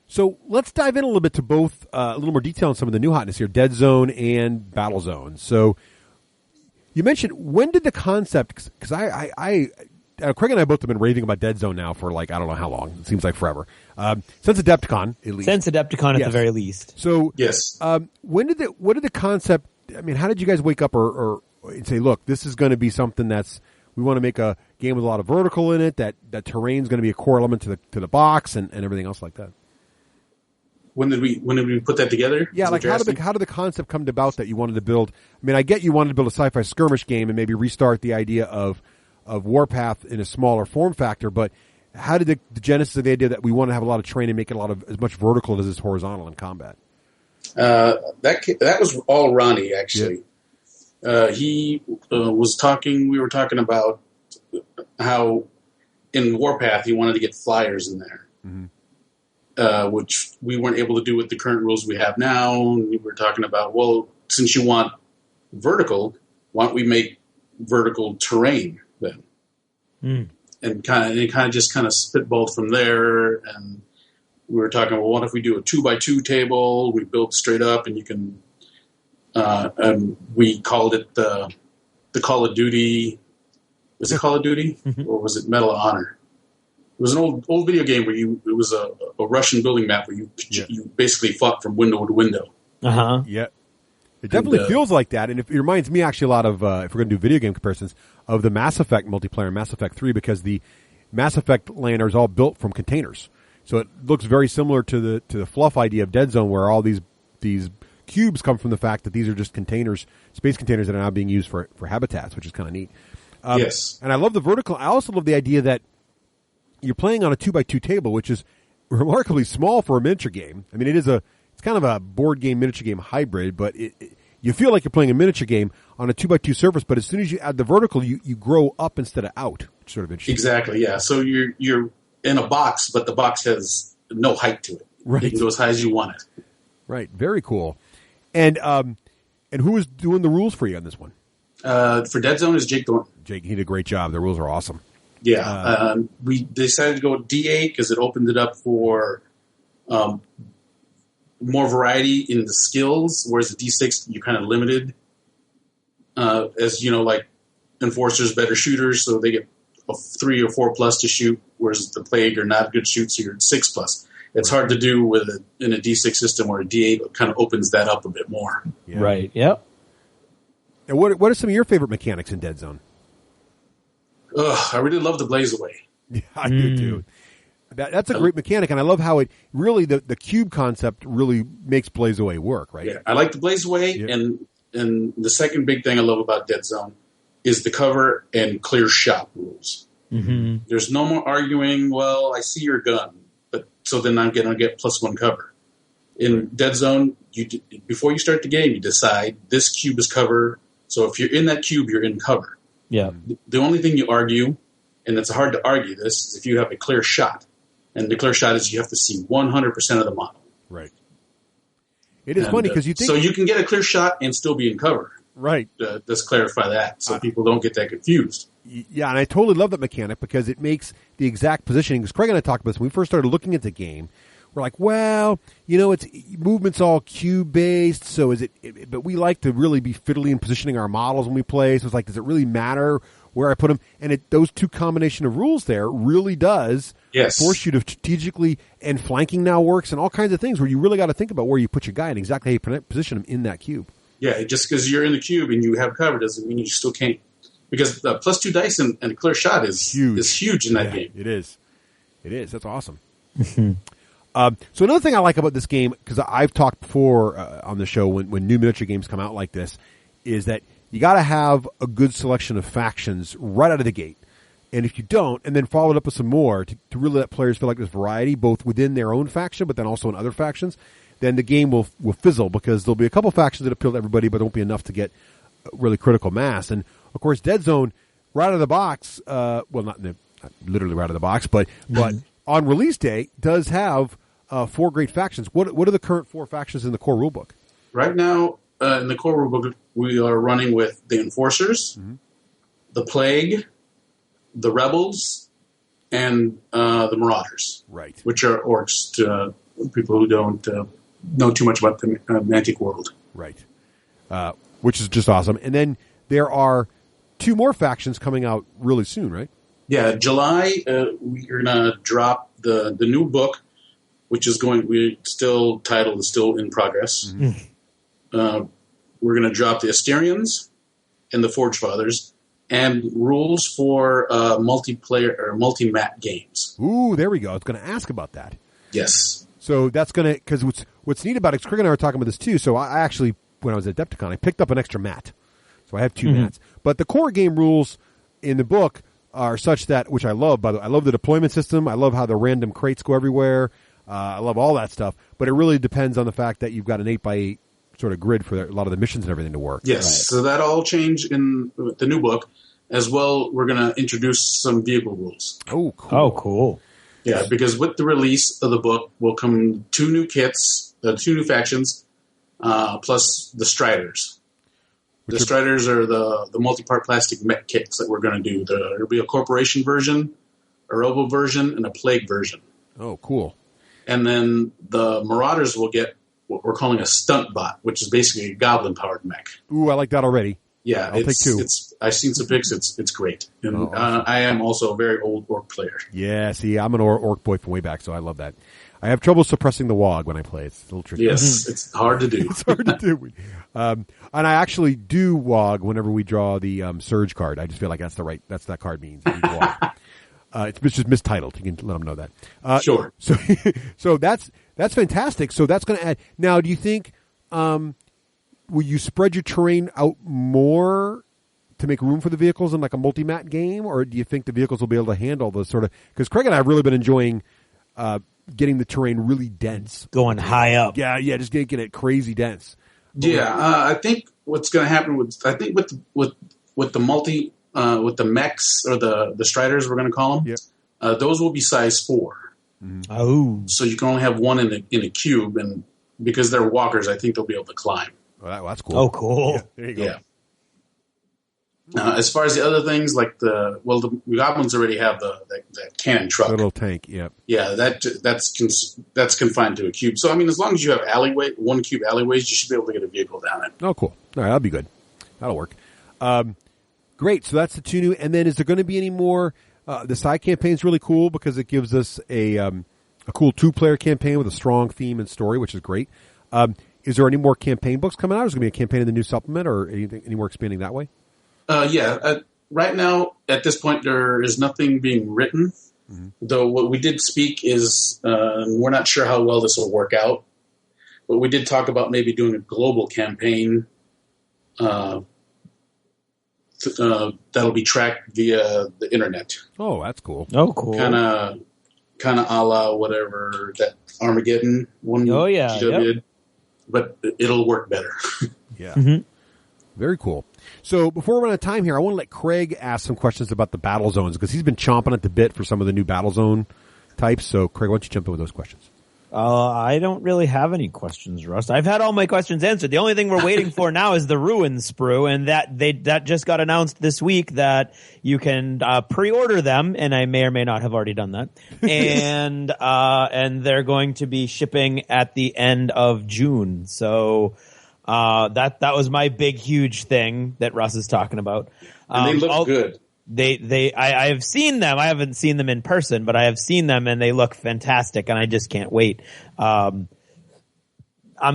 So let's dive in a little bit to both, a little more detail on some of the new hotness here, Deadzone and Battle Zone. So you mentioned, when did the concept, because Craig and I both have been raving about Deadzone now for like, I don't know how long. It seems like forever. Since Adepticon, at least. Since Adepticon at Yes. the very least. So Yes. what did the concept, I mean, how did you guys wake up or say, look, this is going to be something we want to make a game with a lot of vertical in it, that terrain's going to be a core element to the box and everything else like that? When did we put that together? Yeah, Is like what you're how did the concept come about that you wanted to build? I mean, I get you wanted to build a sci-fi skirmish game and maybe restart the idea of Warpath in a smaller form factor, but how did the genesis of the idea that we want to have a lot of terrain and make it a lot of as much vertical as is horizontal in combat? That was all Ronnie, actually. He was talking. We were talking about how in Warpath he wanted to get flyers in there, which we weren't able to do with the current rules we have now. And we were talking about, well, since you want vertical, why don't we make vertical terrain then? And it kind of just spitballed from there. And we were talking, well, what if we do a 2x2 table? We build straight up, and you can. And we called it the Call of Duty. Was it Call of Duty or was it Medal of Honor? It was an old video game where it was a Russian building map where you basically fought from window to window. Yeah. It definitely feels like that, and it reminds me actually a lot of, if we're going to do video game comparisons, of the Mass Effect multiplayer, Mass Effect 3, because the Mass Effect lander is all built from containers. So it looks very similar to the fluff idea of Deadzone, where all these cubes come from the fact that these are just containers, space containers that are now being used for habitats, which is kind of neat. Yes. And I love the vertical. I also love the idea that you're playing on a 2x2 table, which is remarkably small for a miniature game. I mean, it's kind of a board game, miniature game hybrid, but you feel like you're playing a miniature game on a 2x2 surface, but as soon as you add the vertical, you grow up instead of out, which is sort of interesting. Exactly, yeah. So you're in a box, but the box has no height to it. Right. You can go as high as you want it. Right. Very cool. And who is doing the rules for you on this one? For Deadzone is Jake Thornton. Jake, he did a great job. The rules are awesome. Yeah. We decided to go with D8 because it opened it up for more variety in the skills, whereas the D6 you're kind of limited as you know, like enforcers better shooters, so they get a 3 or 4 plus to shoot, whereas the plague are not good shoots, so you're at 6 plus. It's hard to do in a D6 system where a D8 kind of opens that up a bit more. Yeah. Right. Yep. And what are some of your favorite mechanics in Deadzone? I really love the Blaze Away. Yeah, I do too. That's a great mechanic, and I love how it really the cube concept really makes Blaze Away work. Right? Yeah, I like the Blaze Away, and the second big thing I love about Deadzone is the cover and clear shot rules. Mm-hmm. There's no more arguing. Well, I see your gun. So then I'm going to get +1 cover. In Deadzone, before you start the game, you decide this cube is cover. So if you're in that cube, you're in cover. Yeah. The only thing you argue, and it's hard to argue this, is if you have a clear shot. And the clear shot is you have to see 100% of the model. Right. It is funny because you think... So you can get a clear shot and still be in cover. Right. Let's clarify that so people don't get that confused. Yeah, and I totally love that mechanic because it makes the exact positioning. Because Craig and I talked about this when we first started looking at the game. We're like, well, it's movement's all cube based, so is it? But we like to really be fiddly in positioning our models when we play. So it's like, does it really matter where I put them? And those two combination of rules there really does force you to strategically, and flanking now works and all kinds of things where you really got to think about where you put your guy and exactly how you position him in that cube. Yeah, just because you're in the cube and you have cover doesn't mean you still can't. Because the +2 dice and a clear shot is huge in that game. It is. That's awesome. So another thing I like about this game, because I've talked before on the show when new miniature games come out like this, is that you got to have a good selection of factions right out of the gate. And if you don't, and then follow it up with some more to really let players feel like there's variety, both within their own faction, but then also in other factions, then the game will fizzle because there'll be a couple factions that appeal to everybody, but there won't be enough to get really critical mass. And of course, Deadzone, right out of the box, not literally right out of the box, but on release day, does have 4 great factions. What are the current 4 factions in the core rulebook? Right now, in the core rulebook, we are running with the Enforcers, the Plague, the Rebels, and the Marauders. Right. Which are orcs to people who don't know too much about the Mantic world. Right. Which is just awesome. And then there are 2 more factions coming out really soon, right? Yeah, July, we're going to drop the new book, which is title is still in progress. Mm-hmm. We're going to drop the Asterians and the Forge Fathers and rules for multiplayer or multi-map games. Ooh, there we go. I was going to ask about that. Yes. So that's going to, because what's neat about it, Craig and I were talking about this too. So I actually, when I was at Adepticon, I picked up an extra mat. So I have 2 mats. But the core game rules in the book are such that, which I love, by the way. I love the deployment system. I love how the random crates go everywhere. I love all that stuff. But it really depends on the fact that you've got an 8x8 sort of grid for a lot of the missions and everything to work. Yes. Right. So that all changed in the new book. As well, we're going to introduce some vehicle rules. Oh, cool. Yeah, because with the release of the book will come 2 new kits, 2 new factions, plus the Striders. The Striders are the multi-part plastic mech kits that we're going to do. There'll be a corporation version, a robo version, and a plague version. Oh, cool. And then the Marauders will get what we're calling a stunt bot, which is basically a goblin-powered mech. Ooh, I like that already. Yeah, I'll take 2. I've seen some pics. It's great. And awesome. I am also a very old orc player. Yeah, see, I'm an orc boy from way back, so I love that. I have trouble suppressing the WOG when I play. It's a little tricky. Yes, it's hard to do. It's hard to do. And I actually do WOG whenever we draw the Surge card. I just feel like that's that card means. It's just mistitled. You can let them know that. Sure. So that's fantastic. So that's going to add. Now, do you think will you spread your terrain out more to make room for the vehicles in like a multi-mat game, or do you think the vehicles will be able to handle the sort of? Because Craig and I have really been enjoying getting the terrain really dense, going high up. Yeah, just getting it crazy dense. Yeah, I think what's going to happen with the multi with the mechs or the Striders, we're going to call them. Yep. Those will be size 4. Mm-hmm. Oh, so you can only have 1 in a cube, and because they're walkers, I think they'll be able to climb. Well, that's cool. Oh, cool. Yeah, there you go. Yeah. As far as the other things, like the goblins already have that cannon truck, the little tank. Yeah, yeah, that's confined to a cube. So I mean, as long as you have 1 cube alleyways, you should be able to get a vehicle down it. Oh, cool. All right, that'll be good. That'll work. Great. So that's the two new. And then is there going to be any more? The side campaign is really cool because it gives us a cool 2-player campaign with a strong theme and story, which is great. Is there any more campaign books coming out? Is there going to be a campaign in the new supplement or anything, any more expanding that way? Right now, at this point, there is nothing being written. Mm-hmm. Though what we did speak is we're not sure how well this will work out. But we did talk about maybe doing a global campaign that'll be tracked via the internet. Oh, that's cool. Oh, cool. Kind of a la whatever that Armageddon one. Oh, yeah. GW did. But it'll work better. Yeah. Mm-hmm. Very cool. So before we run out of time here, I want to let Craig ask some questions about the battle zones because he's been chomping at the bit for some of the new battle zone types. So Craig, why don't you jump in with those questions? I don't really have any questions, Russ. I've had all my questions answered. The only thing we're waiting for now is the Ruin Sprue, and that just got announced this week that you can pre-order them, and I may or may not have already done that. And they're going to be shipping at the end of June. So that was my big huge thing that Russ is talking about. And they look good. I have seen them. I haven't seen them in person, but I have seen them and they look fantastic and I just can't wait. I'm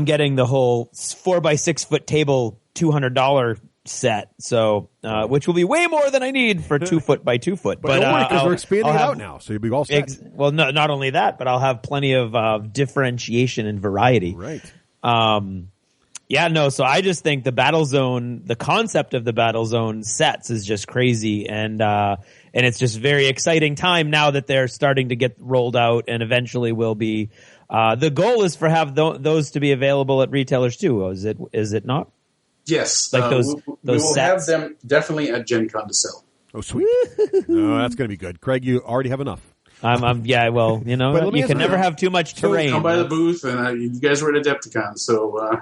getting the whole 4x6 foot table $200 set. So, which will be way more than I need for 2 foot by 2 foot. But don't worry, because we're expanding it out now. So you'll be all set. Well, no, not only that, but I'll have plenty of differentiation and variety. Right. Yeah, no, so I just think the battle zone, the concept of the battle zone sets is just crazy and it's just very exciting time now that they're starting to get rolled out and eventually will be, the goal is for have those to be available at retailers too. Is it not? Yes. Like those we will sets? have them definitely at Gen Con to sell. Oh, sweet. No, that's going to be good. Craig, you already have enough. Yeah, well, you know, you can never have too much terrain. Come by the booth and you guys were at Adepticon, so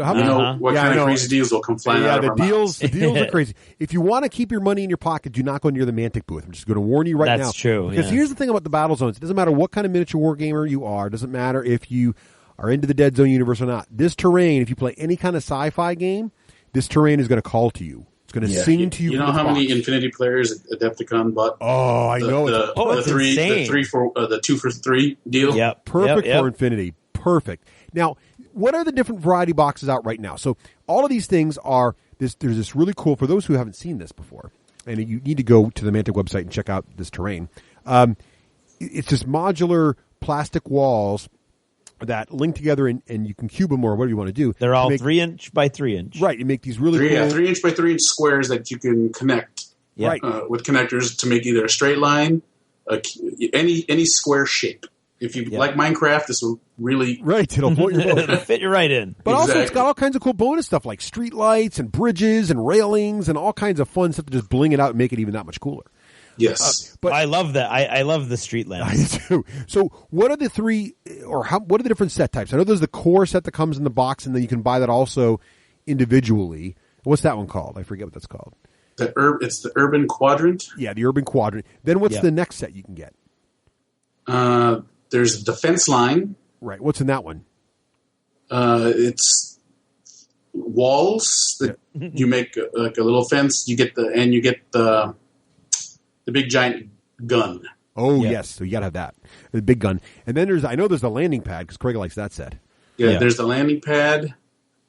how you know what kind of crazy deals will come flying out of our mouths. The deals are crazy. If you want to keep your money in your pocket, do not go near the Mantic booth. I'm just going to warn you now. That's true. Because here's the thing about the battle zones. It doesn't matter what kind of miniature war gamer you are. It doesn't matter if you are into the Deadzone universe or not. This terrain, if you play any kind of sci-fi game, this terrain is going to call to you. It's going to sing to you. You know how many Infinity players Adepticon bought? Oh, I know. The 2 for 3 deal. Yep. Perfect for Infinity. Perfect. Now, what are the different variety boxes out right now? So all of these things are there's this really cool, for those who haven't seen this before, and you need to go to the Mantic website and check out this terrain. It's just modular plastic walls that link together and you can cube them or whatever you want to do. They're all 3 inch by 3 inch. Right. You make these really cool 3 inch by 3 inch squares that you can connect with connectors to make either a straight line, any square shape. If you like Minecraft, this will really... Right, it'll float your boat. It'll fit you right in. But also it's got all kinds of cool bonus stuff like street lights and bridges and railings and all kinds of fun stuff to just bling it out and make it even that much cooler. Yes. But I love that. I love the street lamps. I do. So what are the three, or what are the different set types? I know there's the core set that comes in the box and then you can buy that also individually. What's that one called? I forget what that's called. It's the Urban Quadrant. Yeah, the Urban Quadrant. Then what's the next set you can get? There's a defense line. Right. What's in that one? It's walls that you make like a little fence. You get the big giant gun. Oh yes, so you gotta have that, the big gun. And then there's the landing pad because Craig likes that set. Yeah, there's the landing pad.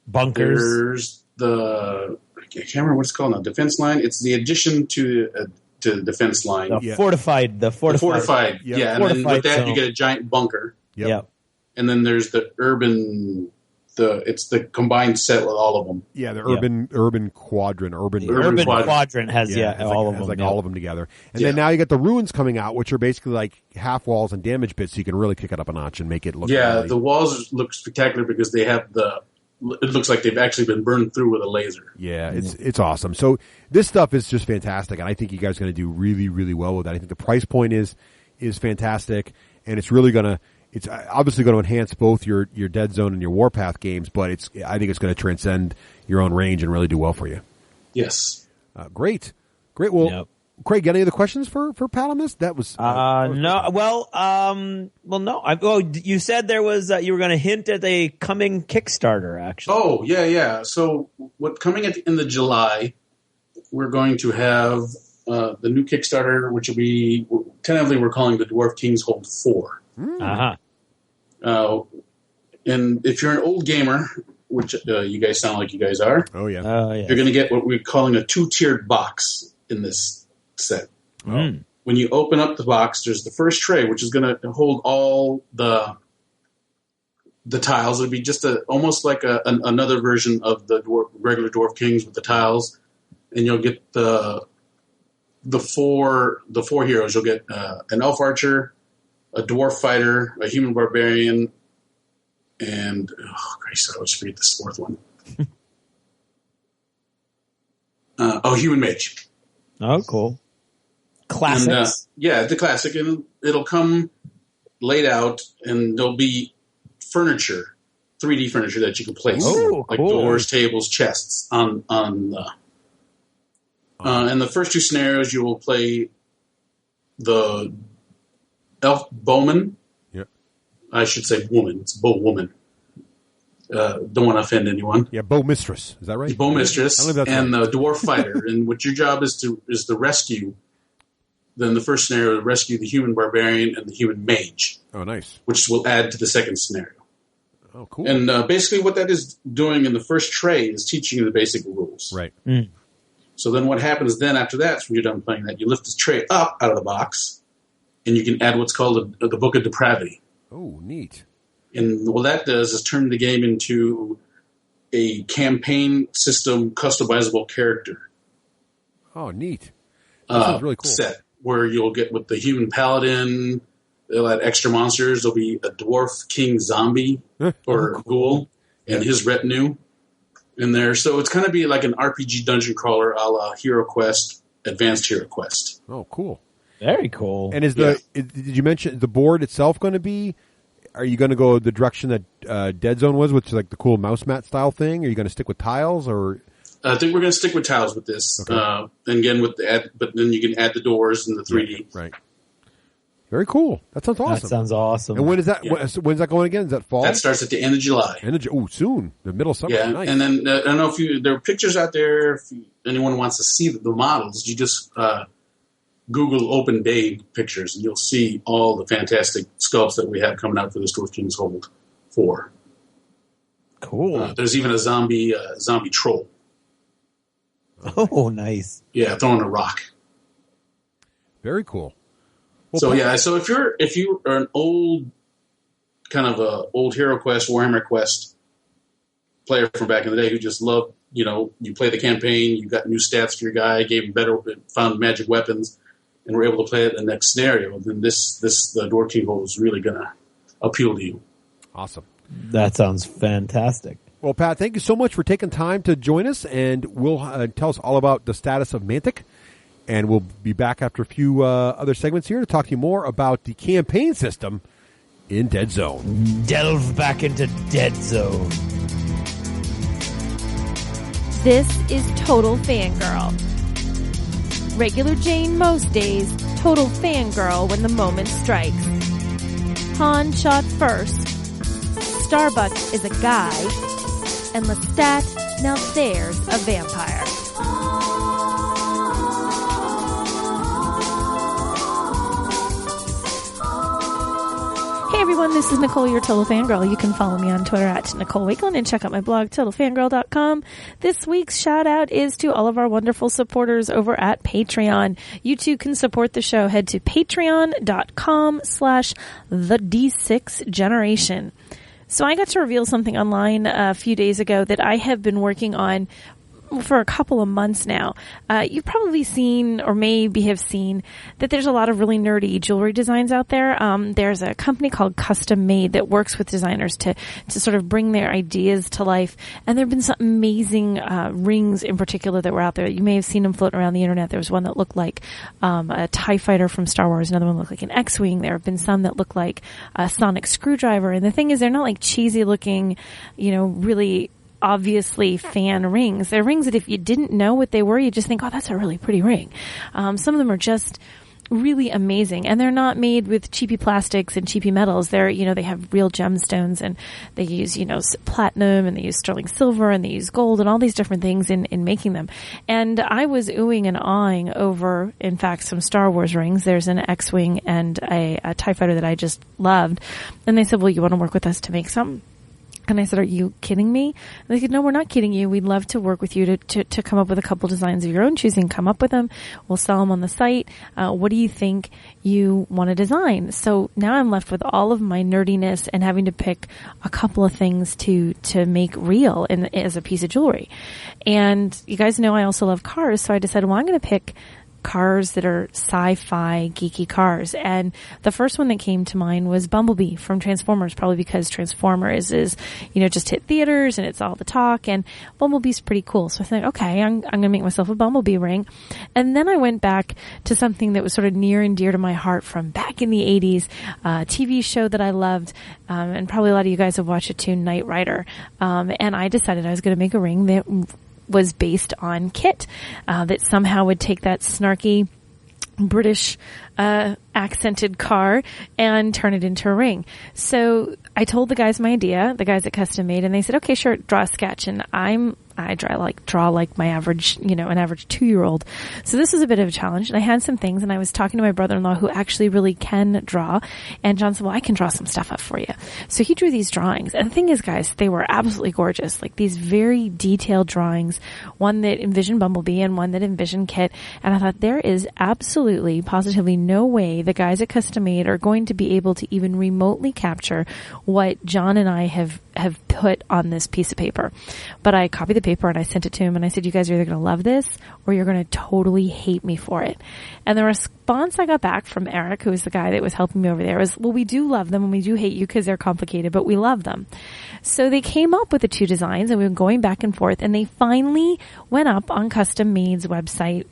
Bunkers. There's I can't remember what it's called now. Defense line. It's the addition to the defense line. The fortified. Yep. Yeah, and then with that you get a giant bunker. Yep. And then there's the urban. It's the combined set with all of them. Yeah, the urban quadrant. Urban quadrant has all of them. Like all of them together. And then now you got the ruins coming out, which are basically like half walls and damage bits, so you can really kick it up a notch and make it look. Yeah, really... the walls look spectacular because they have it looks like they've actually been burned through with a laser. Yeah, it's awesome. So this stuff is just fantastic, and I think you guys are going to do really, really well with that. I think the price point is fantastic, and it's really going to. It's obviously going to enhance both your Deadzone and your Warpath games, but I think it's going to transcend your own range and really do well for you. Yes. Great. Well, Craig, got any other questions for Pat on this? That was no. No. You said there was you were going to hint at a coming Kickstarter, actually. Oh yeah. So what coming at the end of July? we're going to have the new Kickstarter, which will be, tentatively we're calling the Dwarf King's Hold 4. Uh-huh. And if you're an old gamer, which you guys sound like you guys are, Yeah. you're going to get what we're calling a 2-tiered box in this set. Mm. When you open up the box, there's the first tray, which is going to hold all the tiles. It'll be just almost like another version of the regular Dwarf Kings with the tiles, and you'll get the four heroes. You'll get an elf archer, a dwarf fighter, a human barbarian, and Christ, I always forget this fourth one. Human mage. Oh, cool. Classics. And, the classic, and it'll come laid out, and there'll be furniture, 3D furniture that you can place, like doors, tables, chests on the. In the first 2 scenarios, you will play the elf bowman. Yep. I should say woman. It's bow woman. Don't want to offend anyone. Yeah, bow mistress. Is that right? Bow mistress I believe that's and right. the dwarf fighter. And what your job is to rescue. Then the first scenario, rescue the human barbarian and the human mage. Oh, nice. Which will add to the second scenario. Oh, cool. And basically what that is doing in the first tray is teaching you the basic rules. Right. Mm. So then what happens then after that, when you're done playing that, you lift this tray up out of the box, and you can add what's called the Book of Depravity. Oh, neat. And what that does is turn the game into a campaign system customizable character. Oh, neat. That sounds really cool. Set where you'll get with the human paladin, they'll add extra monsters. There'll be a dwarf king zombie or ghoul and his retinue in there. So it's kind of be like an RPG dungeon crawler a la Hero Quest, Advanced Hero Quest. Oh, cool. Very cool. And did you mention the board itself going to be? Are you going to go the direction that Deadzone was, which is like the cool mouse mat style thing? Are you going to stick with tiles, or? I think we're going to stick with tiles with this. Okay. And again, but then you can add the doors and the 3D. Yeah, right. Very cool. That sounds awesome. That sounds awesome. And when is that? Yeah. When's that going again? Is that fall? That starts at the end of July. Soon. The middle of summer. Yeah, Nice. and then I don't know if there are pictures out there. If anyone wants to see the models, you just Google Open Day pictures, and you'll see all the fantastic sculpts that we have coming out for this Dwarf King's Hold 4. Cool. There's even a zombie troll. Oh, nice. Yeah, throwing a rock. Very cool. Well, So if you are an old old Hero Quest, Warhammer Quest player from back in the day who just loved, you play the campaign, you got new stats for your guy, gave him found magic weapons, and were able to play it in the next scenario, then the Dwarf King Hold is really going to appeal to you. Awesome. That sounds fantastic. Well, Pat, thank you so much for taking time to join us, and we'll tell us all about the status of Mantic. And we'll be back after a few other segments here to talk to you more about the campaign system in Deadzone. Delve back into Deadzone. This is Total Fangirl. Regular Jane most days, total fangirl when the moment strikes. Han shot first. Starbuck is a guy. And Lestat, now there's a vampire. Hey everyone, this is Nicole, your Total Fangirl. You can follow me on Twitter at Nicole Wakelin and check out my blog, TotalFangirl.com. This week's shout out is to all of our wonderful supporters over at Patreon. You too can support the show. Head to patreon.com/the D6Generation. So I got to reveal something online a few days ago that I have been working on for a couple of months now. You've probably seen or maybe have seen that there's a lot of really nerdy jewelry designs out there. There's a company called Custom Made that works with designers to sort of bring their ideas to life. And there have been some amazing rings in particular that were out there. You may have seen them floating around the internet. There was one that looked like a TIE fighter from Star Wars. Another one looked like an X-Wing. There have been some that look like a sonic screwdriver. And the thing is, they're not like cheesy looking, really obviously fan rings. They're rings that if you didn't know what they were, you just think, oh, that's a really pretty ring. Some of them are just really amazing. And they're not made with cheapy plastics and cheapy metals. They're, they have real gemstones, and they use, platinum, and they use sterling silver, and they use gold, and all these different things in making them. And I was oohing and awing over, in fact, some Star Wars rings. There's an X-Wing and a TIE fighter that I just loved. And they said, well, you want to work with us to make some? And I said, are you kidding me? And they said, no, we're not kidding you. We'd love to work with you to come up with a couple designs of your own choosing. Come up with them. We'll sell them on the site. What do you think you want to design? So now I'm left with all of my nerdiness and having to pick a couple of things to make real as a piece of jewelry. And you guys know I also love cars. So I decided, well, I'm going to pick cars that are sci-fi geeky cars. And the first one that came to mind was Bumblebee from Transformers, probably because Transformers is, just hit theaters and it's all the talk, and Bumblebee's pretty cool. So I thought, okay, I'm going to make myself a Bumblebee ring. And then I went back to something that was sort of near and dear to my heart from back in the 80s, a TV show that I loved, and probably a lot of you guys have watched it too, Knight Rider. And I decided I was going to make a ring that was based on Kit, that somehow would take that snarky British accented car and turn it into a ring. So I told the guys my idea, the guys at Custom Made, and they said, okay, sure, draw a sketch. And I draw like my average, an average 2-year-old. So this was a bit of a challenge. And I had some things, and I was talking to my brother-in-law who actually really can draw. And John said, well, I can draw some stuff up for you. So he drew these drawings. And the thing is, guys, they were absolutely gorgeous. Like these very detailed drawings, one that envisioned Bumblebee and one that envisioned Kit. And I thought, there is absolutely, positively no way the guys at Custom Made are going to be able to even remotely capture what John and I have put on this piece of paper. But I copied the paper and I sent it to him, and I said, you guys are either going to love this or you're going to totally hate me for it. And the response I got back from Eric, who was the guy that was helping me over there, was, well, we do love them and we do hate you because they're complicated, but we love them. So they came up with the 2 designs, and we were going back and forth, and they finally went up on Custom Made's website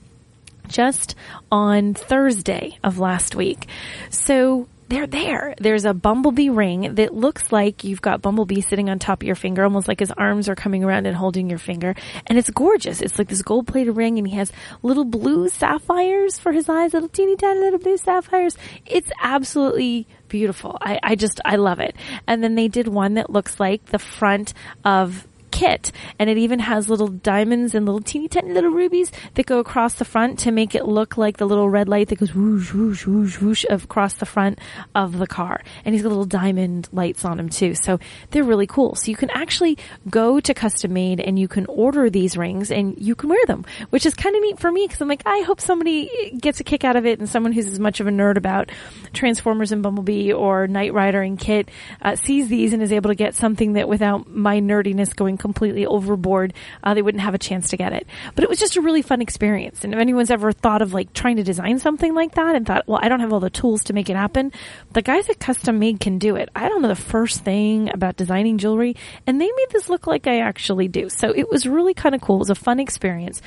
just on Thursday of last week. So they're there. There's a Bumblebee ring that looks like you've got Bumblebee sitting on top of your finger, almost like his arms are coming around and holding your finger. And it's gorgeous. It's like this gold-plated ring, and he has little blue sapphires for his eyes, little teeny tiny little blue sapphires. It's absolutely beautiful. I love it. And then they did one that looks like the front of Kit, and it even has little diamonds and little teeny tiny little rubies that go across the front to make it look like the little red light that goes whoosh whoosh whoosh whoosh across the front of the car. And he's got little diamond lights on him too, so they're really cool. So you can actually go to Custom Made and you can order these rings and you can wear them, which is kind of neat for me, because I'm like, I hope somebody gets a kick out of it, and someone who's as much of a nerd about Transformers and Bumblebee or Knight Rider and Kit sees these and is able to get something that, without my nerdiness going completely overboard, they wouldn't have a chance to get it. But it was just a really fun experience. And if anyone's ever thought of like trying to design something like that and thought, well, I don't have all the tools to make it happen, the guys at Custom Made can do it. I don't know the first thing about designing jewelry, and they made this look like I actually do. So it was really kind of cool. It was a fun experience.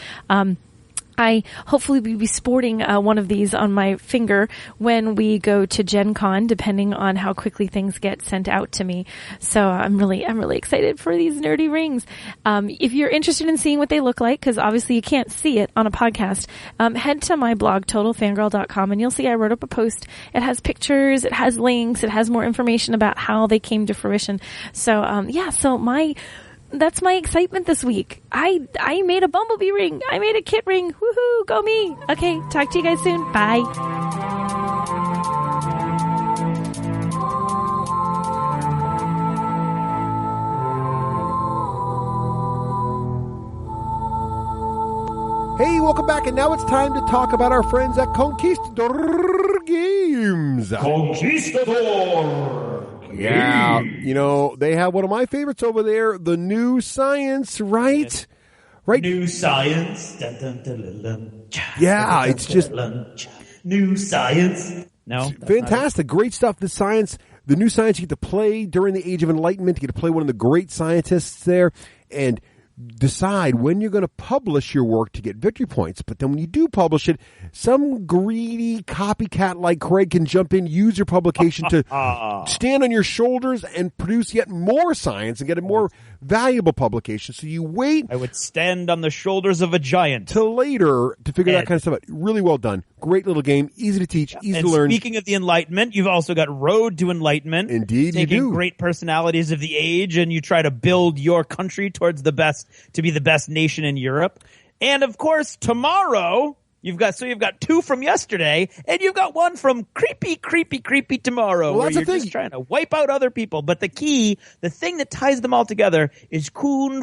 I hopefully will be sporting one of these on my finger when we go to Gen Con, depending on how quickly things get sent out to me. So I'm really excited for these nerdy rings. If you're interested in seeing what they look like, because obviously you can't see it on a podcast, head to my blog, totalfangirl.com, and you'll see I wrote up a post. It has pictures, it has links, it has more information about how they came to fruition. So, that's my excitement this week. I made a Bumblebee ring. I made a Kit ring. Woohoo! Go me! Okay, talk to you guys soon. Bye. Hey, welcome back, and now it's time to talk about our friends at Conquistador Games. Conquistador! Yeah, they have one of my favorites over there, the New Science, right? Right. New Science. Dun, dun, dun, dun, dun. Yeah, it's just New Science. No, fantastic, great stuff. The New Science, you get to play during the Age of Enlightenment. You get to play one of the great scientists there, and decide when you're going to publish your work to get victory points. But then when you do publish it, some greedy copycat like Craig can jump in, use your publication to stand on your shoulders and produce yet more science and get a more valuable publication. So you wait. I would stand on the shoulders of a giant till later to figure that kind of stuff out. Really well done. Great little game, easy to teach, easy and to learn. Speaking of the Enlightenment, you've also got Road to Enlightenment. Indeed, you taking do. Great personalities of the age, and you try to build your country towards to be the best nation in Europe. And of course, tomorrow you've got two from yesterday, and you've got one from creepy tomorrow. Well, where that's the you're thing. just trying to wipe out other people. But the thing that ties them all together is cool,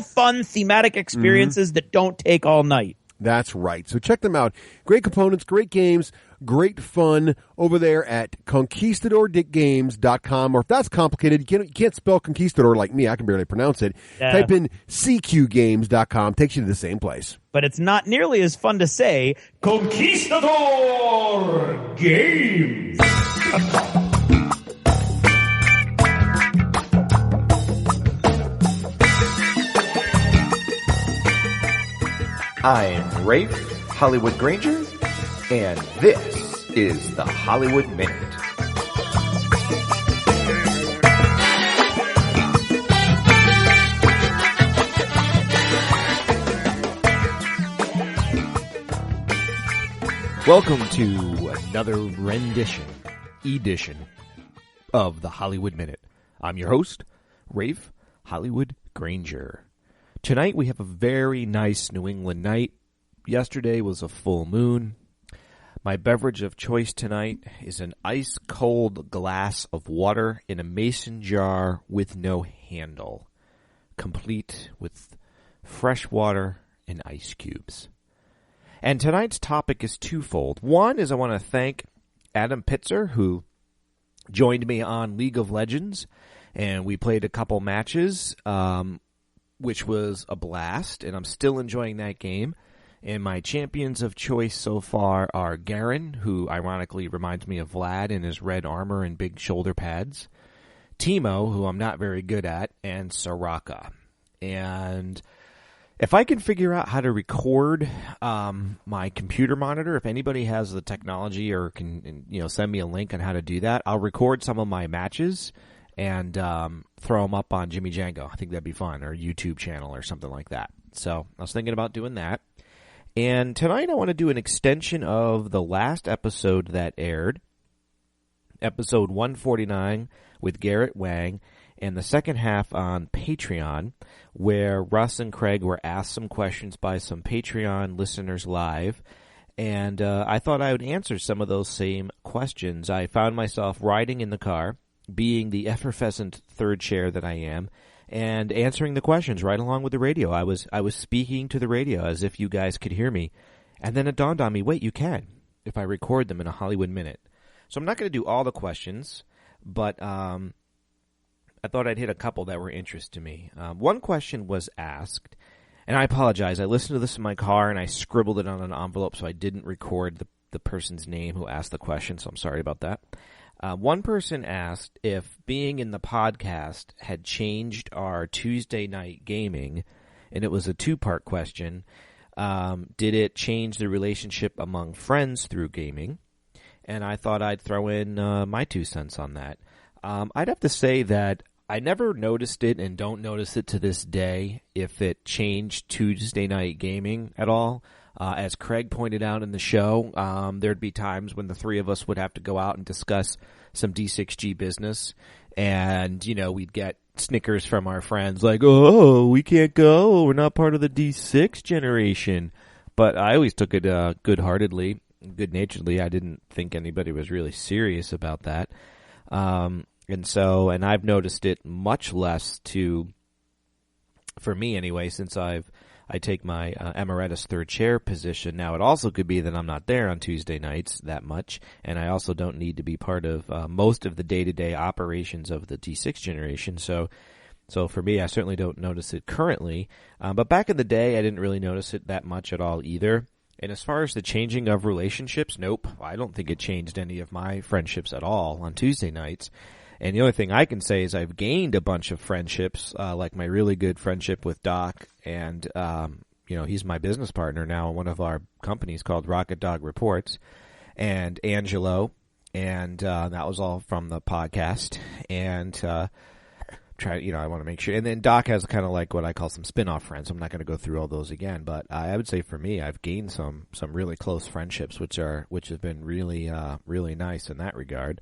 fun, thematic experiences that don't take all night. That's right. So check them out. Great components, great games, great fun over there at conquistadorgames.com. Or if that's complicated, you can't spell conquistador like me. I can barely pronounce it. Yeah. Type in cqgames.com. Takes you to the same place. But it's not nearly as fun to say Conquistador Games. I'm Rafe Hollywood Granger, and this is the Hollywood Minute. Welcome to another edition of the Hollywood Minute. I'm your host, Rafe Hollywood Granger. Tonight we have a very nice New England night. Yesterday was a full moon. My beverage of choice tonight is an ice-cold glass of water in a mason jar with no handle, complete with fresh water and ice cubes. And tonight's topic is twofold. One is I want to thank Adam Pitzer, who joined me on League of Legends, and we played a couple matches, which was a blast, and I'm still enjoying that game. And my champions of choice so far are Garen, who ironically reminds me of Vlad in his red armor and big shoulder pads, Teemo, who I'm not very good at, and Soraka. And if I can figure out how to record my computer monitor, if anybody has the technology or can send me a link on how to do that, I'll record some of my matches and throw them up on Jimmy Django. I think that'd be fun, or YouTube channel or something like that. So I was thinking about doing that. And tonight I want to do an extension of the last episode that aired, episode 149 with Garrett Wang, and the second half on Patreon, where Russ and Craig were asked some questions by some Patreon listeners live. And I thought I would answer some of those same questions. I found myself riding in the car, being the effervescent third chair that I am, and answering the questions right along with the radio. I was speaking to the radio as if you guys could hear me. And then it dawned on me, wait, you can, if I record them in a Hollywood Minute. So I'm not going to do all the questions, but I thought I'd hit a couple that were interest to me. One question was asked, and I apologize. I listened to this in my car, and I scribbled it on an envelope, so I didn't record the person's name who asked the question, so I'm sorry about that. One person asked if being in the podcast had changed our Tuesday night gaming, and it was a two-part question. Did it change the relationship among friends through gaming? And I thought I'd throw in my 2 cents on that. I'd have to say that I never noticed it and don't notice it to this day if it changed Tuesday night gaming at all. As Craig pointed out in the show, there'd be times when the three of us would have to go out and discuss some D6G business, and, we'd get snickers from our friends like, oh, we can't go, we're not part of the D6 generation. But I always took it good-naturedly. I didn't think anybody was really serious about that. And I've noticed it much less for me anyway, since I take my emeritus third chair position. Now, it also could be that I'm not there on Tuesday nights that much, and I also don't need to be part of most of the day-to-day operations of the D6 generation. So for me, I certainly don't notice it currently. But back in the day, I didn't really notice it that much at all either. And as far as the changing of relationships, nope. I don't think it changed any of my friendships at all on Tuesday nights. And the only thing I can say is I've gained a bunch of friendships, like my really good friendship with Doc, and he's my business partner now in one of our companies called Rocket Dog Reports, and Angelo, and that was all from the podcast. And I'm I want to make sure. And then Doc has kind of like what I call some spin-off friends. I'm not going to go through all those again, but I would say for me, I've gained some really close friendships, which have been really, really nice in that regard.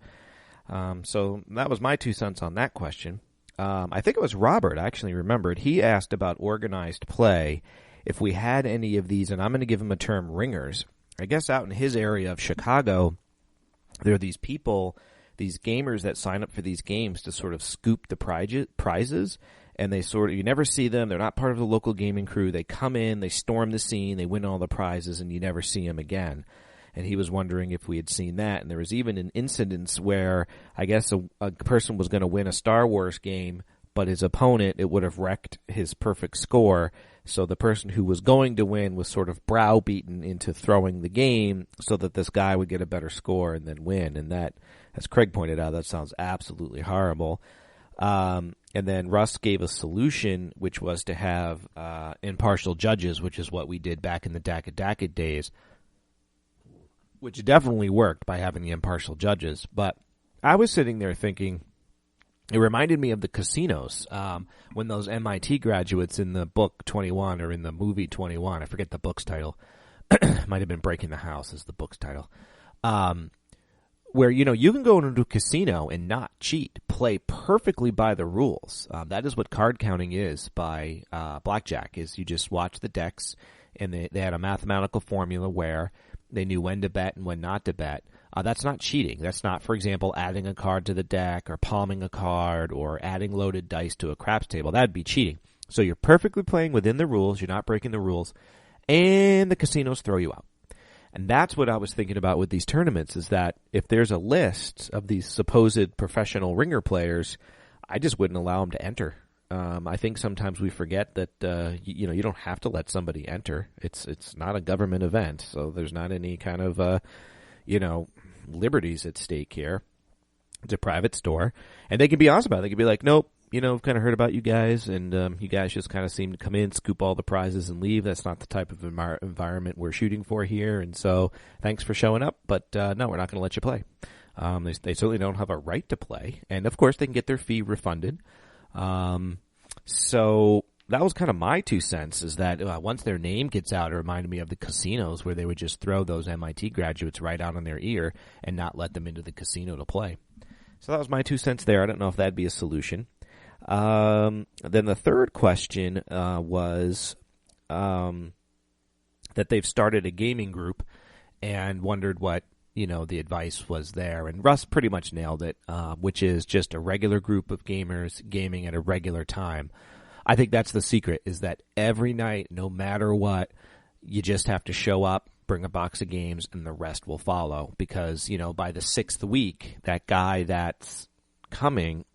So that was my 2 cents on that question. I think it was Robert, I actually remembered. He asked about organized play, if we had any of these, and I'm going to give him a term, ringers. I guess out in his area of Chicago, there are these people, these gamers that sign up for these games to sort of scoop the prizes, and you never see them. They're not part of the local gaming crew. They come in, they storm the scene, they win all the prizes, and you never see them again. And he was wondering if we had seen that. And there was even an incident where I guess a person was going to win a Star Wars game, but his opponent, it would have wrecked his perfect score. So the person who was going to win was sort of browbeaten into throwing the game so that this guy would get a better score and then win. And that, as Craig pointed out, that sounds absolutely horrible. And then Russ gave a solution, which was to have impartial judges, which is what we did back in the Dakka days, which definitely worked by having the impartial judges. But I was sitting there thinking, it reminded me of the casinos when those MIT graduates in the book 21 or in the movie 21, I forget the book's title, might have been Breaking the House is the book's title, where, you can go into a casino and not cheat, play perfectly by the rules. That is what card counting is by blackjack, is you just watch the decks, and they had a mathematical formula where they knew when to bet and when not to bet. That's not cheating. That's not, for example, adding a card to the deck or palming a card or adding loaded dice to a craps table. That'd be cheating. So you're perfectly playing within the rules. You're not breaking the rules. And the casinos throw you out. And that's what I was thinking about with these tournaments, is that if there's a list of these supposed professional ringer players, I just wouldn't allow them to enter. I think sometimes we forget that you don't have to let somebody enter. It's not a government event, so there's not any kind of liberties at stake here. It's a private store, and they can be honest about it. They can be like, nope, I've kind of heard about you guys, and you guys just kind of seem to come in, scoop all the prizes, and leave. That's not the type of environment we're shooting for here, and so thanks for showing up, but no, we're not going to let you play. They certainly don't have a right to play, and of course they can get their fee refunded. So that was kind of my 2 cents, is that once their name gets out, it reminded me of the casinos where they would just throw those MIT graduates right out on their ear and not let them into the casino to play. So that was my 2 cents there. I don't know if that'd be a solution. Then the third question was that they've started a gaming group and wondered what the advice was there. And Russ pretty much nailed it, which is just a regular group of gamers gaming at a regular time. I think that's the secret, is that every night, no matter what, you just have to show up, bring a box of games, and the rest will follow. Because, by the 6th week, that guy that's coming,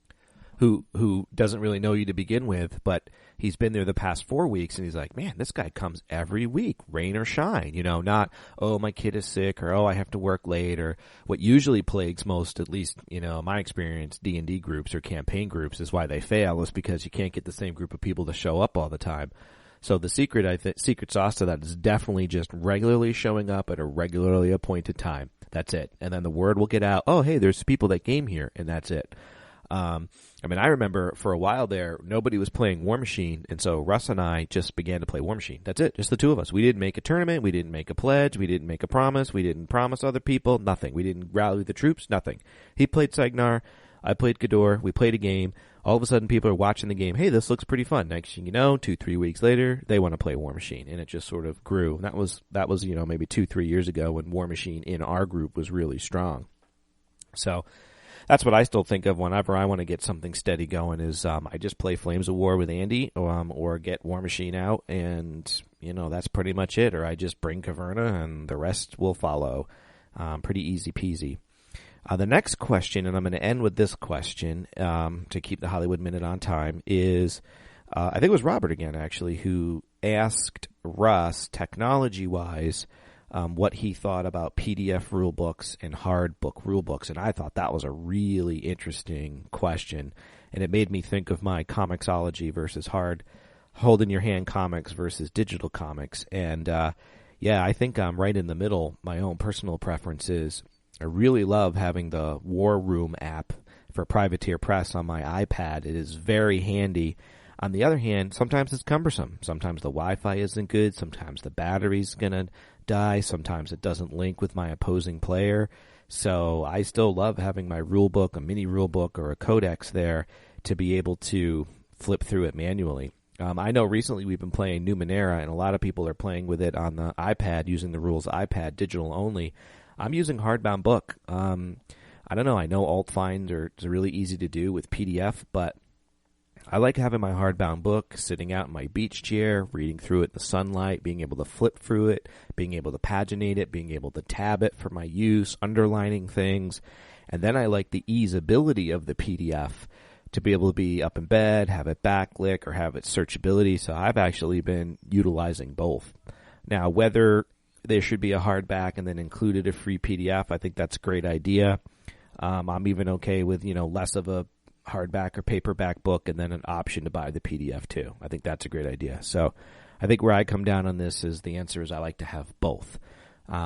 who doesn't really know you to begin with, but he's been there the past 4 weeks, and he's like, man, this guy comes every week, rain or shine, not, oh, my kid is sick, or, oh, I have to work late, or what usually plagues most, at least, my experience, D&D groups or campaign groups, is why they fail, is because you can't get the same group of people to show up all the time. So the secret sauce to that is definitely just regularly showing up at a regularly appointed time. That's it. And then the word will get out, oh, hey, there's people that game here, and that's it. I remember for a while there, nobody was playing War Machine, and so Russ and I just began to play War Machine. That's it, just the two of us. We didn't make a tournament, we didn't make a pledge, we didn't make a promise, we didn't promise other people, nothing. We didn't rally the troops, nothing. He played Sagnar, I played Ghidorah, we played a game. All of a sudden, people are watching the game. Hey, this looks pretty fun. Next thing you know, 2-3 weeks later, they want to play War Machine, and it just sort of grew. And that was maybe 2-3 years ago when War Machine in our group was really strong. So that's what I still think of whenever I want to get something steady going. Is I just play Flames of War with Andy, or get War Machine out, and that's pretty much it. Or I just bring Caverna, and the rest will follow. Pretty easy peasy. The next question, and I'm going to end with this question to keep the Hollywood Minute on time, is I think it was Robert again, actually, who asked Russ, technology-wise, what he thought about PDF rule books and hard book rule books. And I thought that was a really interesting question, and it made me think of my comicsology versus hard, hold-in-your-hand comics versus digital comics. And, I think I'm right in the middle. My own personal preference is I really love having the War Room app for Privateer Press on my iPad. It is very handy. On the other hand, sometimes it's cumbersome. Sometimes the Wi-Fi isn't good. Sometimes the battery's going to die. Sometimes it doesn't link with my opposing player. So I still love having my rulebook, a mini rulebook, or a codex there to be able to flip through it manually. I know recently we've been playing Numenera, and a lot of people are playing with it on the iPad, using the rules iPad, digital only. I'm using hardbound book. I don't know. I know alt find are really easy to do with PDF, but I like having my hardbound book sitting out in my beach chair, reading through it in the sunlight, being able to flip through it, being able to paginate it, being able to tab it for my use, underlining things. And then I like the easeability of the PDF to be able to be up in bed, have it backlit, or have its searchability. So I've actually been utilizing both. Now, whether there should be a hardback and then included a free PDF, I think that's a great idea. I'm even okay with, less of a hardback or paperback book and then an option to buy the PDF too. I think that's a great idea. So I think where I come down on this is the answer is I like to have both.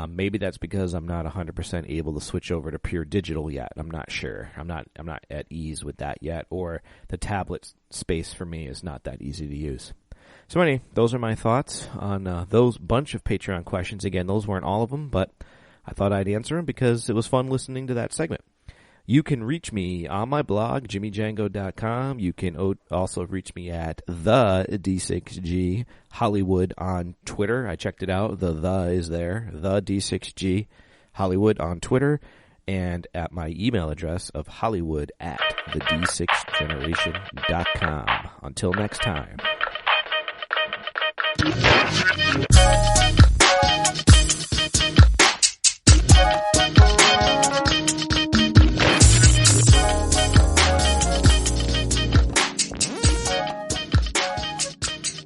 Maybe that's because I'm not 100% able to switch over to pure digital yet. I'm not sure. I'm not at ease with that yet, or the tablet space for me is not that easy to use. So anyway, those are my thoughts on those bunch of Patreon questions. Again, those weren't all of them, but I thought I'd answer them because it was fun listening to that segment. You can reach me on my blog, jimmydjango.com. You can also reach me at the D6G Hollywood on Twitter. I checked it out. The is there. The D6G Hollywood on Twitter. And at my email address of Hollywood at the D6generation.com. Until next time.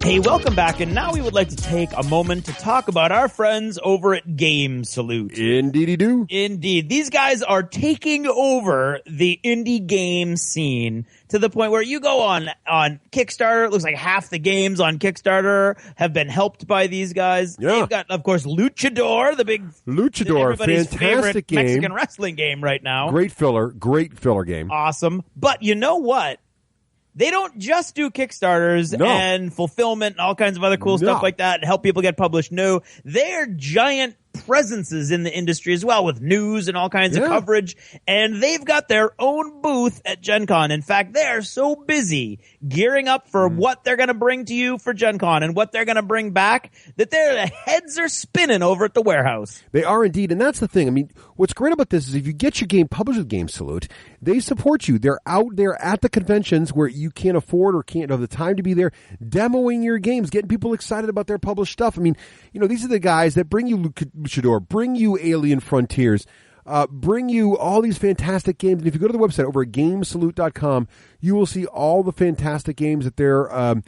Hey, welcome back, and now we would like to take a moment to talk about our friends over at Game Salute. Indeedy-doo. Indeed. These guys are taking over the indie game scene to the point where you go on Kickstarter. It looks like half the games on Kickstarter have been helped by these guys. Yeah. They've got, of course, Luchador, the big everybody's fantastic favorite game. Mexican wrestling game right now. Great filler game. Awesome. But you know what? They don't just do Kickstarters and fulfillment and all kinds of other cool stuff like that and help people get published. No, they're giant presences in the industry as well, with news and all kinds of coverage. And they've got their own booth at Gen Con. In fact, they're so busy gearing up for what they're going to bring to you for Gen Con and what they're going to bring back that their heads are spinning over at the warehouse. They are indeed. And that's the thing. I mean, what's great about this is if you get your game published with Game Salute, they support you. They're out there at the conventions where you can't afford or can't have the time to be there, demoing your games, getting people excited about their published stuff. I mean, these are the guys that bring you Luchador, bring you Alien Frontiers, bring you all these fantastic games. And if you go to the website over at gamesalute.com, you will see all the fantastic games that they're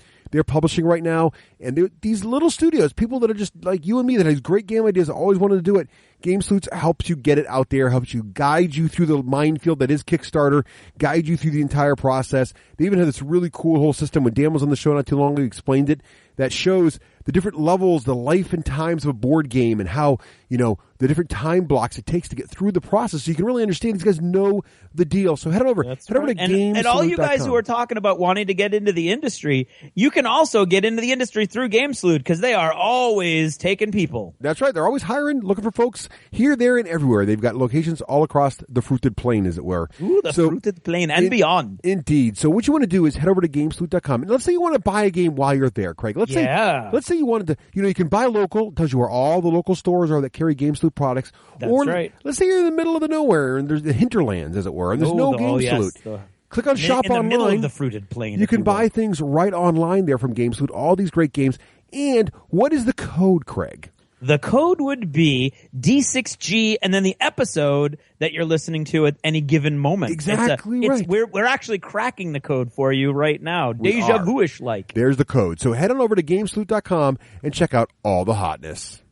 publishing right now. And these little studios, people that are just like you and me that has great game ideas, always wanted to do it. Game Salute helps you get it out there, helps you guide you through the minefield that is Kickstarter, guide you through the entire process. They even have this really cool whole system. When Dan was on the show not too long ago, he explained it, that shows the different levels, the life and times of a board game, and how, the different time blocks it takes to get through the process. So you can really understand these guys know the deal. So head over to gamesalute.com. And all you guys who are talking about wanting to get into the industry, you can also get into the industry through Game Salute because they are always taking people. That's right. They're always hiring, looking for folks here, there, and everywhere. They've got locations all across the fruited plain, as it were. Ooh, the fruited plain and beyond. Indeed. So what you want to do is head over to gamesalute.com. And let's say you want to buy a game while you're there, Craig. Let's say you wanted to, you can buy local. It tells you where all the local stores are that carry Game Salute products. That's right. Let's say you're in the middle of the nowhere and there's the hinterlands, as it were, and there's no Game Salute. Click on Shop Online. In the middle of the fruited plain. You can buy things right online there from Game Salute, all these great games. And what is the code, Craig? The code would be D6G and then the episode that you're listening to at any given moment. Exactly right. We're actually cracking the code for you right now. Deja vu-ish like. There's the code. So head on over to gamesalute.com and check out all the hotness.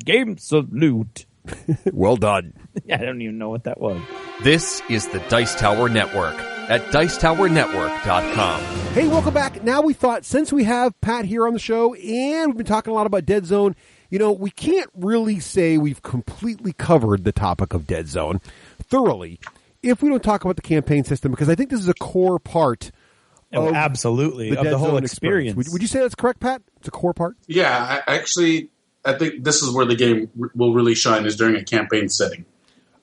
Game Salute. Well done. I don't even know what that was. This is the Dice Tower Network at dicetowernetwork.com. Hey, welcome back. Now we thought, since we have Pat here on the show and we've been talking a lot about Deadzone, we can't really say we've completely covered the topic of Deadzone thoroughly. if we don't talk about the campaign system, because I think this is a core part of absolutely of the whole experience. Would you say that's correct, Pat? It's a core part? Yeah, I think this is where the game will really shine, is during a campaign setting.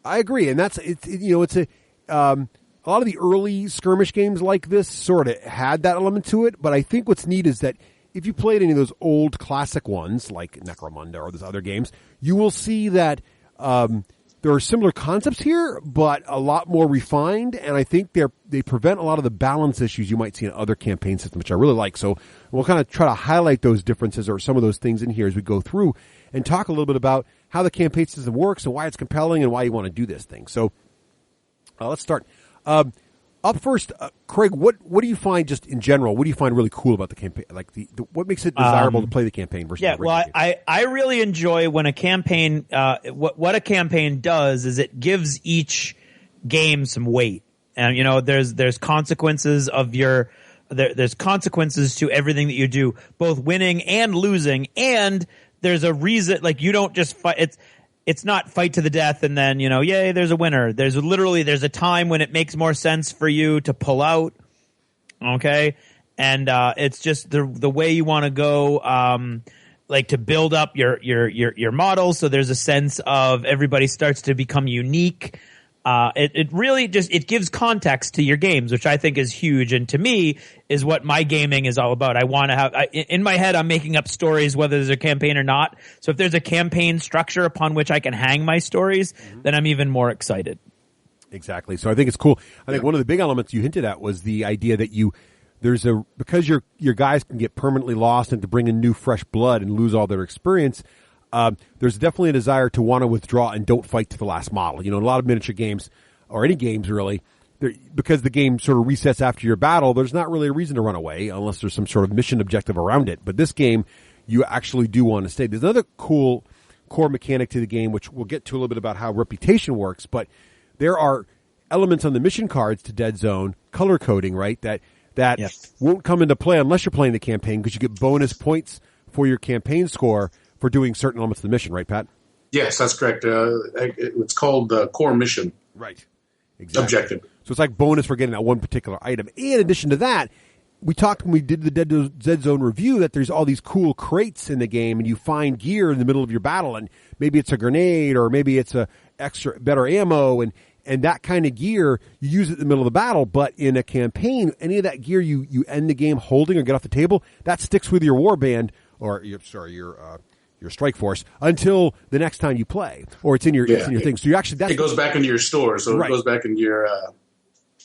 I agree, and that's it's a lot of the early skirmish games like this sort of had that element to it. But I think what's neat is that if you played any of those old classic ones like Necromunda or those other games, you will see that there are similar concepts here, but a lot more refined. And I think they prevent a lot of the balance issues you might see in other campaign systems, which I really like. So we'll kind of try to highlight those differences or some of those things in here as we go through and talk a little bit about how the campaign system works and why it's compelling and why you want to do this thing. So let's start. Up first, Craig, what do you find just in general? What do you find really cool about the campaign? Like what makes it desirable to play the campaign versus the well, game? I really enjoy when a campaign. What a campaign does is it gives each game some weight, and there's consequences of there's consequences to everything that you do, both winning and losing, and there's a reason. Like you don't just fight. It's not fight to the death and then, yay, there's a winner. There's a time when it makes more sense for you to pull out. Okay. And, it's just the way you want to go, like to build up your model. So there's a sense of everybody starts to become unique. It really it gives context to your games, which I think is huge. And to me is what my gaming is all about. I want to have, in my head, I'm making up stories, whether there's a campaign or not. So if there's a campaign structure upon which I can hang my stories, then I'm even more excited. Exactly. So I think it's cool. I think one of the big elements you hinted at was the idea that because your guys can get permanently lost and to bring in new fresh blood and lose all their experience. There's definitely a desire to want to withdraw and don't fight to the last model. A lot of miniature games, or any games really, because the game sort of resets after your battle, there's not really a reason to run away unless there's some sort of mission objective around it. But this game, you actually do want to stay. There's another cool core mechanic to the game, which we'll get to a little bit about how reputation works, but there are elements on the mission cards to Deadzone, color coding, right, that yes. won't come into play unless you're playing the campaign, because you get bonus points for your campaign score for doing certain elements of the mission, right, Pat? Yes, that's correct. It's called the core mission. Right. Exactly. Objective. So it's like bonus for getting that one particular item. In addition to that, we talked when we did the Deadzone review that there's all these cool crates in the game, and you find gear in the middle of your battle, and maybe it's a grenade, or maybe it's a better ammo, and that kind of gear, you use it in the middle of the battle. But in a campaign, any of that gear you end the game holding or get off the table, that sticks with your warband, or your strike force until the next time you play, or it's in your thing. So you actually it goes back into your store, so right. It goes back into your.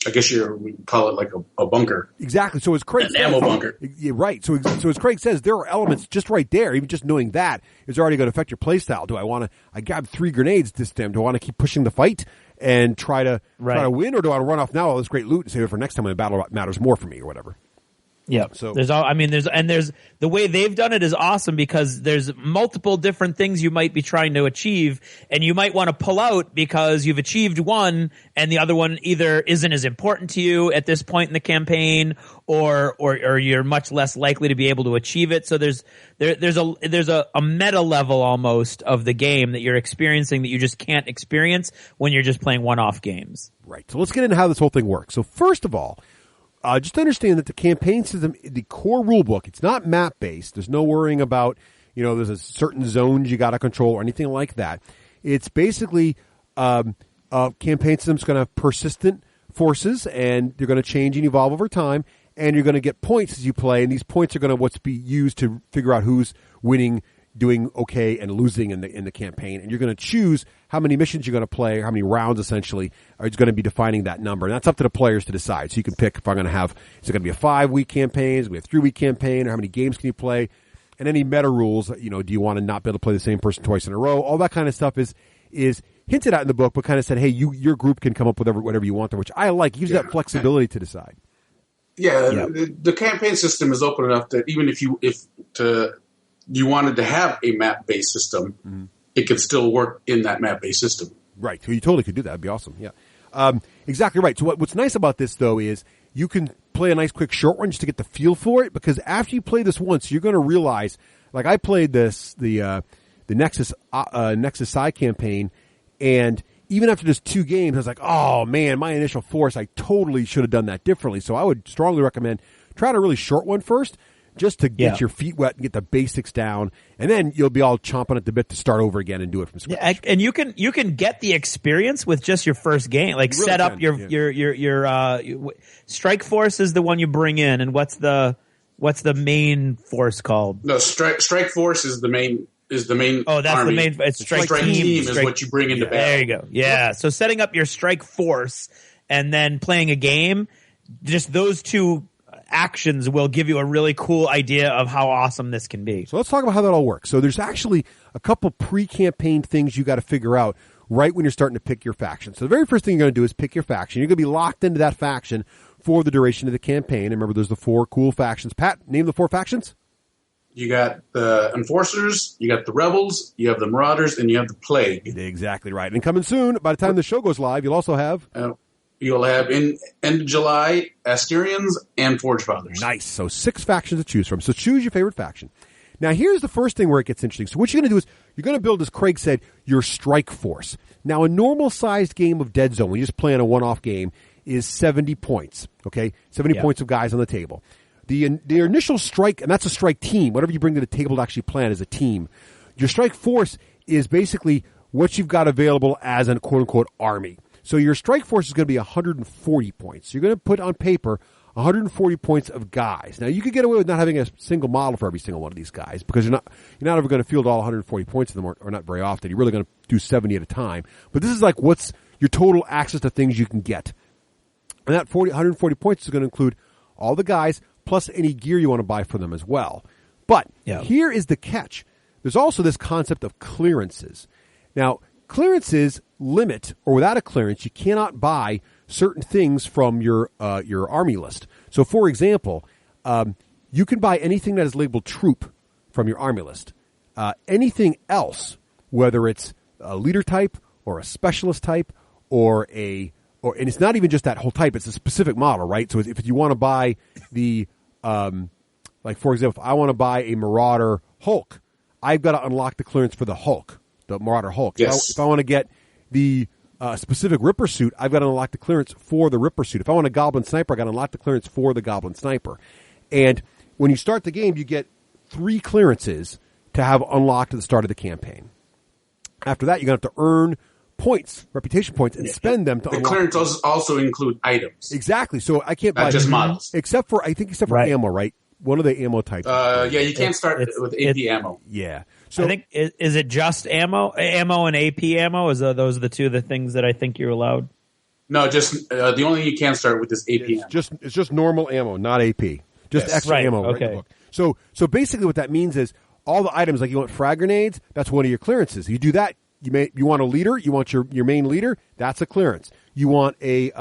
I guess we call it like a bunker. Exactly. So as Craig says, ammo bunker. Yeah, right. So as Craig says, there are elements just right there. Even just knowing that is already going to affect your play style. I grab 3 grenades this time. Do I want to keep pushing the fight and try to win, or do I want to run off now all this great loot and save it for next time when the battle matters more for me or whatever? Yeah. So there's the way they've done it is awesome, because there's multiple different things you might be trying to achieve, and you might want to pull out because you've achieved one and the other one either isn't as important to you at this point in the campaign, or you're much less likely to be able to achieve it. So there's a meta level almost of the game that you're experiencing that you just can't experience when you're just playing one-off games. Right. So let's get into how this whole thing works. So first of all, just understand that the campaign system, the core rule book, it's not map based. There's no worrying about, there's a certain zones you got to control or anything like that. It's basically campaign system's going to have persistent forces, and they're going to change and evolve over time, and you're going to get points as you play, and these points are going to be used to figure out who's winning, doing okay, and losing in the campaign. And you're going to choose how many missions you're going to play, or how many rounds essentially are going to be defining that number. And that's up to the players to decide. So you can pick if I'm going to have, is it going to be a 5-week campaign, is it going to be a 3-week campaign, or how many games can you play, and any meta rules. Do you want to not be able to play the same person twice in a row? All that kind of stuff is hinted at in the book, but kind of said, hey, your group can come up with whatever you want there, which I like. It gives you that flexibility to decide. Yeah. The campaign system is open enough that even if you wanted to have a map-based system, it could still work in that map-based system. Right. So you totally could do that. That'd be awesome. Yeah. Exactly right. So what's nice about this, though, is you can play a nice quick short one just to get the feel for it, because after you play this once, you're going to realize, like I played the Nexus Psi campaign, and even after just 2 games, I was like, oh man, my initial force, I totally should have done that differently. So I would strongly recommend trying a really short one first, just to get your feet wet and get the basics down, and then you'll be all chomping at the bit to start over again and do it from scratch. Yeah, and you can get the experience with just your first game. Like really set up your strike force is the one you bring in, and what's the main force called? No, strike force is the main. Oh, that's army. the main. It's strike team is what you bring into battle. There you go. Yeah. So setting up your strike force and then playing a game, just those 2 actions will give you a really cool idea of how awesome this can be. So let's talk about how that all works. So there's actually a couple pre-campaign things you got to figure out right when you're starting to pick your faction. So the very first thing you're going to do is pick your faction. You're going to be locked into that faction for the duration of the campaign. And remember, there's the 4 cool factions. Pat, name the 4 factions. You got the Enforcers, you got the Rebels, you have the Marauders, and you have the Plague. Exactly right. And coming soon, by the time the show goes live, you'll also have... You'll have, in end of July, Asterians and Forge Fathers. Nice. So 6 factions to choose from. So choose your favorite faction. Now, here's the first thing where it gets interesting. So what you're going to do is you're going to build, as Craig said, your strike force. Now, a normal-sized game of Deadzone, when you just play on a one-off game, is 70 points. Okay? 70 points of guys on the table. The initial strike, and that's a strike team. Whatever you bring to the table to actually plan as a team. Your strike force is basically what you've got available as an quote-unquote army. So your strike force is going to be 140 points. You're going to put on paper 140 points of guys. Now, you could get away with not having a single model for every single one of these guys because you're not ever going to field all 140 points of them, or not very often. You're really going to do 70 at a time. But this is like what's your total access to things you can get. And that 140 points is going to include all the guys plus any gear you want to buy for them as well. But here is the catch. There's also this concept of clearances. Now, clearances limit, or without a clearance, you cannot buy certain things from your army list. So, for example, you can buy anything that is labeled troop from your army list. Anything else, whether it's a leader type or a specialist type and it's not even just that whole type; it's a specific model, right? So, if you want to buy the, like for example, if I want to buy a Marauder Hulk, I've got to unlock the clearance for the Hulk. The Marauder Hulk. Yes. If I want to get the specific Ripper suit, I've got to unlock the clearance for the Ripper suit. If I want a Goblin Sniper, I've got to unlock the clearance for the Goblin Sniper. And when you start the game, you get 3 clearances to have unlocked at the start of the campaign. After that, you're going to have to earn points, reputation points, and spend them to unlock. The clearance also include items. Exactly. So I can't buy... Not just models. Except for ammo, right? One of the ammo types. You can't start with AP ammo. Yeah. So I think is it just ammo and AP ammo? Those are the 2 of the things that I think you're allowed? No, just the only thing you can start with is AP ammo. It's just normal ammo, not AP. Just extra ammo. Right in the book. So basically, what that means is all the items, like you want frag grenades, that's one of your clearances. You do that, you want a leader, you want your main leader, that's a clearance. You want a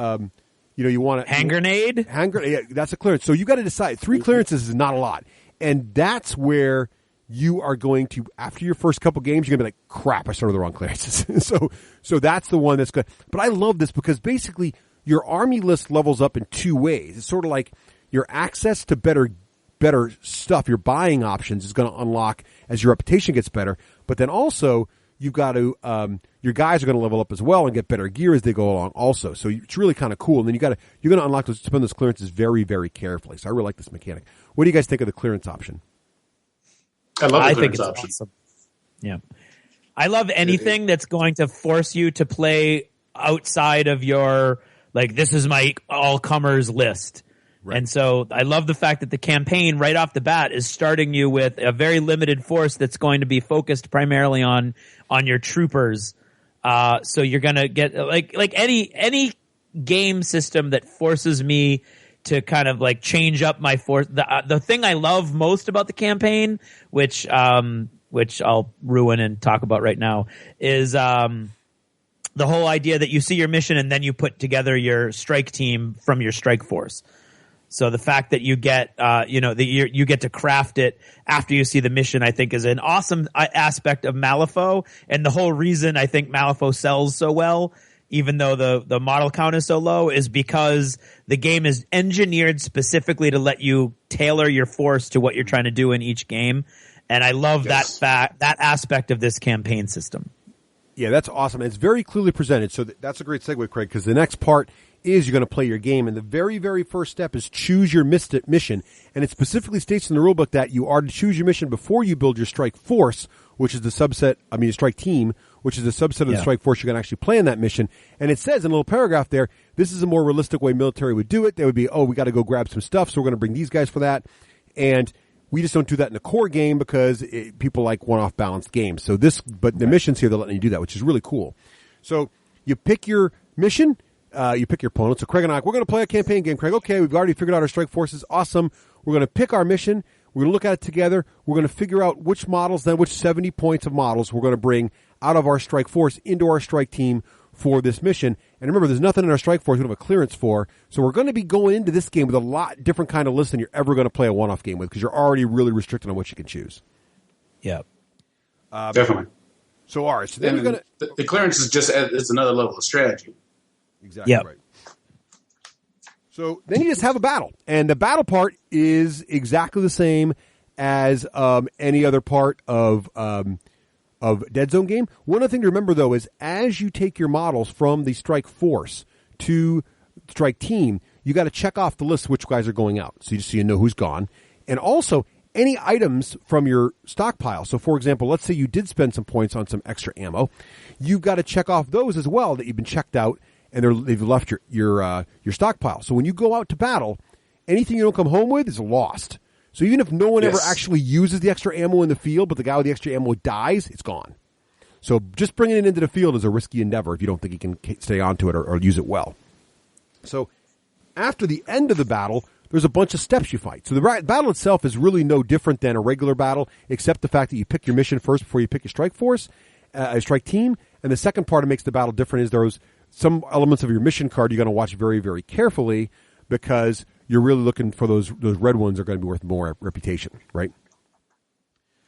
you want a hand grenade. Yeah, that's a clearance. So you got to decide. 3 clearances is not a lot, and that's where you are going to, after your first couple games, you're going to be like, crap, I started the wrong clearances. so that's the one that's good. But I love this because basically your army list levels up in 2 ways. It's sort of like your access to better stuff, your buying options is going to unlock as your reputation gets better. But then also you've got to, your guys are going to level up as well and get better gear as they go along also. So it's really kind of cool. And then you're going to unlock spend those clearances very, very carefully. So I really like this mechanic. What do you guys think of the clearance option? I love the clearance think it's option. awesome. Yeah. I love anything that's going to force you to play outside of your, like, this is my all-comers list. Right. And so I love the fact that the campaign right off the bat is starting you with a very limited force that's going to be focused primarily on your troopers. So you're going to get like any game system that forces me to kind of like change up my force. The thing I love most about the campaign, which I'll ruin and talk about right now, is the whole idea that you see your mission and then you put together your strike team from your strike force. So the fact that you get, you get to craft it after you see the mission, I think is an awesome aspect of Malifaux. And the whole reason I think Malifaux sells so well, even though the model count is so low, is because the game is engineered specifically to let you tailor your force to what you're trying to do in each game. And I love that aspect of this campaign system. Yeah, that's awesome. It's very clearly presented. So that's a great segue, Craig, because the next part is you're going to play your game. And the very, very first step is choose your mission. And it specifically states in the rulebook that you are to choose your mission before you build your strike force, which is the subset, your strike team, which is the subset of the strike force you're going to actually play in that mission. And it says in a little paragraph there, this is a more realistic way military would do it. They would be, we got to go grab some stuff, so we're going to bring these guys for that. And we just don't do that in a core game because people like one-off balanced games. So but the missions here, they're letting you do that, which is really cool. So you pick your mission, you pick your opponent. So Craig and I, we're going to play a campaign game. Craig, okay, we've already figured out our strike forces. Awesome. We're going to pick our mission. We're going to look at it together. We're going to figure out which 70 points of models we're going to bring out of our strike force into our strike team for this mission. And remember, there's nothing in our strike force we don't have a clearance for. So we're going to be going into this game with a lot different kind of list than you're ever going to play a one-off game with because you're already really restricted on what you can choose. Yeah. Definitely. So, all right. So then you're going to... The clearance is it's another level of strategy. Exactly right. So then you just have a battle. And the battle part is exactly the same as any other part of Deadzone game. One other thing to remember, though, is as you take your models from the strike force to strike team, you got to check off the list which guys are going out, so you know who's gone. And also, any items from your stockpile. So, for example, let's say you did spend some points on some extra ammo. You've got to check off those as well that you've been checked out, and they've left your stockpile. So when you go out to battle, anything you don't come home with is lost. So even if no one ever actually uses the extra ammo in the field, but the guy with the extra ammo dies, it's gone. So just bringing it into the field is a risky endeavor if you don't think you can stay onto it or use it well. So after the end of the battle, there's a bunch of steps you fight. So the battle itself is really no different than a regular battle, except the fact that you pick your mission first before you pick your strike force, a strike team. And the second part that makes the battle different is there's some elements of your mission card you're going to watch very, very carefully because you're really looking for those red ones are going to be worth more reputation, right?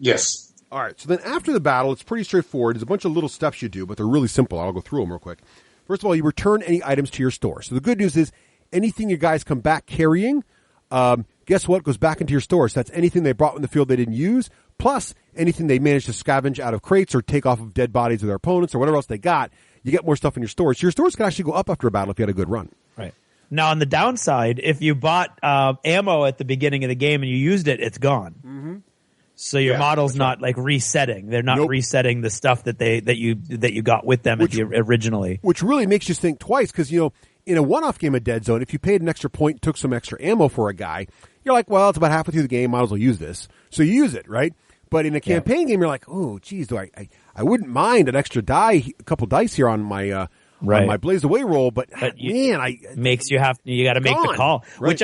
Yes. All right. So then after the battle, it's pretty straightforward. There's a bunch of little steps you do, but they're really simple. I'll go through them real quick. First of all, you return any items to your store. So the good news is anything you guys come back carrying, guess what? Goes back into your store. So that's anything they brought in the field they didn't use, plus anything they managed to scavenge out of crates or take off of dead bodies of their opponents or whatever else they got. You get more stuff in your stores. So your stores can actually go up after a battle if you had a good run. Right. Now, on the downside, if you bought ammo at the beginning of the game and you used it, it's gone. Mm-hmm. So your model's not like resetting. They're not resetting the stuff that you got with them originally. Which really makes you think twice because, you know, in a one-off game of Deadzone, if you paid an extra point, took some extra ammo for a guy, you're like, well, it's about halfway through the game, might as well use this. So you use it, right? But in a campaign game, you're like, oh, geez, I wouldn't mind an extra a couple dice here on my on my Blaze Away roll, but man, makes you got to make the call, which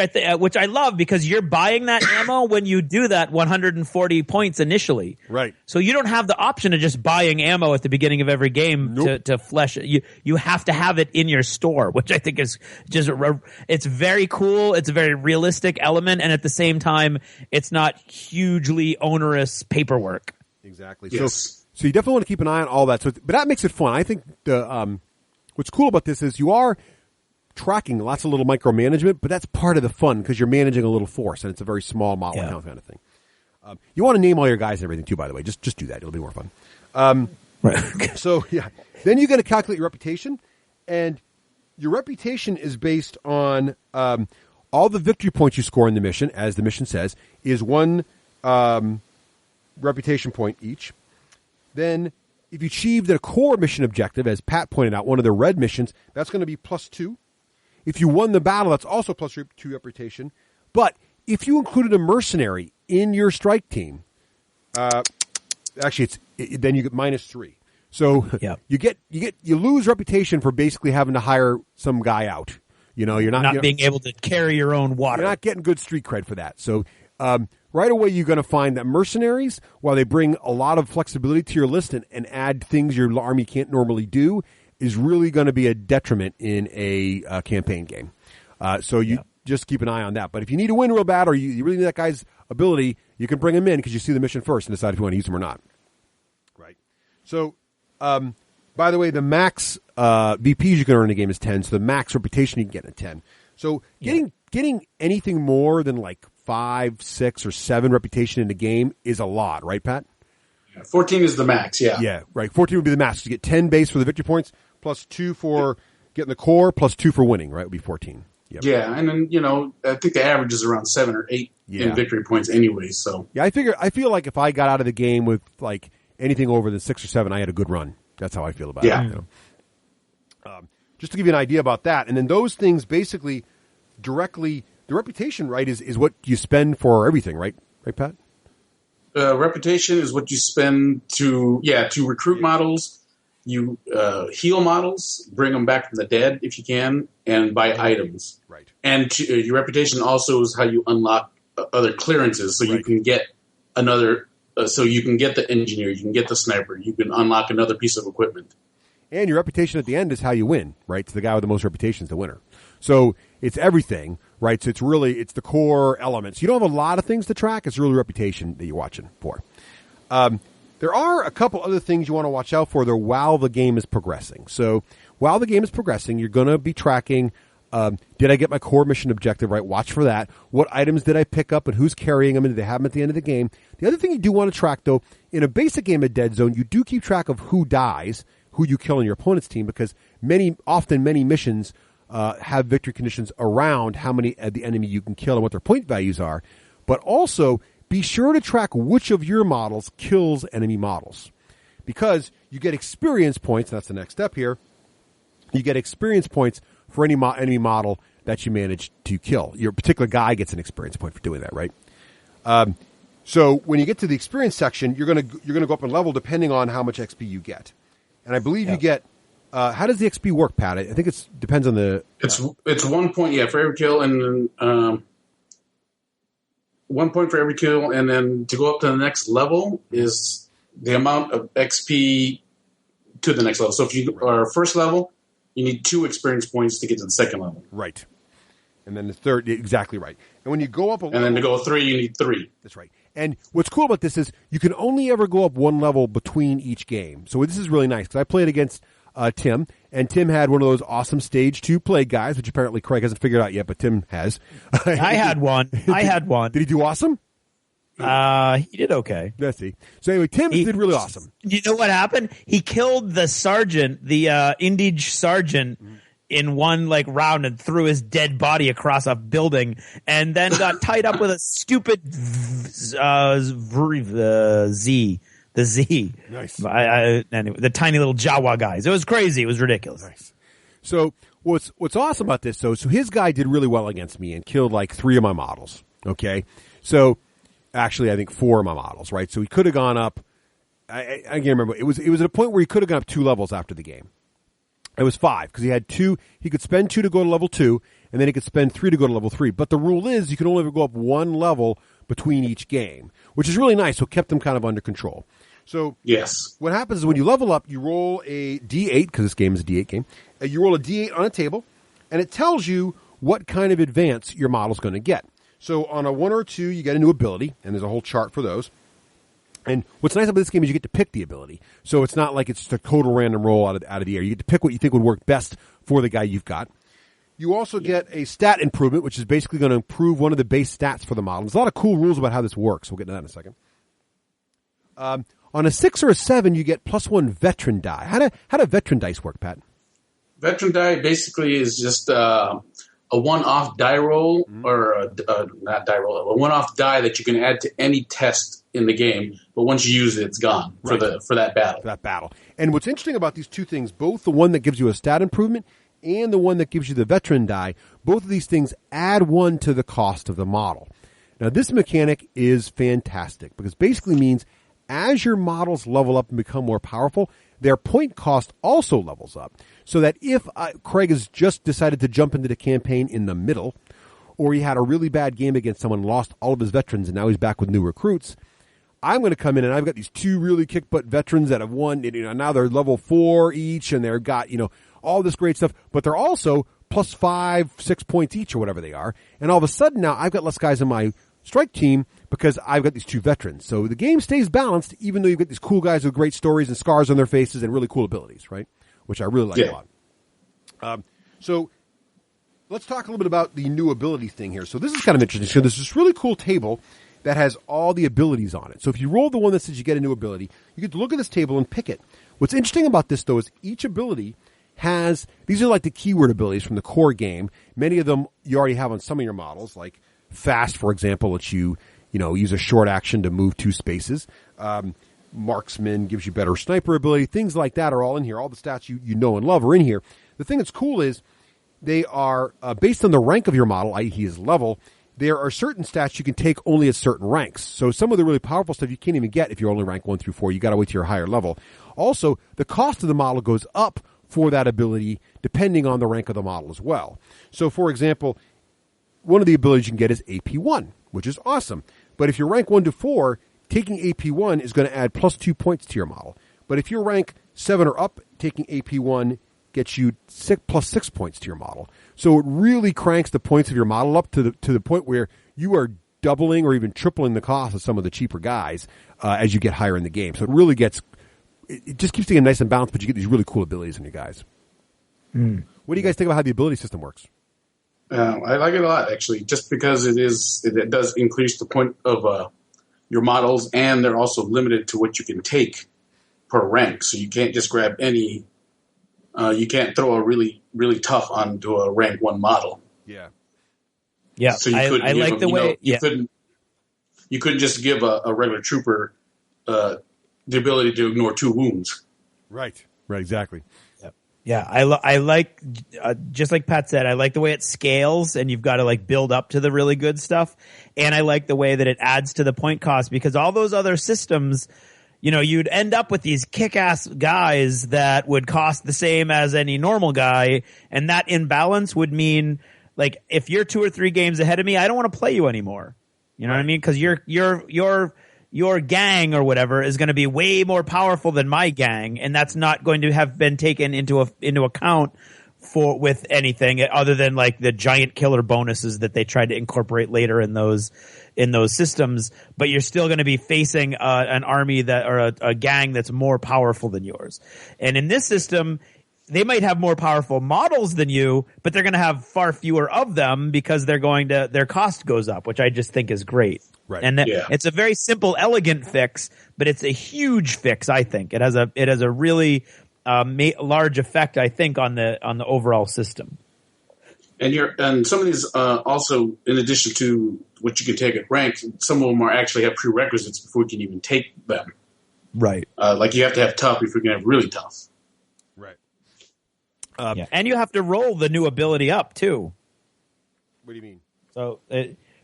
I love because you're buying that ammo when you do that 140 points initially, right? So you don't have the option of just buying ammo at the beginning of every game to flesh it. You have to have it in your store, which I think is just it's very cool. It's a very realistic element, and at the same time, it's not hugely onerous paperwork. Exactly. Yes. So you definitely want to keep an eye on all that. But that makes it fun. I think what's cool about this is you are tracking lots of little micromanagement, but that's part of the fun because you're managing a little force, and it's a very small model account kind of thing. You want to name all your guys and everything, too, by the way. Just do that. It'll be more fun. Right. So, yeah. Then you're going to calculate your reputation, and your reputation is based on all the victory points you score in the mission, as the mission says, is one reputation point each. Then if you achieved a core mission objective, as Pat pointed out, one of the red missions, that's going to be +2. If you won the battle, that's also +2 reputation. But if you included a mercenary in your strike team, actually, then you get -3. So you lose reputation for basically having to hire some guy out. You know, you're not being able to carry your own water. You're not getting good street cred for that. So right away, you're going to find that mercenaries, while they bring a lot of flexibility to your list and add things your army can't normally do, is really going to be a detriment in a campaign game. So you just keep an eye on that. But if you need to win real bad or you really need that guy's ability, you can bring him in because you see the mission first and decide if you want to use him or not. Right. So, by the way, the max VPs you can earn in a game is 10, so the max reputation you can get in a 10. So getting anything more than like 5, 6, or 7 reputation in the game is a lot, right, Pat? 14 is the max, yeah. Yeah, right. 14 would be the max. You get 10 base for the victory points, plus 2 for getting the core, plus 2 for winning, right? Would be 14. Yep. Yeah, and then, I think the average is around 7 or 8 in victory points anyway, so. Yeah, I feel like if I got out of the game with, like, anything over than 6 or 7, I had a good run. That's how I feel about it. You know? Just to give you an idea about that. And then those things basically directly, the reputation, right, is what you spend for everything, right? Right, Pat? Reputation is what you spend to recruit models. You heal models, bring them back from the dead if you can, and buy items. Right. And your reputation also is how you unlock other clearances, so you can get another. So you can get the engineer, you can get the sniper, you can unlock another piece of equipment. And your reputation at the end is how you win, right? So the guy with the most reputation is the winner. So it's everything, right? So it's the core elements. You don't have a lot of things to track. It's really reputation that you're watching for. There are a couple other things you want to watch out for, though, while the game is progressing. So while the game is progressing, you're going to be tracking, did I get my core mission objective right? Watch for that. What items did I pick up and who's carrying them, and do they have them at the end of the game? The other thing you do want to track, though, in a basic game of Deadzone, you do keep track of who dies, who you kill on your opponent's team, because often many missions have victory conditions around how many of the enemy you can kill and what their point values are. But also, be sure to track which of your models kills enemy models, because you get experience points. That's the next step here. You get experience points for any enemy model that you manage to kill. Your particular guy gets an experience point for doing that, right? So when you get to the experience section, you're gonna go up in level depending on how much XP you get. And I believe you get. How does the XP work, Pat? I think it depends on the. It's 1 point, for every kill, and then 1 point for every kill, and then to go up to the next level is the amount of XP to the next level. So if you are first level, you need 2 experience points to get to the second level. Right. And then the third, exactly right. And when you go up a level. And then to go 3, you need 3. That's right. And what's cool about this is you can only ever go up 1 level between each game. So this is really nice, because I played against Tim, and Tim had one of those awesome stage 2 plague guys, which apparently Craig hasn't figured out yet, but Tim has. I had one. Did he do awesome? He did okay. Let's see. So anyway, Tim did really awesome. You know what happened? He killed the sergeant, the Indige sergeant, in one round and threw his dead body across a building, and then got tied up with a stupid Z. The Z. Nice. Anyway, the tiny little Jawa guys. It was crazy. It was ridiculous. Nice. So what's awesome about this, though, so his guy did really well against me and killed 3 of my models. Okay? So actually, I think 4 of my models, right? So he could have gone up. I can't remember. It was at a point where he could have gone up 2 levels after the game. It was 5 because he had 2. He could spend 2 to go to level 2, and then he could spend 3 to go to level 3. But the rule is you can only ever go up 1 level between each game, which is really nice. So it kept them kind of under control. So yes, what happens is when you level up, you roll a D8, because this game is a D8 game. You roll a D8 on a table, and it tells you what kind of advance your model's going to get. So on a 1 or 2, you get a new ability, and there's a whole chart for those. And what's nice about this game is you get to pick the ability. So it's not like it's just a total random roll out of the air. You get to pick what you think would work best for the guy you've got. You also get a stat improvement, which is basically going to improve one of the base stats for the model. There's a lot of cool rules about how this works. We'll get into that in a second. On a 6 or a 7, you get +1 veteran die. How do veteran dice work, Pat? Veteran die basically is just a one-off die roll, or not die roll, a one-off die that you can add to any test in the game. But once you use it, it's gone for that battle. For that battle. And what's interesting about these two things, both the one that gives you a stat improvement and the one that gives you the veteran die, both of these things add 1 to the cost of the model. Now, this mechanic is fantastic because basically means as your models level up and become more powerful, their point cost also levels up. So that if Craig has just decided to jump into the campaign in the middle, or he had a really bad game against someone, lost all of his veterans, and now he's back with new recruits, I'm going to come in and I've got these 2 really kick-butt veterans that have won. Now they're level 4 each, and they've got all this great stuff, but they're also +5, 6 points each, or whatever they are. And all of a sudden now I've got less guys in my strike team because I've got these 2 veterans. So the game stays balanced, even though you've got these cool guys with great stories and scars on their faces and really cool abilities, right? Which I really like a lot. So let's talk a little bit about the new ability thing here. So this is kind of interesting. So there's this really cool table, that has all the abilities on it. So if you roll the one that says you get a new ability, you get to look at this table and pick it. What's interesting about this, though, is each ability has, these are like the keyword abilities from the core game. Many of them you already have on some of your models, like Fast, for example, lets you, use a short action to move 2 spaces. Marksman gives you better sniper ability. Things like that are all in here. All the stats you know and love are in here. The thing that's cool is they are based on the rank of your model, i.e. his level. There are certain stats you can take only at certain ranks. So some of the really powerful stuff you can't even get if you're only rank 1 through 4. You got to wait till your higher level. Also, the cost of the model goes up for that ability depending on the rank of the model as well. So, for example, one of the abilities you can get is AP1, which is awesome. But if you're rank 1 to 4, taking AP1 is going to add plus 2 points to your model. But if you're rank 7 or up, taking AP1 gets you plus 6 points to your model. So it really cranks the points of your model up to the point where you are doubling or even tripling the cost of some of the cheaper guys as you get higher in the game. So it just keeps things nice and balanced, but you get these really cool abilities in your guys. What do you guys think about how the ability system works? I like it a lot, actually, just because it does increase the point of your models, and they're also limited to what you can take per rank. So you can't just grab any. You can't throw a really, really tough onto a rank 1 model. Yeah. Yeah. So you couldn't I like the way you couldn't just give a regular trooper the ability to ignore 2 wounds. Right, exactly. Yeah, I like, just like Pat said, I like the way it scales and you've got to like build up to the really good stuff. And I like the way that it adds to the point cost, because all those other systems, you'd end up with these kick-ass guys that would cost the same as any normal guy. And that imbalance would mean, like, if you're 2 or 3 games ahead of me, I don't want to play you anymore. You know what I mean? Because your gang or whatever is going to be way more powerful than my gang, and that's not going to have been taken into account with anything other than like the giant killer bonuses that they tried to incorporate later in those systems. But you're still going to be facing an army or a gang that's more powerful than yours. And in this system, they might have more powerful models than you, but they're going to have far fewer of them because their cost goes up, which I just think is great. Right. And it's a very simple, elegant fix, but it's a huge fix. I think it has a really large effect, I think, on the overall system. And some of these also, in addition to what you can take at rank, some of them actually have prerequisites before you can even take them. Right. Like you have to have tough if you're going to have really tough. Right. And you have to roll the new ability up too. What do you mean? So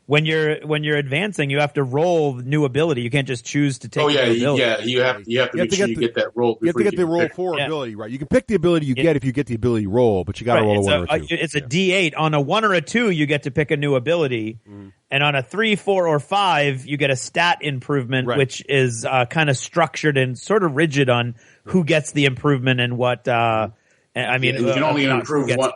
when you're advancing, you have to roll new ability. You can't just choose to take. Oh yeah, You have to make sure you get that roll. You have to get the roll 4 ability, right? You can pick the ability you get if you get the ability roll, but you got to roll a 1 or 2. It's a D8 on a 1 or a 2. You get to pick a new ability, and on a 3, 4, or 5, you get a stat improvement, which is kind of structured and sort of rigid on who gets the improvement and what. You can only improve one.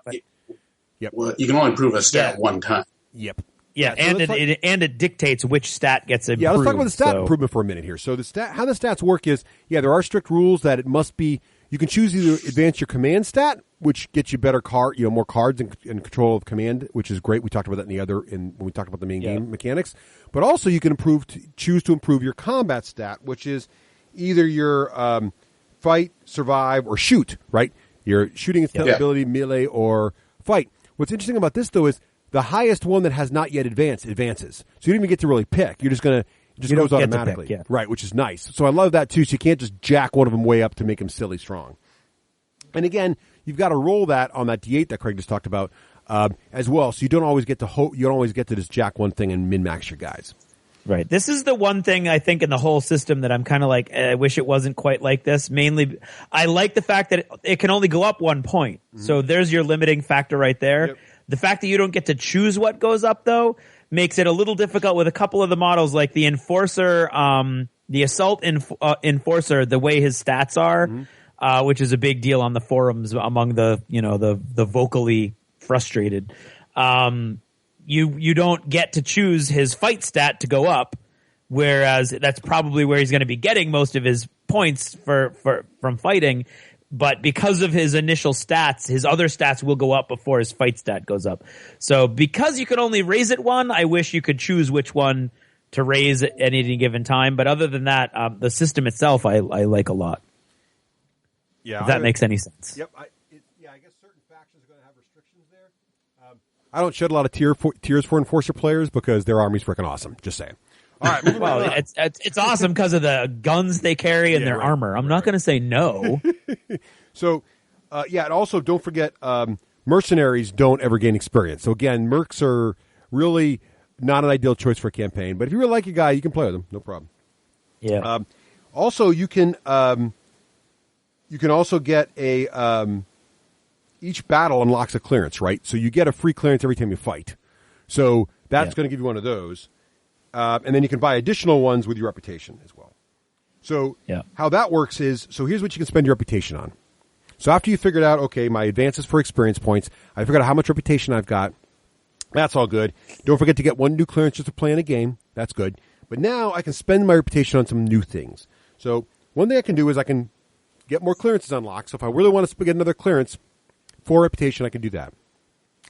Yep. Well, you can only improve a stat one time. Yep. Yeah, so it dictates which stat gets improved. Yeah, let's talk about the stat improvement for a minute here. So how the stats work is, there are strict rules that it must be. You can choose either advance your command stat, which gets you better more cards and control of command, which is great. We talked about that when we talked about the main game mechanics. But also you can choose to improve your combat stat, which is either your fight, survive, or shoot. Right, your shooting ability, melee, or fight. What's interesting about this though is, the highest one that has not yet advances. So you don't even get to really pick. You're just going to, it just goes automatically. Pick, Right, which is nice. So I love that too. So you can't just jack one of them way up to make him silly strong. And again, you've got to roll that on that D8 that Craig just talked about as well. So you don't always get to just jack one thing and min-max your guys. Right. This is the one thing I think in the whole system that I'm kind of like, I wish it wasn't quite like this. Mainly, I like the fact that it can only go up 1 point. So there's your limiting factor right there. Yep. The fact that you don't get to choose what goes up, though, makes it a little difficult with a couple of the models, like the Enforcer, the Assault Enforcer, the way his stats are, which is a big deal on the forums among the vocally frustrated. You don't get to choose his fight stat to go up, whereas that's probably where he's going to be getting most of his points from fighting. But because of his initial stats, his other stats will go up before his fight stat goes up. So because you can only raise it 1, I wish you could choose which one to raise at any given time. But other than that, the system itself I like a lot. Yeah, if that makes any sense. Yep. I guess certain factions are going to have restrictions there. I don't shed a lot of tears for Enforcer players because their army's freaking awesome. Just saying. All right. Well, it's awesome because of the guns they carry and their armor. I'm not going to say no. So, and also don't forget, mercenaries don't ever gain experience. So again, mercs are really not an ideal choice for a campaign. But if you really like a guy, you can play with him. No problem. Yeah. Also, you can also get each battle unlocks a clearance, right? So you get a free clearance every time you fight. So that's going to give you one of those. And then you can buy additional ones with your reputation as well. So how that works is, so here's what you can spend your reputation on. So after you figured out, okay, my advances for experience points, I figured out how much reputation I've got. That's all good. Don't forget to get one new clearance just to play in a game. That's good. But now I can spend my reputation on some new things. So one thing I can do is I can get more clearances unlocked. So if I really want to get another clearance for reputation, I can do that.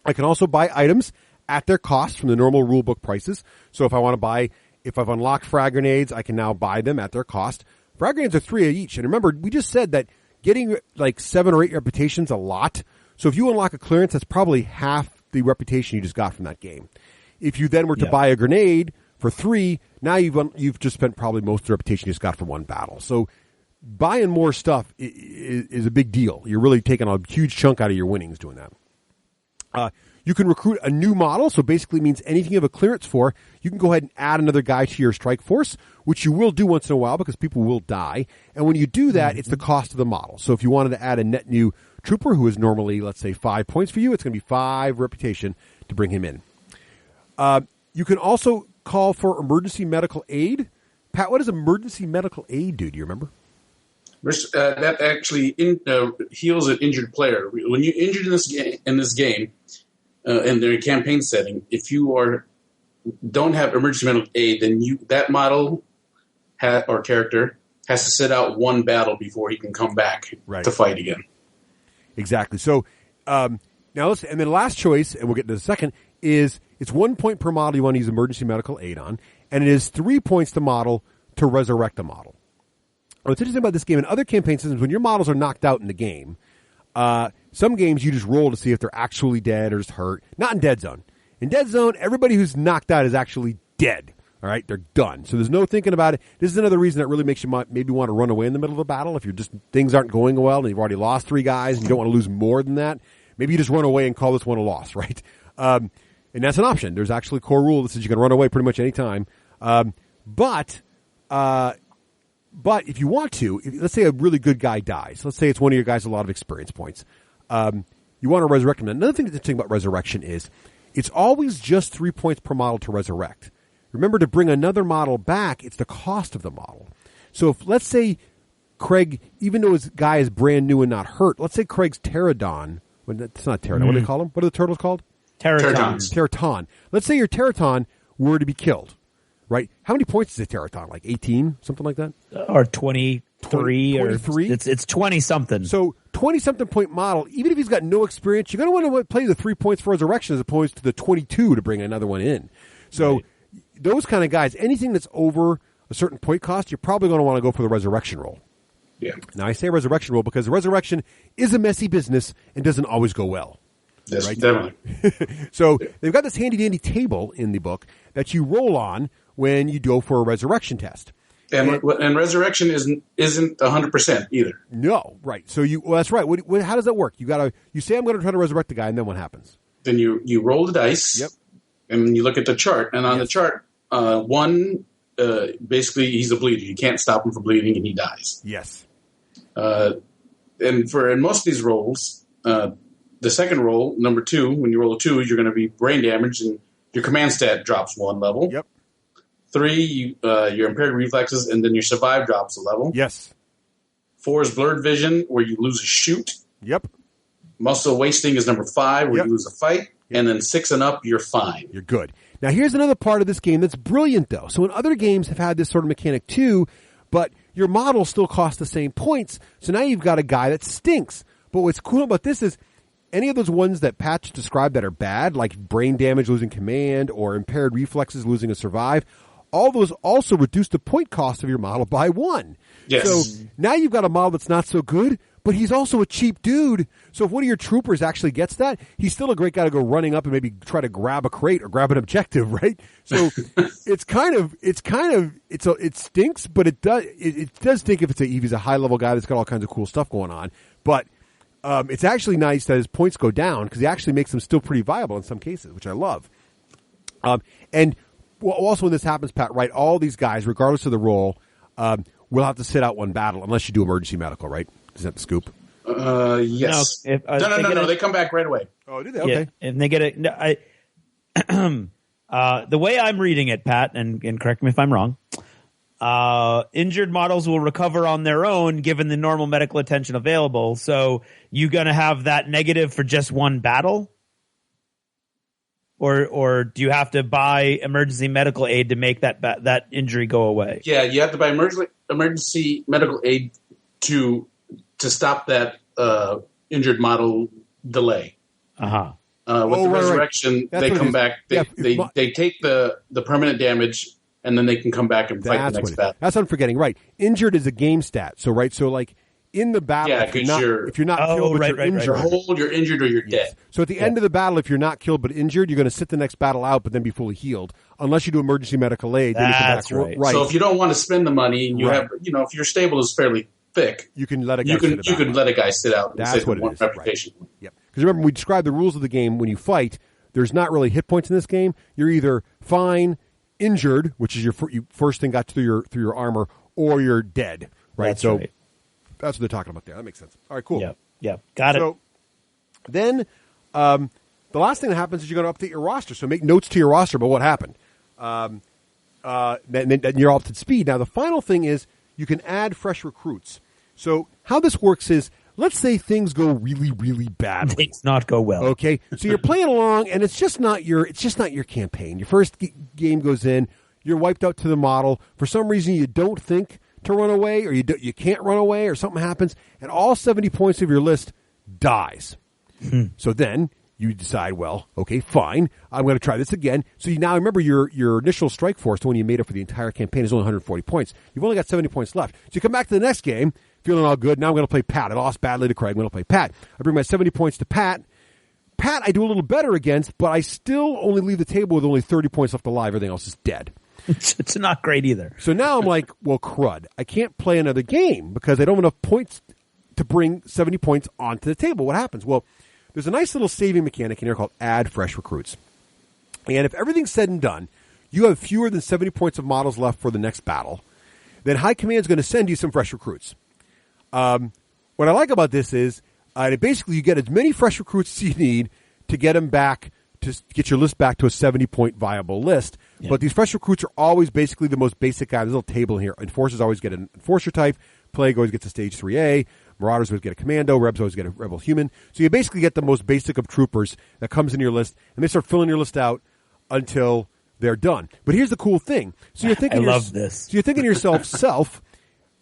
I can also buy items at their cost from the normal rulebook prices. So if I want to buy, if I've unlocked frag grenades, I can now buy them at their cost. Frag grenades are 3 each. And remember, we just said that getting like 7 or 8 reputations a lot. So if you unlock a clearance, that's probably half the reputation you just got from that game. If you then were to buy a grenade for 3, now you've just spent probably most of the reputation you just got from one battle. So buying more stuff is a big deal. You're really taking a huge chunk out of your winnings doing that. You can recruit a new model, so basically means anything you have a clearance for, you can go ahead and add another guy to your strike force, which you will do once in a while because people will die. And when you do that, it's the cost of the model. So if you wanted to add a net new trooper who is normally, let's say, 5 points for you, it's going to be 5 reputation to bring him in. You can also call for emergency medical aid. Pat, what does emergency medical aid do? Do you remember? That actually heals an injured player. When you're injured in this game, in their campaign setting, if you don't have emergency medical aid, then that model or character has to sit out one battle before he can come back to fight again. Exactly. So now and then last choice, and we'll get to the second, is it's 1 point per model you want to use emergency medical aid on, and it is 3 points to model to resurrect a model. What's interesting about this game and other campaign systems, when your models are knocked out in the game, some games you just roll to see if they're actually dead or just hurt. Not in Deadzone. In Deadzone, everybody who's knocked out is actually dead. All right, they're done. So there's no thinking about it. This is another reason that really makes you maybe want to run away in the middle of a battle. If things aren't going well and you've already lost 3 guys and you don't want to lose more than that, maybe you just run away and call this one a loss, right? And that's an option. There's actually a core rule that says you can run away pretty much any time. But if you want to, let's say a really good guy dies. Let's say it's one of your guys with a lot of experience points. You want to resurrect him. Another thing that's interesting about resurrection is it's always just 3 points per model to resurrect. Remember, to bring another model back, it's the cost of the model. So if, let's say, Craig, even though his guy is brand new and not hurt, let's say Craig's Pterodon. It's not Pterodon. What do they call him? What are the turtles called? Pteroton. Let's say your Pteroton were to be killed, right? How many points is a Pteroton? Like 18? Something like that? Or 23? 23? It's 20-something. So 20-something point model, even if he's got no experience, you're going to want to play the 3 points for resurrection as opposed to the 22 to bring another one in. So those kind of guys, anything that's over a certain point cost, you're probably going to want to go for the resurrection roll. Yeah. Now, I say resurrection roll because the resurrection is a messy business and doesn't always go well. Yes, right? definitely. So they've got this handy-dandy table in the book that you roll on when you go for a resurrection test. And resurrection isn't 100% either. No, right. So that's right. How does that work? You say I'm going to try to resurrect the guy, and then what happens? Then you roll the dice. Yep. And you look at the chart, and on the chart, basically he's a bleeder. You can't stop him from bleeding, and he dies. Yes. And in most of these rolls, the second roll, number 2, when you roll a 2, you're going to be brain damaged, and your command stat drops 1 level. Yep. 3, your impaired reflexes, and then your survive drops a level. Yes. 4 is blurred vision, where you lose a shoot. Yep. Muscle wasting is number 5, where you lose a fight. Yep. And then 6 and up, you're fine. You're good. Now, here's another part of this game that's brilliant, though. So, in other games have had this sort of mechanic, too, but your model still costs the same points. So now you've got a guy that stinks. But what's cool about this is any of those ones that Pat described that are bad, like brain damage, losing command, or impaired reflexes, losing a survive, all those also reduce the point cost of your model by 1. Yes. So now you've got a model that's not so good, but he's also a cheap dude. So if one of your troopers actually gets that, he's still a great guy to go running up and maybe try to grab a crate or grab an objective, right? So it stinks, but it does stink if he's a high level guy that's got all kinds of cool stuff going on. But it's actually nice that his points go down because he actually makes them still pretty viable in some cases, which I love. And also when this happens, Pat, right, all these guys, regardless of the role, will have to sit out one battle unless you do emergency medical, right? Is that the scoop? Yes. No. They come back right away. Oh, do they? Okay. Yeah, and they get it. The way I'm reading it, Pat, and correct me if I'm wrong, injured models will recover on their own given the normal medical attention available. So you going to have that negative for just one battle? Or do you have to buy emergency medical aid to make that injury go away? Yeah, you have to buy emergency medical aid to stop that injured model delay. Uh-huh. With the resurrection, right. They come back. They take the permanent damage, and then they can come back and fight the next battle. That's what I'm forgetting. Right, injured is a game stat. So like in the battle, if you're not killed but you're injured, you're injured or you're dead. So at the end of the battle, if you're not killed but injured, you're going to sit the next battle out, but then be fully healed. Unless you do emergency medical aid, then you come back. Right. So if you don't want to spend the money, and you have, if your stable is fairly thick, you can let a guy sit out. That's what it is. Reputation. Right. Yep. Because remember, we described the rules of the game. When you fight, there's not really hit points in this game. You're either fine, injured, which is your first thing got through your armor, or you're dead. Right. That's right. That's what they're talking about there. That makes sense. All right, cool. Yeah. Got it. So then the last thing that happens is you're going to update your roster. So make notes to your roster about what happened. Then you're up to speed. Now, the final thing is you can add fresh recruits. So how this works is, let's say things go really, really badly. Things not go well. Okay, so you're playing along, and it's just not your campaign. Your first game goes in, you're wiped out to the model. For some reason, you don't think to run away, or you can't run away, or something happens, and all 70 points of your list dies. So then you decide, well, okay, fine, I'm going to try this again. So you now remember your initial strike force, the one you made up for the entire campaign, is only 140 points. You've only got 70 points left. So you come back to the next game, feeling all good. Now I'm going to play Pat. I lost badly to Craig. I'm going to play Pat. I bring my 70 points to Pat. Pat, I do a little better against, but I still only leave the table with only 30 points left alive. Everything else is dead. It's not great either. So now I'm like, well, crud. I can't play another game because I don't have enough points to bring 70 points onto the table. What happens? Well, there's a nice little saving mechanic in here called add fresh recruits. And if everything's said and done, you have fewer than 70 points of models left for the next battle, then High Command is going to send you some fresh recruits. What I like about this is basically you get as many fresh recruits as you need to get them back, to get your list back to a 70-point viable list. Yeah. But these fresh recruits are always basically the most basic guy. There's a little table here. Enforcers always get an Enforcer type. Plague always gets a Stage 3A. Marauders always get a Commando. Rebs always get a Rebel Human. So you basically get the most basic of troopers that comes in your list, and they start filling your list out until they're done. But here's the cool thing. So you're thinking, I love this. So you're thinking to yourself,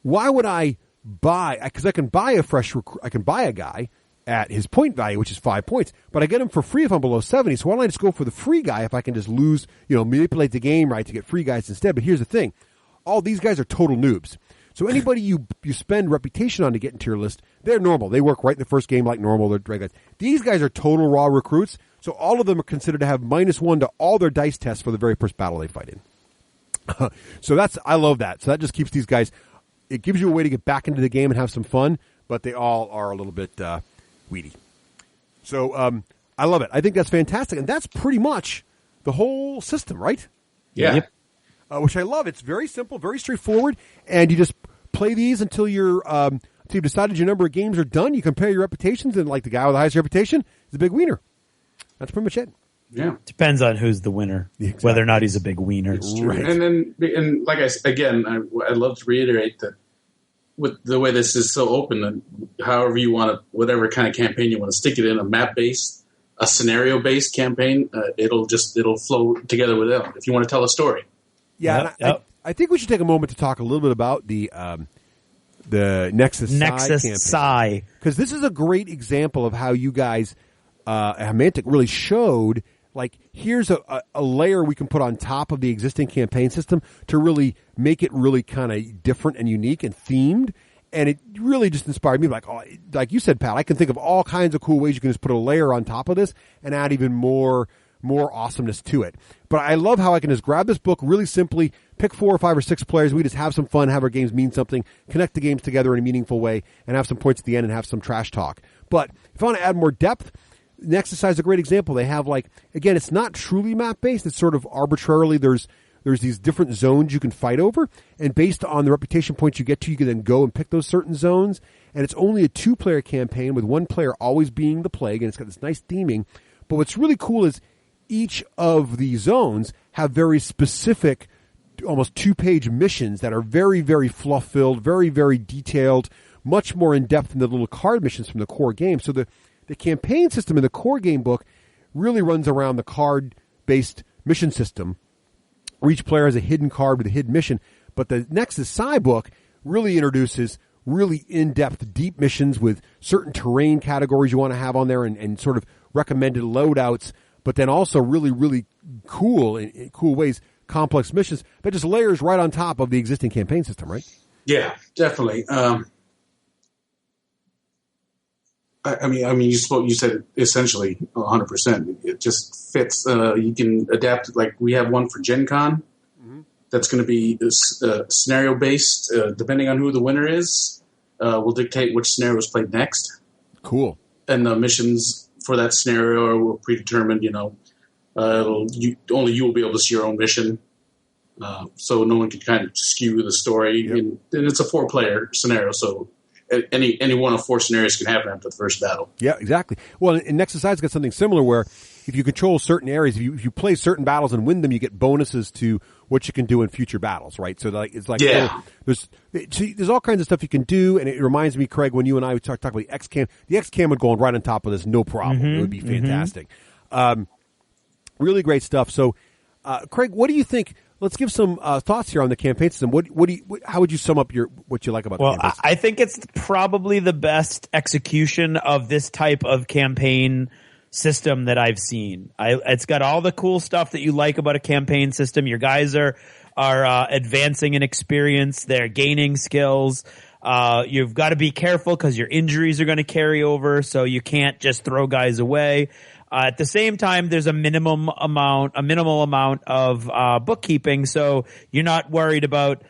why would I buy? Because I can buy a fresh recruit. I can buy a guy at his point value, which is 5 points, but I get him for free if I'm below 70. So why don't I just go for the free guy if I can just lose, manipulate the game right to get free guys instead? But here's the thing: all these guys are total noobs. So anybody you spend reputation on to get into your list, they're normal. They work right in the first game like normal. They're great guys. These guys are total raw recruits. So all of them are considered to have -1 to all their dice tests for the very first battle they fight in. So I love that. So that just keeps these guys. It gives you a way to get back into the game and have some fun, but they all are a little bit weedy. So I love it. I think that's fantastic, and that's pretty much the whole system, right? Yeah. Yep. Which I love. It's very simple, very straightforward, and you just play these until you've decided your number of games are done. You compare your reputations, and like the guy with the highest reputation is a big wiener. That's pretty much it. Yeah. Depends on who's the winner, exactly. Whether or not he's a big wiener. Right. And like I said, again, I'd love to reiterate that with the way this is so open, and however you want to, whatever kind of campaign you want to stick it in, a map-based, a scenario-based campaign, it'll flow together with it. If you want to tell a story. Yeah, yep. I think we should take a moment to talk a little bit about the Nexus Psi, because this is a great example of how you guys, Mantic, really showed like, here's a layer we can put on top of the existing campaign system to really make it really kind of different and unique and themed. And it really just inspired me. Like you said, Pat, I can think of all kinds of cool ways you can just put a layer on top of this and add even more awesomeness to it. But I love how I can just grab this book really simply, pick 4 or 5 or 6 players. We just have some fun, have our games mean something, connect the games together in a meaningful way, and have some points at the end and have some trash talk. But if I want to add more depth, the exercise is a great example. They have, like, again, it's not truly map-based. It's sort of arbitrarily, there's these different zones you can fight over, and based on the reputation points you get to, you can then go and pick those certain zones. And it's only a 2-player campaign with 1 player always being the plague, and it's got this nice theming. But what's really cool is each of the zones have very specific, almost 2-page missions that are very, very fluff-filled, very, very detailed, much more in-depth than the little card missions from the core game. So the campaign system in the core game book really runs around the card-based mission system, where each player has a hidden card with a hidden mission. But the Nexus Psi book really introduces really in-depth, deep missions with certain terrain categories you want to have on there and sort of recommended loadouts, but then also really, really cool, in cool ways, complex missions that just layers right on top of the existing campaign system, right? Yeah, definitely. I mean, you said essentially 100%. It just fits. You can adapt. Like, we have one for Gen Con that's going to be scenario based. Depending on who the winner is, will dictate which scenario is played next. Cool. And the missions for that scenario are predetermined. Only you will be able to see your own mission, so no one can kind of skew the story. Yep. And it's a 4-player scenario, so any one of 4 scenarios can happen after the first battle. Yeah, exactly. Well, in Nexus Side's got something similar where if you control certain areas, if you play certain battles and win them, you get bonuses to what you can do in future battles, right? So it's like, there's all kinds of stuff you can do, and it reminds me, Craig, when you and I would talk about the XCAM. The XCAM would go on right on top of this, no problem. Mm-hmm, it would be fantastic. Really great stuff. So, Craig, what do you think? Let's give some thoughts here on the campaign system. How would you sum up what you like about the campaign system? I think it's probably the best execution of this type of campaign system that I've seen. It's got all the cool stuff that you like about a campaign system. Your guys are advancing in experience. They're gaining skills. You've got to be careful because your injuries are going to carry over, so you can't just throw guys away. At the same time, there's a minimal amount of bookkeeping, so you're not worried about,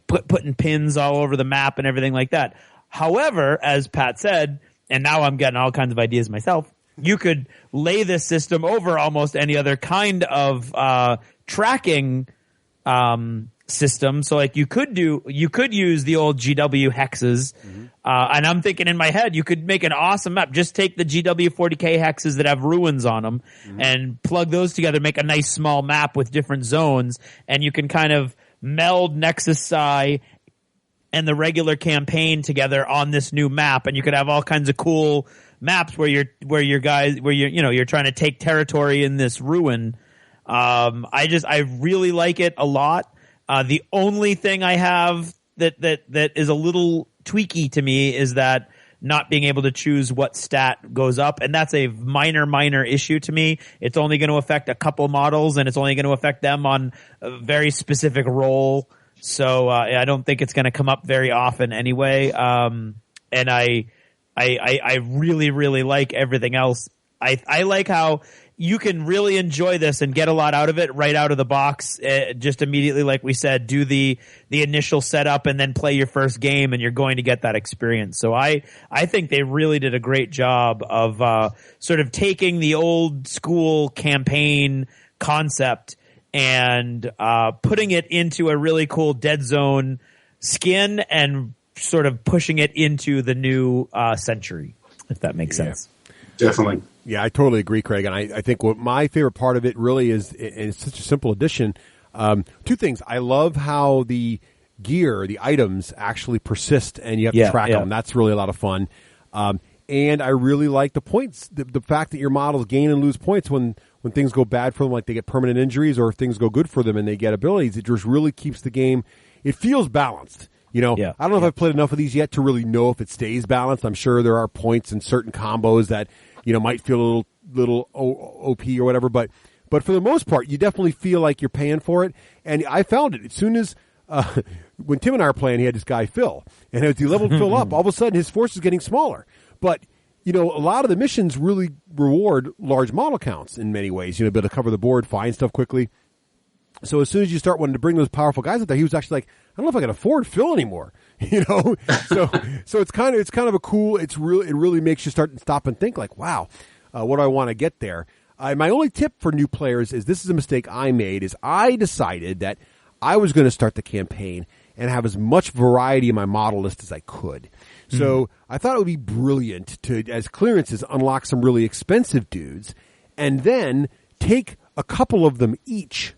putting pins all over the map and everything like that. However, as Pat said, and now I'm getting all kinds of ideas myself, you could lay this system over almost any other kind of tracking system. So, like, you could use the old GW hexes, and I'm thinking in my head, you could make an awesome map. Just take the GW 40K hexes that have ruins on them and plug those together, make a nice small map with different zones, and you can kind of meld Nexus Psi and the regular campaign together on this new map, and you could have all kinds of cool maps where you're trying to take territory in this ruin. I really like it a lot. The only thing I have that is a little tweaky to me is that not being able to choose what stat goes up, and that's a minor issue to me. It's only going to affect a couple models, and it's only going to affect them on a very specific role. So I don't think it's going to come up very often anyway. And I really like everything else. I like how you can really enjoy this and get a lot out of it right out of the box. Just immediately, like we said, do the initial setup and then play your first game, and you're going to get that experience. So I think they really did a great job of sort of taking the old school campaign concept and putting it into a really cool Deadzone skin and sort of pushing it into the new century, if that makes sense. Definitely. Yeah, I totally agree, Craig. And I think what my favorite part of it really is, and it's such a simple addition, 2 things. I love how the gear, the items actually persist and you have to track them. That's really a lot of fun. And I really like the points, the fact that your models gain and lose points when things go bad for them, like they get permanent injuries, or if things go good for them and they get abilities. It just really keeps the game, it feels balanced. I don't know if I've played enough of these yet to really know if it stays balanced. I'm sure there are points in certain combos that might feel a little OP or whatever, but for the most part, you definitely feel like you're paying for it. And I found it as soon as when Tim and I were playing, he had this guy Phil, and as he leveled Phil up, all of a sudden his force is getting smaller. But a lot of the missions really reward large model counts in many ways. Be able to cover the board, find stuff quickly. So as soon as you start wanting to bring those powerful guys out there, he was actually like, I don't know if I can afford Phil anymore. So it's kind of a cool. It really makes you stop and think like, wow, what do I want to get there? My only tip for new players is, this is a mistake I made, is I decided that I was going to start the campaign and have as much variety in my model list as I could. So I thought it would be brilliant to, as clearances, unlock some really expensive dudes and then take a couple of them each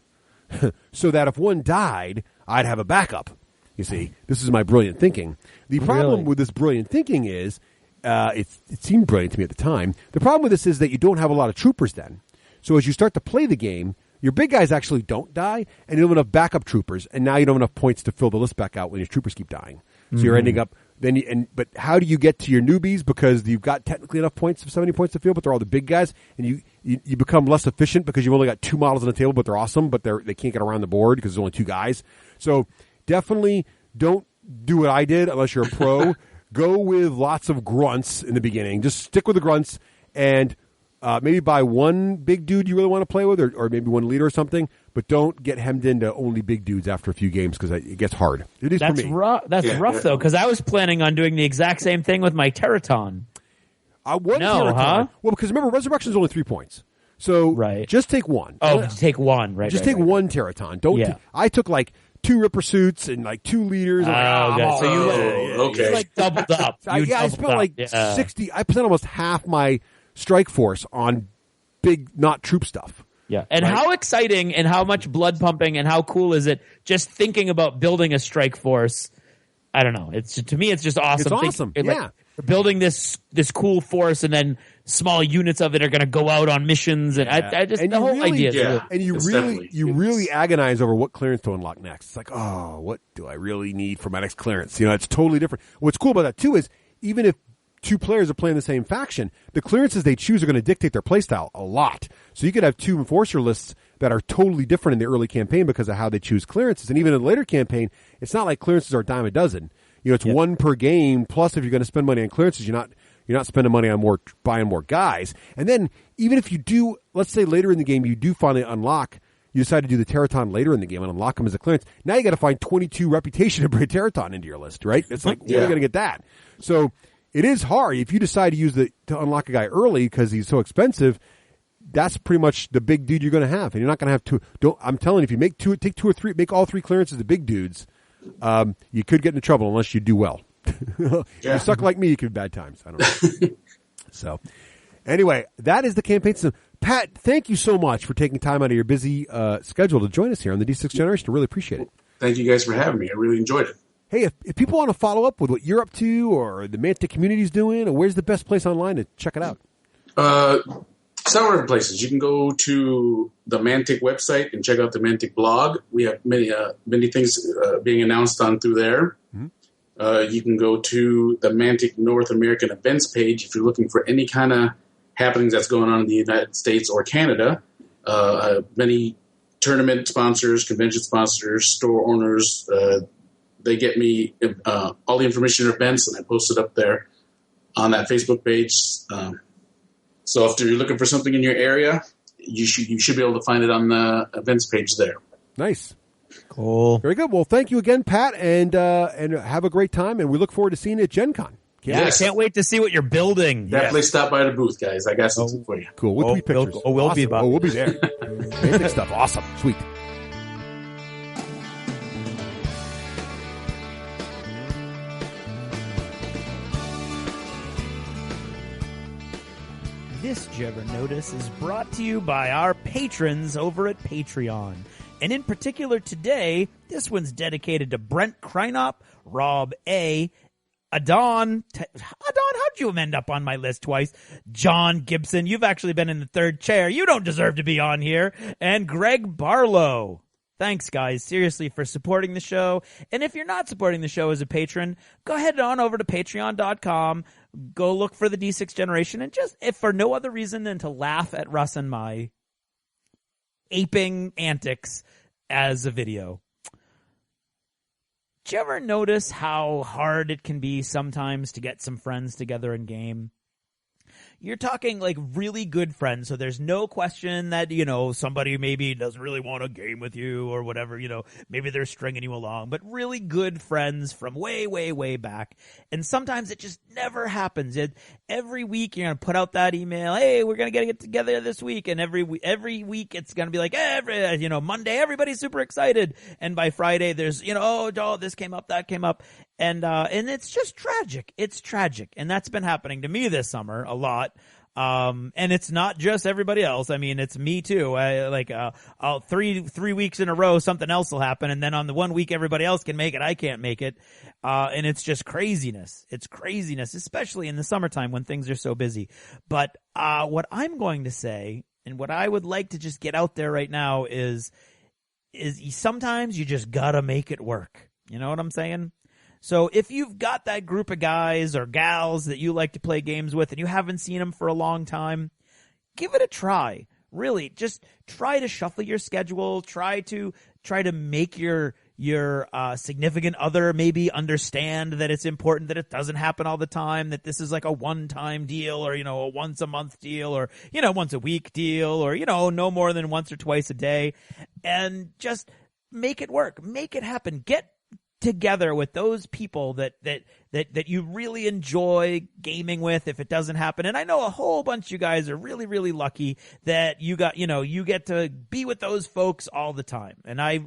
so that if one died, I'd have a backup. You see, this is my brilliant thinking. The problem with this brilliant thinking is, it seemed brilliant to me at the time. The problem with this is that you don't have a lot of troopers then. So as you start to play the game, your big guys actually don't die, and you don't have enough backup troopers, and now you don't have enough points to fill the list back out when your troopers keep dying. So you're ending up but how do you get to your newbies? Because you've got technically enough points, 70 points to fill, but they're all the big guys, and you become less efficient because you've only got 2 models on the table, but they're awesome, but they can't get around the board because there's only 2 guys. So definitely don't do what I did unless you're a pro. Go with lots of grunts in the beginning. Just stick with the grunts and maybe buy one big dude you really want to play with, or maybe one leader or something, but don't get hemmed into only big dudes after a few games because it gets hard. It is That's for me. That's rough, though, because I was planning on doing the exact same thing with my Teraton. Teraton. Huh? Well, because remember, Resurrection is only 3 points. So just take one. Oh, take one. Right. Just take one Teraton. Don't. I took like 2 Ripper suits and like 2 leaders. So you like doubled up. I spent like 60. I spent almost half my strike force on big, not troop stuff. Yeah. And how exciting and how much blood pumping and how cool is it just thinking about building a strike force? I don't know. To me, it's just awesome. It's awesome. Like, building this cool force, and then small units of it are going to go out on missions, and I just the whole idea. Yeah. And you really agonize over what clearance to unlock next. It's like, oh, what do I really need for my next clearance? It's totally different. What's cool about that too is, even if 2 players are playing the same faction, the clearances they choose are going to dictate their playstyle a lot. So you could have 2 enforcer lists that are totally different in the early campaign because of how they choose clearances. And even in the later campaign, it's not like clearances are a dime a dozen. It's 1 per game. Plus, if you're going to spend money on clearances, you're not spending money on buying more guys. And then even if you do, let's say later in the game, you do finally unlock, you decide to do the Teraton later in the game and unlock them as a clearance. Now you got to find 22 reputation to bring Teraton into your list, right? It's like, where are you going to get that? So it is hard. If you decide to use to unlock a guy early because he's so expensive, that's pretty much the big dude you're going to have. And you're not going to have 2. I'm telling you, if you take 2 or 3, make all 3 clearances the big dudes, you could get into trouble unless you do well. If you suck like me, you could have bad times. I don't know. So anyway, that is the campaign system. Pat, thank you so much for taking time out of your busy schedule to join us here on the D6 Generation. I really appreciate it. Thank you guys for having me. I really enjoyed it. Hey, if people want to follow up with what you're up to or the Mantic Community is doing, or where's the best place online to check it out? Several different places. You can go to the Mantic website and check out the Mantic blog. We have many things being announced on through there. Mm-hmm. You can go to the Mantic North American events page if you're looking for any kind of happenings that's going on in the United States or Canada. Many tournament sponsors, convention sponsors, store owners, they get me all the information of events, and I post it up there on that Facebook page. So if you're looking for something in your area, you should be able to find it on the events page there. Nice. Cool. Very good. Well, thank you again, Pat, and have a great time, and we look forward to seeing you at Gen Con. I can't wait to see what you're building. Definitely stop by the booth, guys. I got something for you. Cool. We'll tweet pictures. We'll be about we'll be there. Mantic stuff. Awesome. Sweet. This Jebber Notice is brought to you by our patrons over at Patreon. And in particular today, this one's dedicated to Brent Kreinop, Rob A., Adon, how'd you end up on my list twice? John Gibson, you've actually been in the 3rd chair. You don't deserve to be on here. And Greg Barlow. Thanks, guys, seriously, for supporting the show. And if you're not supporting the show as a patron, go ahead on over to patreon.com. go look for the D6 generation, and just, if for no other reason than to laugh at Russ and my aping antics as a video. Did you ever notice how hard it can be sometimes to get some friends together in game? You're talking like really good friends, so there's no question that, somebody maybe doesn't really want to game with you or whatever, maybe they're stringing you along, but really good friends from way, way, way back. And sometimes it just never happens. Every week you're going to put out that email, hey, we're going to get together this week. And every week it's going to be like, Monday, everybody's super excited. And by Friday there's, this came up, that came up. And it's just tragic. It's tragic. And that's been happening to me this summer a lot. And it's not just everybody else. I mean, it's me too. I'll 3 weeks in a row, something else will happen. And then on the 1 week everybody else can make it, I can't make it. And it's just craziness. It's craziness, especially in the summertime when things are so busy. But, what I'm going to say, and what I would like to just get out there right now is sometimes you just gotta make it work. You know what I'm saying? So if you've got that group of guys or gals that you like to play games with and you haven't seen them for a long time, give it a try. Really, just try to shuffle your schedule. Try to make your significant other maybe understand that it's important that it doesn't happen all the time, that this is like a one-time deal or, a once-a-month deal or, once-a-week deal or, no more than once or twice a day. And just make it work. Make it happen. Get together with those people that you really enjoy gaming with if it doesn't happen. And I know a whole bunch of you guys are really, really lucky that you get to be with those folks all the time. And I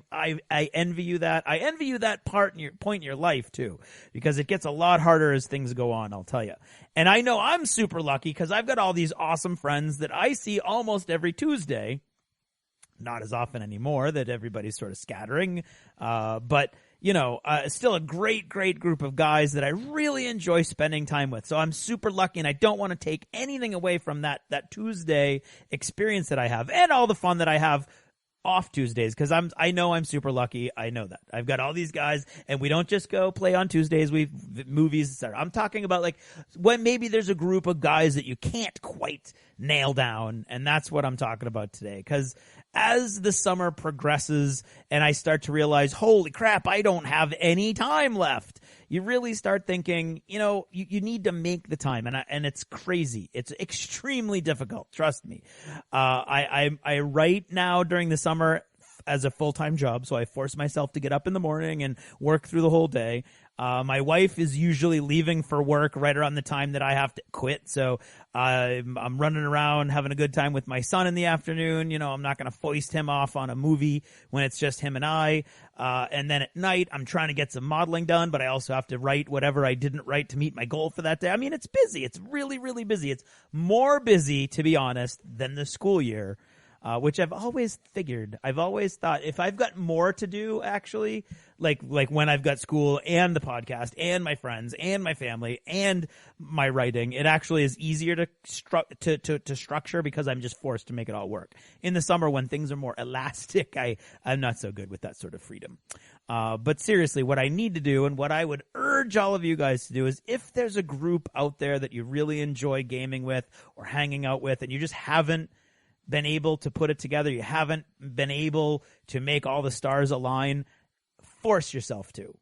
envy you that. I envy you that point in your life too, because it gets a lot harder as things go on, I'll tell you. And I know I'm super lucky because I've got all these awesome friends that I see almost every Tuesday. Not as often anymore, that everybody's sort of scattering. But still a great, great group of guys that I really enjoy spending time with. So I'm super lucky, and I don't want to take anything away from that Tuesday experience that I have and all the fun that I have off Tuesdays, because I know I'm super lucky. I know that I've got all these guys, and we don't just go play on Tuesdays. Movies, etc. I'm talking about like when maybe there's a group of guys that you can't quite nail down, and that's what I'm talking about today. Because as the summer progresses and I start to realize, holy crap, I don't have any time left, you really start thinking, you need to make the time. And it's crazy. It's extremely difficult. Trust me. I write now during the summer as a full-time job, so I force myself to get up in the morning and work through the whole day. My wife is usually leaving for work right around the time that I have to quit, so I'm running around having a good time with my son in the afternoon. I'm not going to foist him off on a movie when it's just him and I. And then at night, I'm trying to get some modeling done, but I also have to write whatever I didn't write to meet my goal for that day. I mean, it's busy. It's really, really busy. It's more busy, to be honest, than the school year. Which I've always figured. I've always thought if I've got more to do, actually, like when I've got school and the podcast and my friends and my family and my writing, it actually is easier to structure because I'm just forced to make it all work. In the summer, when things are more elastic, I'm not so good with that sort of freedom. But seriously, what I need to do and what I would urge all of you guys to do is if there's a group out there that you really enjoy gaming with or hanging out with and you just haven't been able to put it together, you haven't been able to make all the stars align, force yourself to.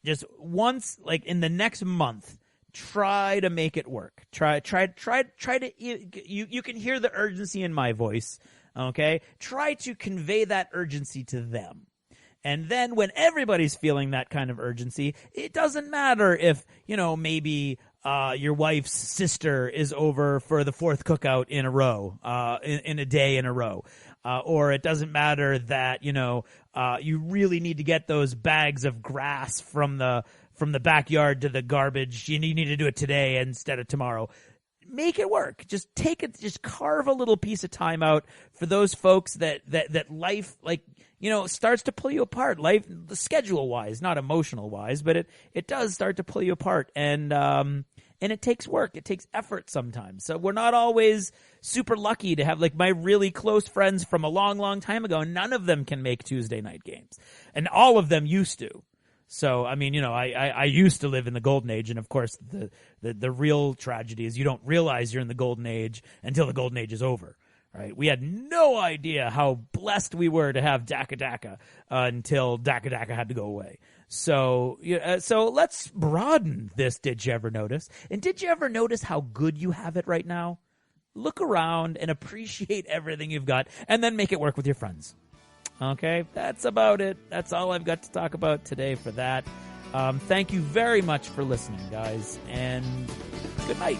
Just once, like in the next month, try to make it work. Try to, you can hear the urgency in my voice, okay? Try to convey that urgency to them. And then when everybody's feeling that kind of urgency, it doesn't matter if, maybe your wife's sister is over for the fourth cookout in a row, in a day in a row. Or it doesn't matter that, you really need to get those bags of grass from the backyard to the garbage. You need to do it today instead of tomorrow. Make it work. Just carve a little piece of time out for those folks that life, starts to pull you apart. Life, schedule wise, not emotional wise, but it does start to pull you apart. And it takes work. It takes effort sometimes. So we're not always super lucky to have like my really close friends from a long, long time ago. None of them can make Tuesday night games, and all of them used to. So, I mean, I used to live in the golden age, and of course the real tragedy is you don't realize you're in the golden age until the golden age is over, right? We had no idea how blessed we were to have Daka Daka until Daka Daka had to go away. So let's broaden this. Did you ever notice? And did you ever notice how good you have it right now? Look around and appreciate everything you've got, and then make it work with your friends. Okay, that's about it. That's all I've got to talk about today for that. Thank you very much for listening, guys, and good night.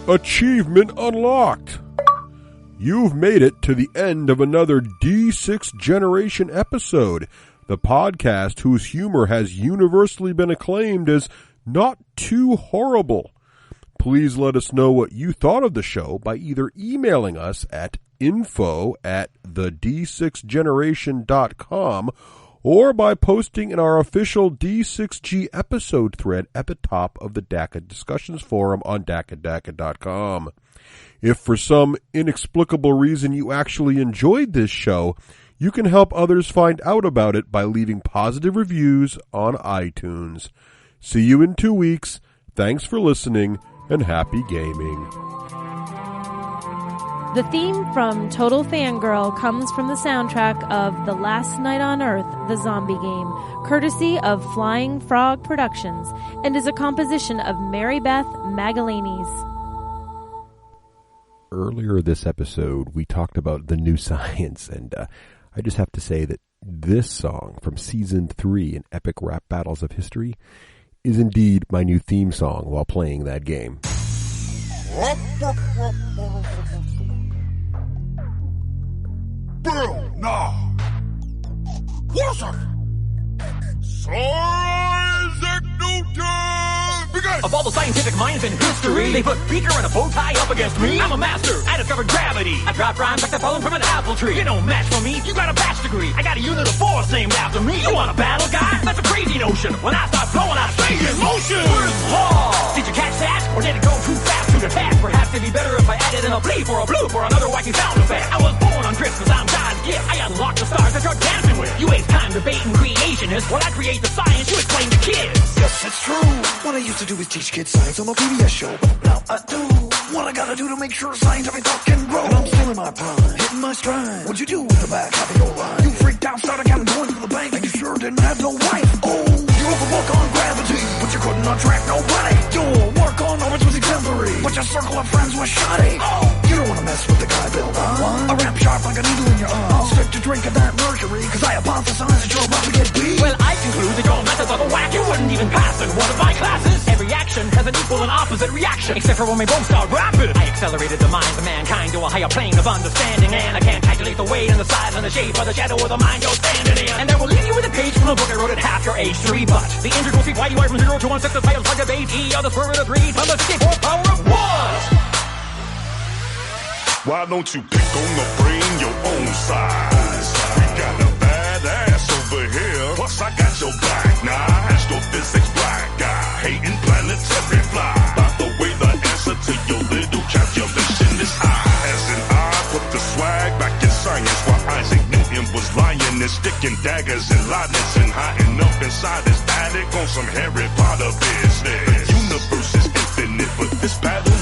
Achievement unlocked. You've made it to the end of another D6 Generation episode, the podcast whose humor has universally been acclaimed as not too horrible. Please let us know what you thought of the show by either emailing us at info@the d6generation.com or by posting in our official D6G episode thread at the top of the DACA discussions forum on dakadaka.com. If for some inexplicable reason you actually enjoyed this show, you can help others find out about it by leaving positive reviews on iTunes. See you in 2 weeks. Thanks for listening, and happy gaming. The theme from Total Fangirl comes from the soundtrack of The Last Night on Earth, the zombie game, courtesy of Flying Frog Productions, and is a composition of Mary Beth Magalanes. Earlier this episode, we talked about the new science, and I just have to say that this song from Season 3 in Epic Rap Battles of History is indeed my new theme song while playing that game. Bill, nah. What's up? Sir Isaac Newton! Because of all the scientific minds in history, they put Beaker and a bow tie up against me. I'm a master. I discovered gravity. I drop rhymes like they're falling from an apple tree. You don't match for me. You got a bachelor's degree. I got a unit of force named after me. You want a battle, guy? That's a crazy notion. When I start flowing, I stay in motion. Where's Paul? Did you catch that? Or did it go too fast to the task? Perhaps it'd be better if I added in a bleep or a bloop or another wacky sound effect. I was born on Christmas. I'm God's gift. I unlock the stars that you're dancing with. You waste time debating creationists. When I create the science, you explain to kids. Yes, it's true. What I used to do is teach kids science on my PBS show. But now I do what I gotta do to make sure scientific thought can grow. And I'm still in my prime, hitting my stride. What'd you do with the back half of your line? You freaked out, started counting, going to the bank, and you sure didn't have no wife. Oh, you wrote the book on gravity, but you couldn't attract nobody. Your work on orbits was exemplary, but your circle of friends was shoddy. Oh, you don't wanna mess with the guy built on a ramp sharp like a needle in your arm. I'll stick to drinking that mercury, cause I hypothesize that you're about to get beat. Well, I conclude that your methods are the whack. You wouldn't even pass in one of my classes. Every action has an equal and opposite reaction, except for when we both start rapping. I accelerated the minds of mankind to a higher plane of understanding, and I can't calculate the weight and the size and the shape of the shadow of the mind you're standing in. And I will leave you with a page from a book I wrote at half your age 3, but the integral seek YUI from 0 to 1/6 the titles like debate E are the square root of 3 times the 64 power of 1. why don't you pick on the brain your own size? We got a badass over here, plus I got your back. Nah, astrophysics black guy, hating planetary fly. By the way, the answer to your little calculation is I. As in I put the swag back in science, while Isaac Newton was lying and sticking daggers in Leibniz and hiding up inside his attic on some Harry Potter business. The universe is infinite, but this pattern